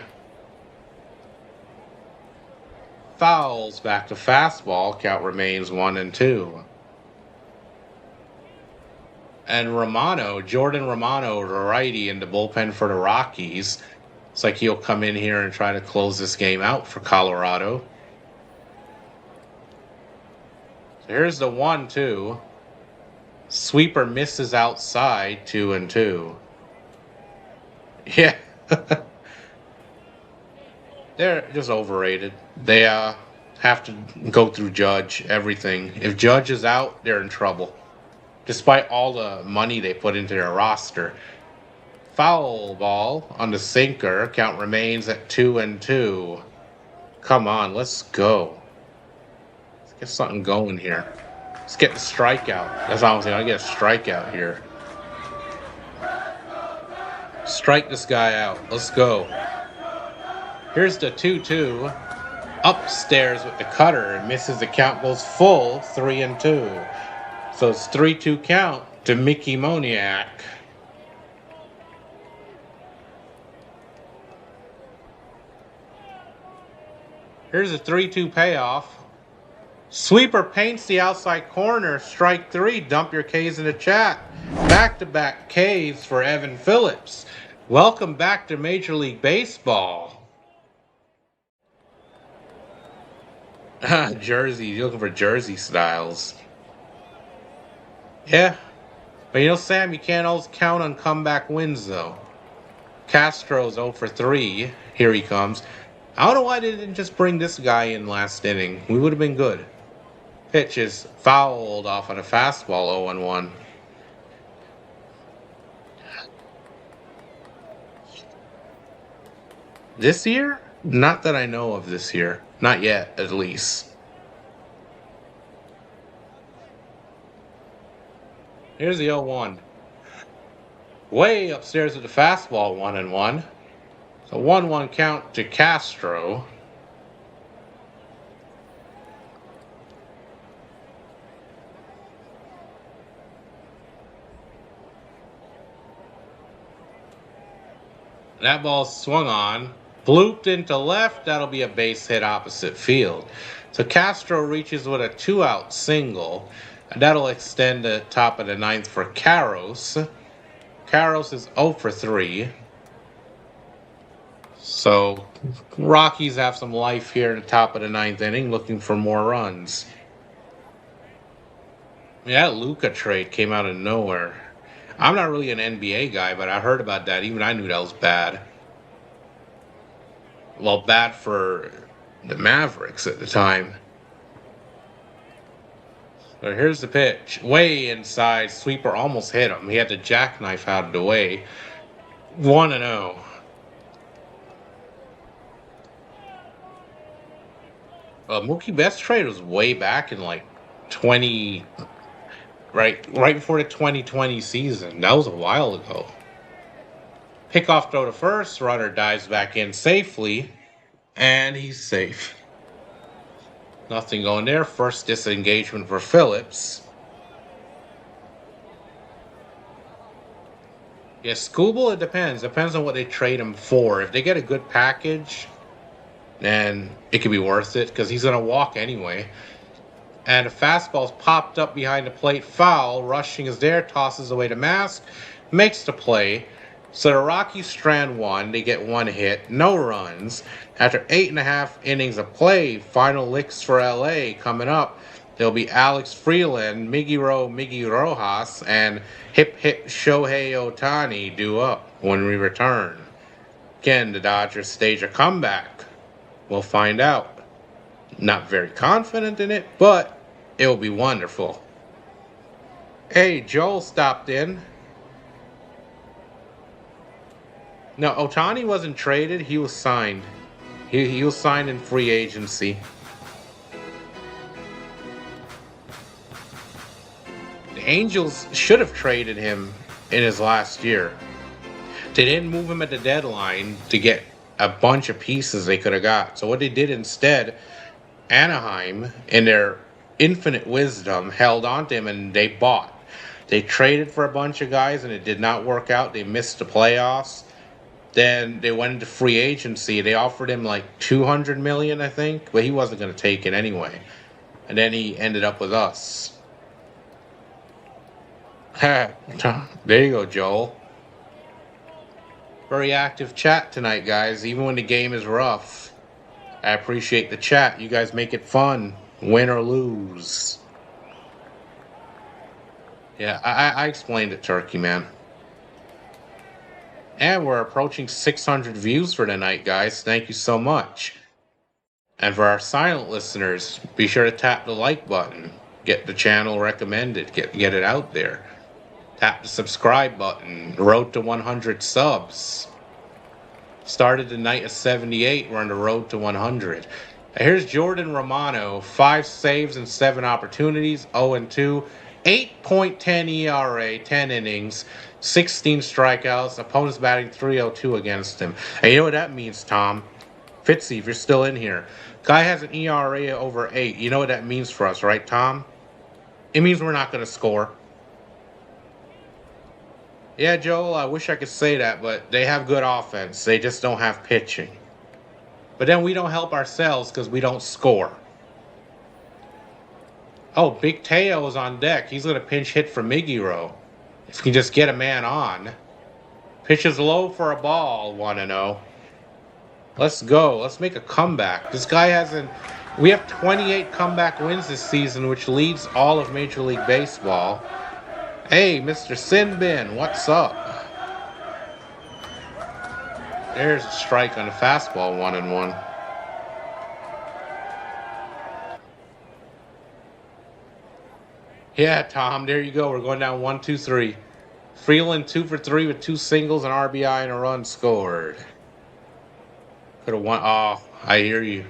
Fouls back to fastball. Count remains 1-2. And Jordan Romano, the righty in the bullpen for the Rockies. It's like he'll come in here and try to close this game out for Colorado. So here's the 1-2. Sweeper misses outside, 2-2. Yeah. They're just overrated. They have to go through Judge, everything. If Judge is out, they're in trouble. Despite all the money they put into their roster. Foul ball on the sinker. Count remains at 2-2. Come on, let's go. Let's get something going here. Let's get the strikeout. That's all I'm saying. I get a strikeout here. Strike this guy out. Let's go. Here's the 2-2. Upstairs with the cutter. Misses the count. Goes full. 3-2. So it's 3-2 count to Mickey Moniak. Here's a 3-2 payoff. Sweeper paints the outside corner. Strike 3. Dump your K's in the chat. Back-to-back K's for Evan Phillips. Welcome back to Major League Baseball. Jersey. You're looking for jersey styles. Yeah. But Sam, you can't always count on comeback wins, though. Castro's 0 for 3. Here he comes. I don't know why they didn't just bring this guy in last inning. We would have been good. Pitch is fouled off on a fastball, 0-1. This year? Not that I know of this year. Not yet, at least. Here's the 0-1. Way upstairs with the fastball, 1-1. So 1-1 count to Castro. That ball swung on, blooped into left. That'll be a base hit opposite field. So Castro reaches with a 2-out single. And that'll extend the top of the 9th for Karros. Karros is 0 for 3. So Rockies have some life here in the top of the 9th inning, looking for more runs. Yeah, that Luka trade came out of nowhere. I'm not really an NBA guy, but I heard about that. Even I knew that was bad. Well, bad for the Mavericks at the time. So here's the pitch. Way inside. Sweeper almost hit him. He had the jackknife out of the way. 1-0. Mookie Betts trade was way back in like 20... Right before the 2020 season. That was a while ago. Pickoff throw to first. Runner dives back in safely. And he's safe. Nothing going there. First disengagement for Phillips. Yeah, Scooble, it depends. Depends on what they trade him for. If they get a good package, then it could be worth it because he's going to walk anyway. And a fastball's popped up behind the plate, foul. Rushing is there, tosses away to Mask, makes the play. So the Rockies strand one. They get one hit, no runs. After 8.5 innings of play, final licks for LA coming up. There'll be Alex Freeland, Miggy Rojas, and hip Shohei Ohtani due up when we return. Can the Dodgers stage a comeback? We'll find out. Not very confident in it, but it'll be wonderful. Hey, Joel stopped in. No, Ohtani wasn't traded. He was signed. He was signed in free agency. The Angels should have traded him in his last year. They didn't move him at the deadline to get a bunch of pieces they could have got. So what they did instead, Anaheim, in their infinite wisdom, held on to him and they bought. They traded for a bunch of guys and it did not work out. They missed the playoffs. Then they went into free agency. They offered him like $200 million, I think, but he wasn't going to take it anyway. And then he ended up with us. There you go, Joel. Very active chat tonight, guys, even when the game is rough. I appreciate the chat. You guys make it fun, win or lose. Yeah, I explained it, Turkey, man. And we're approaching 600 views for tonight, guys. Thank you so much. And for our silent listeners, be sure to tap the like button. Get the channel recommended. Get it out there. Tap the subscribe button. Road to 100 subs. Started the night of 78. We're on the road to 100. Here's Jordan Romano. 5 saves and 7 opportunities. 0-2. 8.10 ERA. 10 innings. 16 strikeouts. Opponents batting .302 against him. And you know what that means, Tom? Fitzy, if you're still in here. Guy has an ERA over 8. You know what that means for us, right, Tom? It means we're not going to score. Yeah, Joel, I wish I could say that, but they have good offense. They just don't have pitching. But then we don't help ourselves because we don't score. Oh, Big Teo is on deck. He's going to pinch hit for Miggy. If you can just get a man on. Pitches low for a ball, 1-0. Let's go. Let's make a comeback. This guy hasn't... We have 28 comeback wins this season, which leads all of Major League Baseball. Hey, Mr. Sinbin, what's up? There's a strike on the fastball, 1-1. Yeah, Tom, there you go. We're going down 1-2-3. Freeland 2 for 3 with 2 singles, an RBI, and a run scored. Could have won. Oh, I hear you.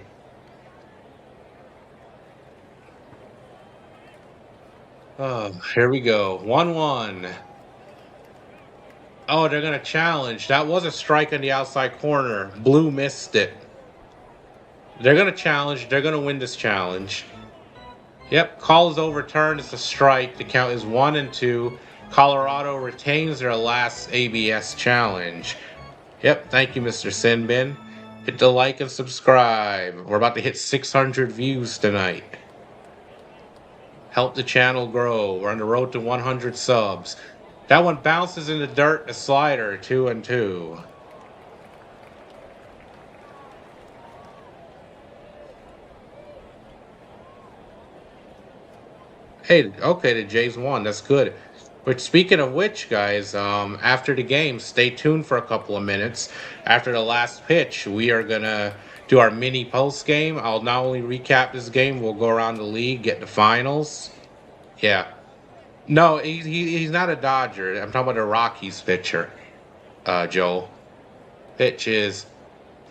Oh, here we go. 1-1. Oh, they're going to challenge. That was a strike on the outside corner. Blue missed it. They're going to challenge. They're going to win this challenge. Yep, call is overturned. It's a strike. The count is 1-2. Colorado retains their last ABS challenge. Yep, thank you, Mr. Sinbin. Hit the like and subscribe. We're about to hit 600 views tonight. Help the channel grow. We're on the road to 100 subs. That one bounces in the dirt, a slider, 2-2. Hey, okay, the Jays won. That's good. But speaking of which, guys, after the game, stay tuned for a couple of minutes. After the last pitch, we are going to do our mini post game. I'll not only recap this game, we'll go around the league, get the finals. Yeah. No, he's not a Dodger. I'm talking about a Rockies pitcher, Joel. Pitch is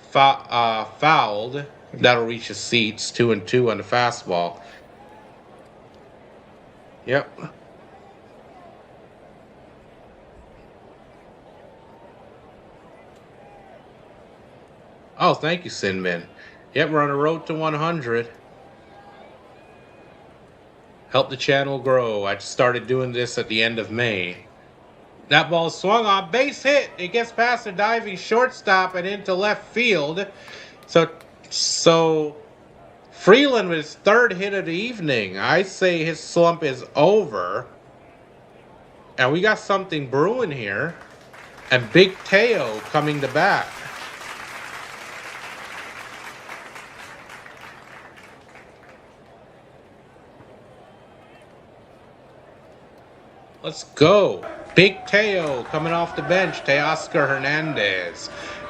fouled. That'll reach the seats, 2-2 on the fastball. Yep. Oh, thank you, Sinbin. Yep, we're on the road to 100. Help the channel grow. I started doing this at the end of May. That ball swung on, base hit. It gets past the diving shortstop and into left field. So Freeland with his third hit of the evening. I say his slump is over. And we got something brewing here. And Big Teo coming to bat. Let's go. Big Teo coming off the bench. Teoscar Hernandez.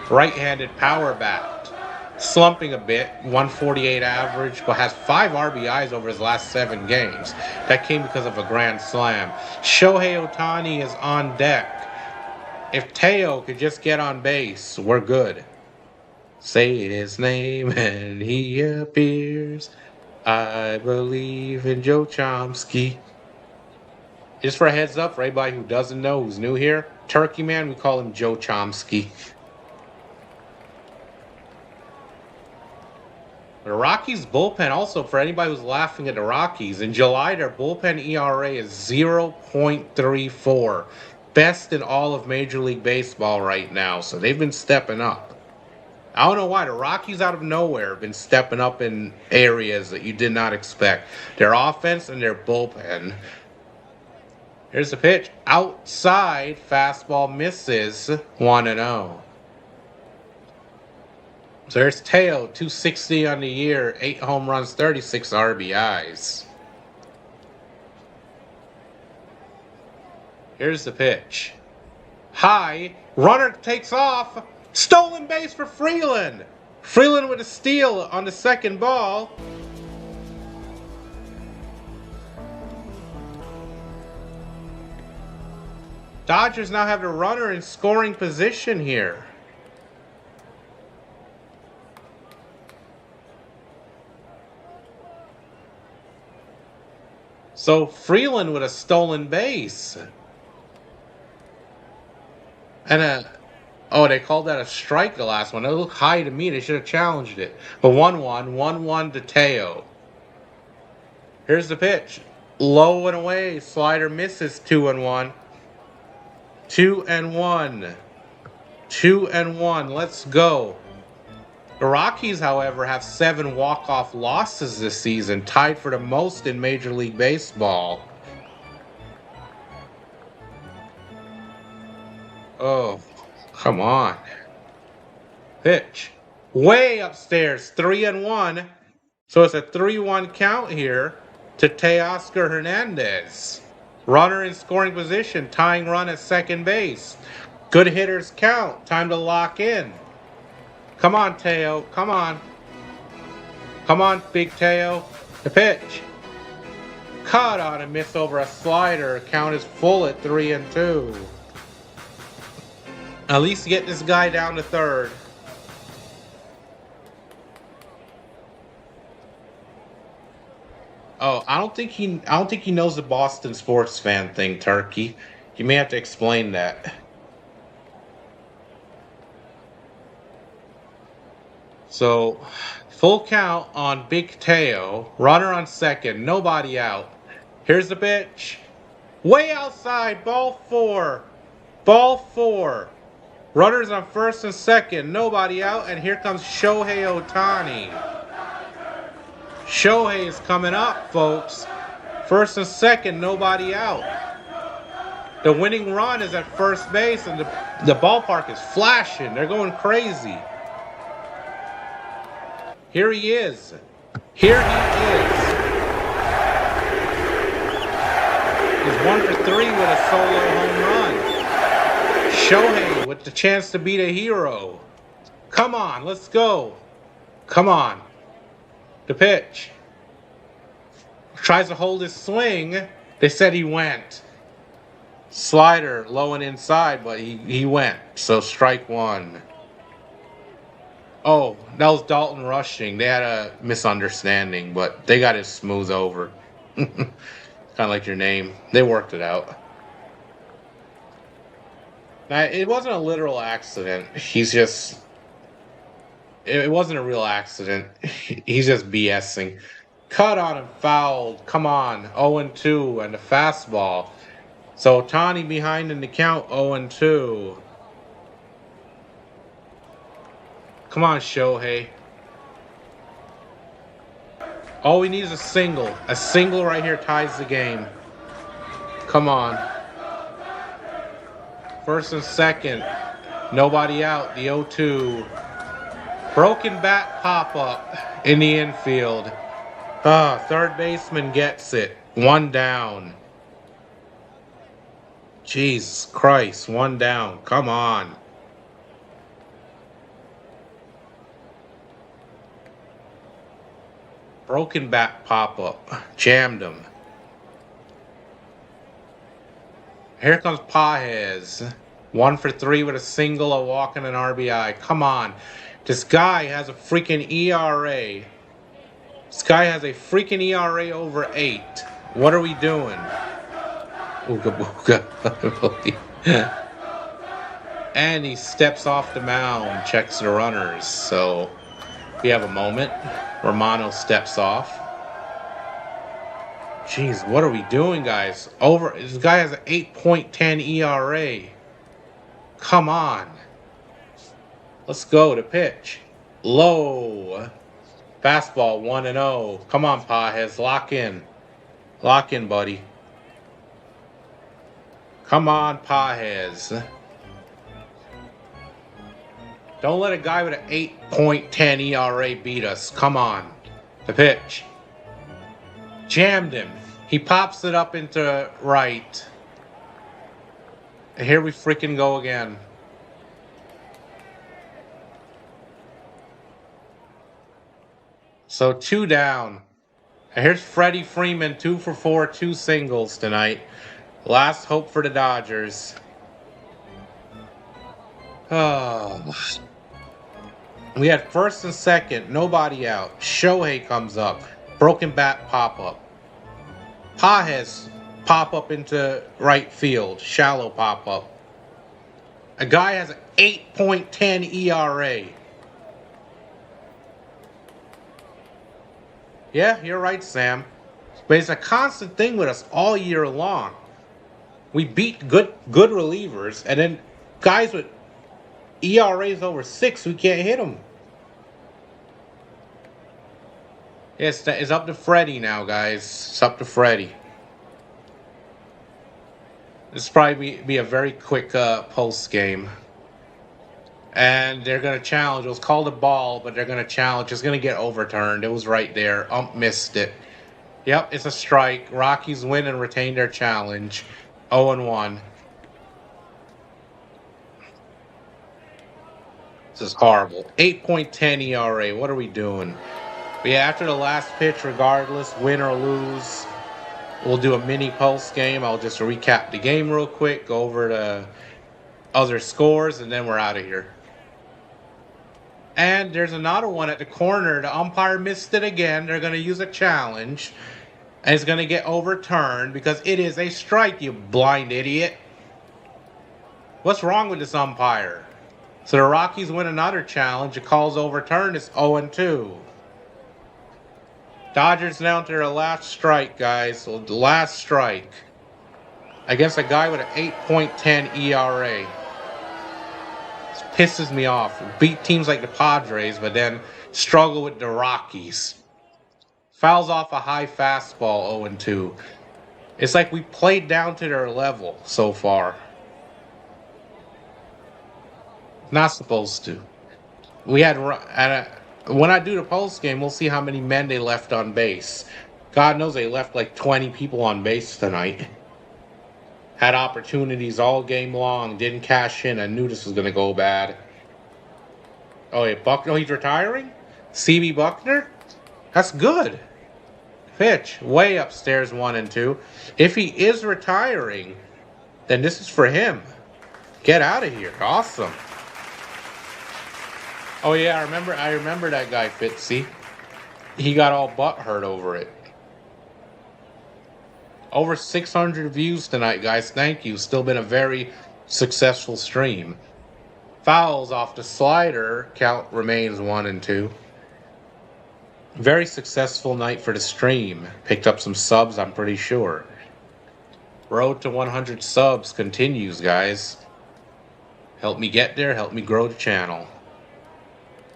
Right-handed power bat. Slumping a bit. 148 average, but has 5 RBIs over his last 7 games. That came because of a grand slam. Shohei Ohtani is on deck. If Teo could just get on base, we're good. Say his name and he appears. I believe in Joe Chomsky. Just for a heads up for anybody who doesn't know, who's new here, Turkey Man, we call him Joe Chomsky. The Rockies bullpen, also for anybody who's laughing at the Rockies, in July their bullpen ERA is 0.34. Best in all of Major League Baseball right now, so they've been stepping up. I don't know why. The Rockies out of nowhere have been stepping up in areas that you did not expect. Their offense and their bullpen. Here's the pitch. Outside. Fastball misses. 1-0. So there's Teo. 260 on the year. 8 home runs. 36 RBIs. Here's the pitch. High. Runner takes off. Stolen base for Freeland. Freeland with a steal on the second ball. Dodgers now have the runner in scoring position here. So Freeland with a stolen base. And they called that a strike the last one. It looked high to me. They should have challenged it. But 1-1. 1-1 to Teo. Here's the pitch. Low and away. Slider misses. 2-1. 2-1. 2-1. Let's go. The Rockies, however, have 7 walk-off losses this season, tied for the most in Major League Baseball. Oh, come on. Pitch. Way upstairs. 3-1. So it's a 3-1 count here to Teoscar Hernandez. Runner in scoring position. Tying run at second base. Good hitters count. Time to lock in. Come on, Teo. Come on. Come on, Big Teo. The pitch. Caught on a miss over a slider. Count is full at 3-2. At least get this guy down to third. Oh, I don't think he knows the Boston sports fan thing, Turkey. You may have to explain that. So, full count on Big Teo. Runner on second. Nobody out. Here's the pitch. Way outside. Ball 4. Ball 4. Runners on first and second. Nobody out. And here comes Shohei Ohtani. Shohei is coming up, folks. First and second. Nobody out. The winning run is at first base. And the ballpark is flashing. They're going crazy. Here he is. Here he is. He's 1 for 3 with a solo home run. Shohei with the chance to be the hero. Come on, let's go. Come on. The pitch. Tries to hold his swing. They said he went. Slider low and inside, but he went. So strike 1. Oh, that was Dalton rushing. They had a misunderstanding, but they got it smooth over. Kind of like your name. They worked it out. Now, it wasn't a literal accident. It wasn't a real accident. He's just BSing. Cut on him, fouled. Come on. 0-2 and a fastball. So Ohtani behind in the count, 0-2. Come on, Shohei. All we need is a single. A single right here ties the game. Come on. First and second. Nobody out. The 0-2. Broken bat pop-up in the infield. Third baseman gets it. One down. Jesus Christ. One down. Come on. Broken bat pop-up. Jammed him. Here comes Pages. 1 for 3 with a single, a walk, and an RBI. Come on. This guy has a freaking ERA. This guy has a freaking ERA over 8. What are we doing? Ooga booga. And he steps off the mound, checks the runners. So we have a moment. Romano steps off. Jeez, what are we doing, guys? This guy has an 8.10 ERA. Come on. Let's go to pitch. Low. Fastball 1-0. Come on, Pajes. Lock in. Lock in, buddy. Come on, Pajes. Don't let a guy with an 8.10 ERA beat us. Come on. The pitch. Jammed him. He pops it up into right. And here we freaking go again. So 2 down. And here's Freddie Freeman, 2 for 4, 2 singles tonight. Last hope for the Dodgers. Oh. We had first and second, nobody out. Shohei comes up. Broken bat pop-up. Pajes pop-up into right field. Shallow pop-up. A guy has an 8.10 ERA. Yeah, you're right, Sam. But it's a constant thing with us all year long. We beat good relievers, and then guys with ERAs over 6, we can't hit them. It's up to Freddie now, guys. It's up to Freddie. This will probably be a very quick post game. And they're going to challenge. It was called a ball, but they're going to challenge. It's going to get overturned. It was right there. Missed it. Yep, it's a strike. Rockies win and retain their challenge. 0-1. This is horrible. 8.10 ERA. What are we doing? But yeah, after the last pitch, regardless, win or lose, we'll do a mini post game. I'll just recap the game real quick, go over the other scores, and then we're out of here. And there's another one at the corner. The umpire missed it again. They're going to use a challenge. And it's going to get overturned because it is a strike, you blind idiot. What's wrong with this umpire? So the Rockies win another challenge. The call's overturned. It's 0-2. Dodgers down to their last strike, guys. So the last strike against a guy with an 8.10 ERA. This pisses me off. Beat teams like the Padres, but then struggle with the Rockies. Fouls off a high fastball, 0-2. It's like we played down to their level so far. Not supposed to. We had... When I do the post game, we'll see how many men they left on base. God knows they left like 20 people on base tonight. Had opportunities all game long. Didn't cash in. I knew this was going to go bad. Oh, yeah, Buckner. Oh, he's retiring? CB Buckner? That's good. Pitch. Way upstairs, 1-2. If he is retiring, then this is for him. Get out of here. Awesome. Oh yeah, I remember that guy, Fitzy. He got all butthurt over it. Over 600 views tonight, guys. Thank you. Still been a very successful stream. Fouls off the slider. Count remains 1-2. Very successful night for the stream. Picked up some subs, I'm pretty sure. Road to 100 subs continues, guys. Help me get there. Help me grow the channel.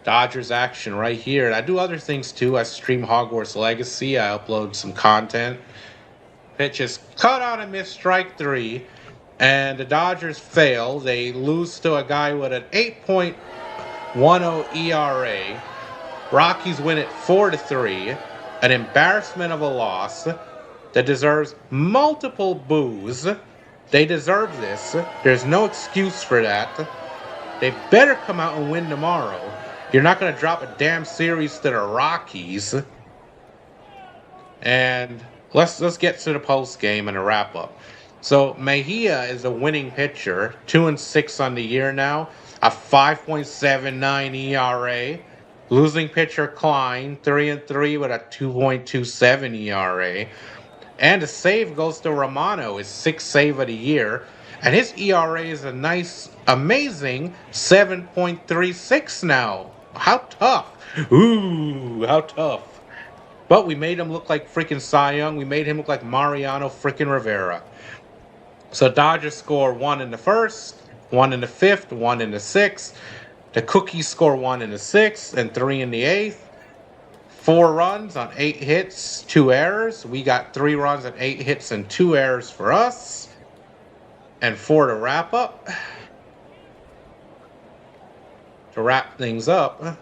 Dodgers action right here. I do other things too. I stream Hogwarts Legacy. I upload some content. Pitch is cut on a miss, strike 3. And the Dodgers fail. They lose to a guy with an 8.10 ERA. Rockies win it 4-3. An embarrassment of a loss that deserves multiple boos. They deserve this. There's no excuse for that. They better come out and win tomorrow. You're not going to drop a damn series to the Rockies. And let's get to the post game and a wrap up. So Mejia is a winning pitcher, 2-6 on the year now, a 5.79 ERA. Losing pitcher Klein, 3-3 with a 2.27 ERA. And the save goes to Romano, his 6th save of the year. And his ERA is a nice, amazing 7.36 now. How tough. Ooh, how tough. But we made him look like freaking Cy Young. We made him look like Mariano freaking Rivera. So Dodgers score 1 in the first, 1 in the 5th, 1 in the 6th. The Cookies score 1 in the 6th and 3 in the 8th. 4 runs on 8 hits, 2 errors. We got 3 runs and 8 hits and 2 errors for us. And 4 to wrap up. To wrap things up,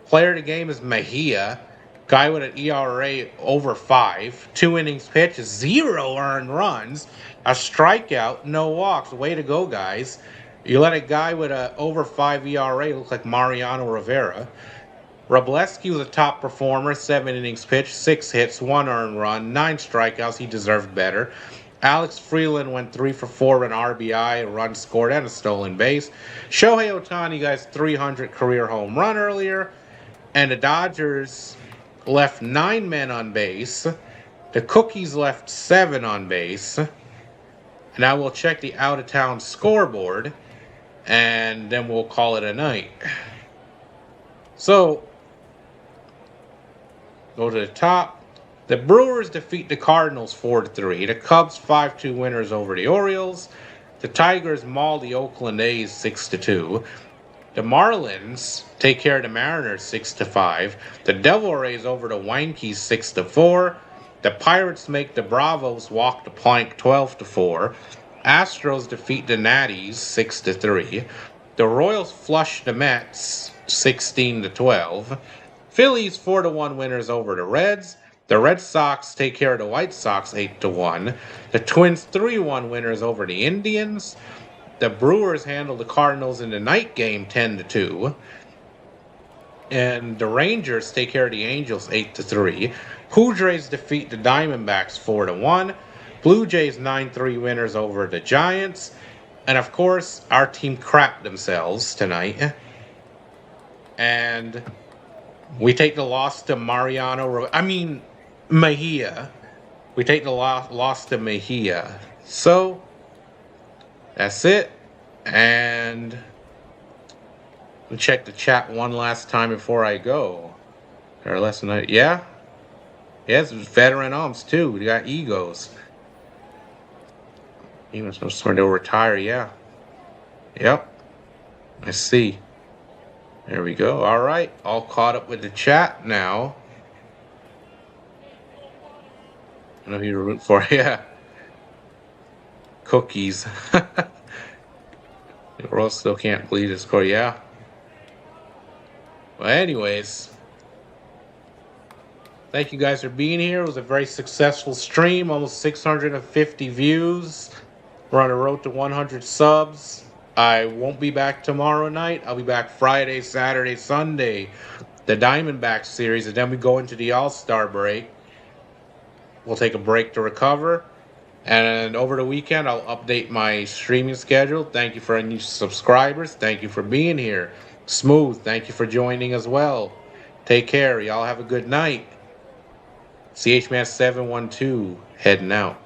player of the game is Mejia. Guy with an ERA over 5. 2 innings pitched, 0 earned runs. A strikeout, no walks. Way to go, guys. You let a guy with an over 5 ERA look like Mariano Rivera. Robleski was a top performer. 7 innings pitched, 6 hits, 1 earned run, 9 strikeouts. He deserved better. Alex Freeland went 3 for 4 with an RBI, a run scored, and a stolen base. Shohei Ohtani got his 300 career home run earlier. And the Dodgers left 9 men on base. The Cookies left 7 on base. And I will check the out-of-town scoreboard. And then we'll call it a night. So, go to the top. The Brewers defeat the Cardinals 4-3. The Cubs 5-2 winners over the Orioles. The Tigers maul the Oakland A's 6-2. The Marlins take care of the Mariners 6-5. The Devil Rays over the Yankees 6-4. The Pirates make the Bravos walk the plank 12-4. Astros defeat the Natties 6-3. The Royals flush the Mets 16-12. Phillies 4-1 winners over the Reds. The Red Sox take care of the White Sox 8-1. The Twins 3-1 winners over the Indians. The Brewers handle the Cardinals in the night game 10-2. And the Rangers take care of the Angels 8-3. Padres defeat the Diamondbacks 4-1. Blue Jays 9-3 winners over the Giants. And of course, our team crapped themselves tonight. And we take the loss to Mejia. We take the loss to Mejia. So, that's it. And we'll check the chat one last time before I go. Or less than yeah? Yes, it's veteran umps too. We got egos. Even some sort of retire, yeah. Yep. I see. There we go. All right. All caught up with the chat now. I know who you're rooting for. Yeah. Cookies. Ross still can't believe this score. Yeah. Well, anyways. Thank you guys for being here. It was a very successful stream. Almost 650 views. We're on the road to 100 subs. I won't be back tomorrow night. I'll be back Friday, Saturday, Sunday. The Diamondback series. And then we go into the All-Star break. We'll take a break to recover. And over the weekend, I'll update my streaming schedule. Thank you for any subscribers. Thank you for being here. Smooth, thank you for joining as well. Take care. Y'all have a good night. CHman712 heading out.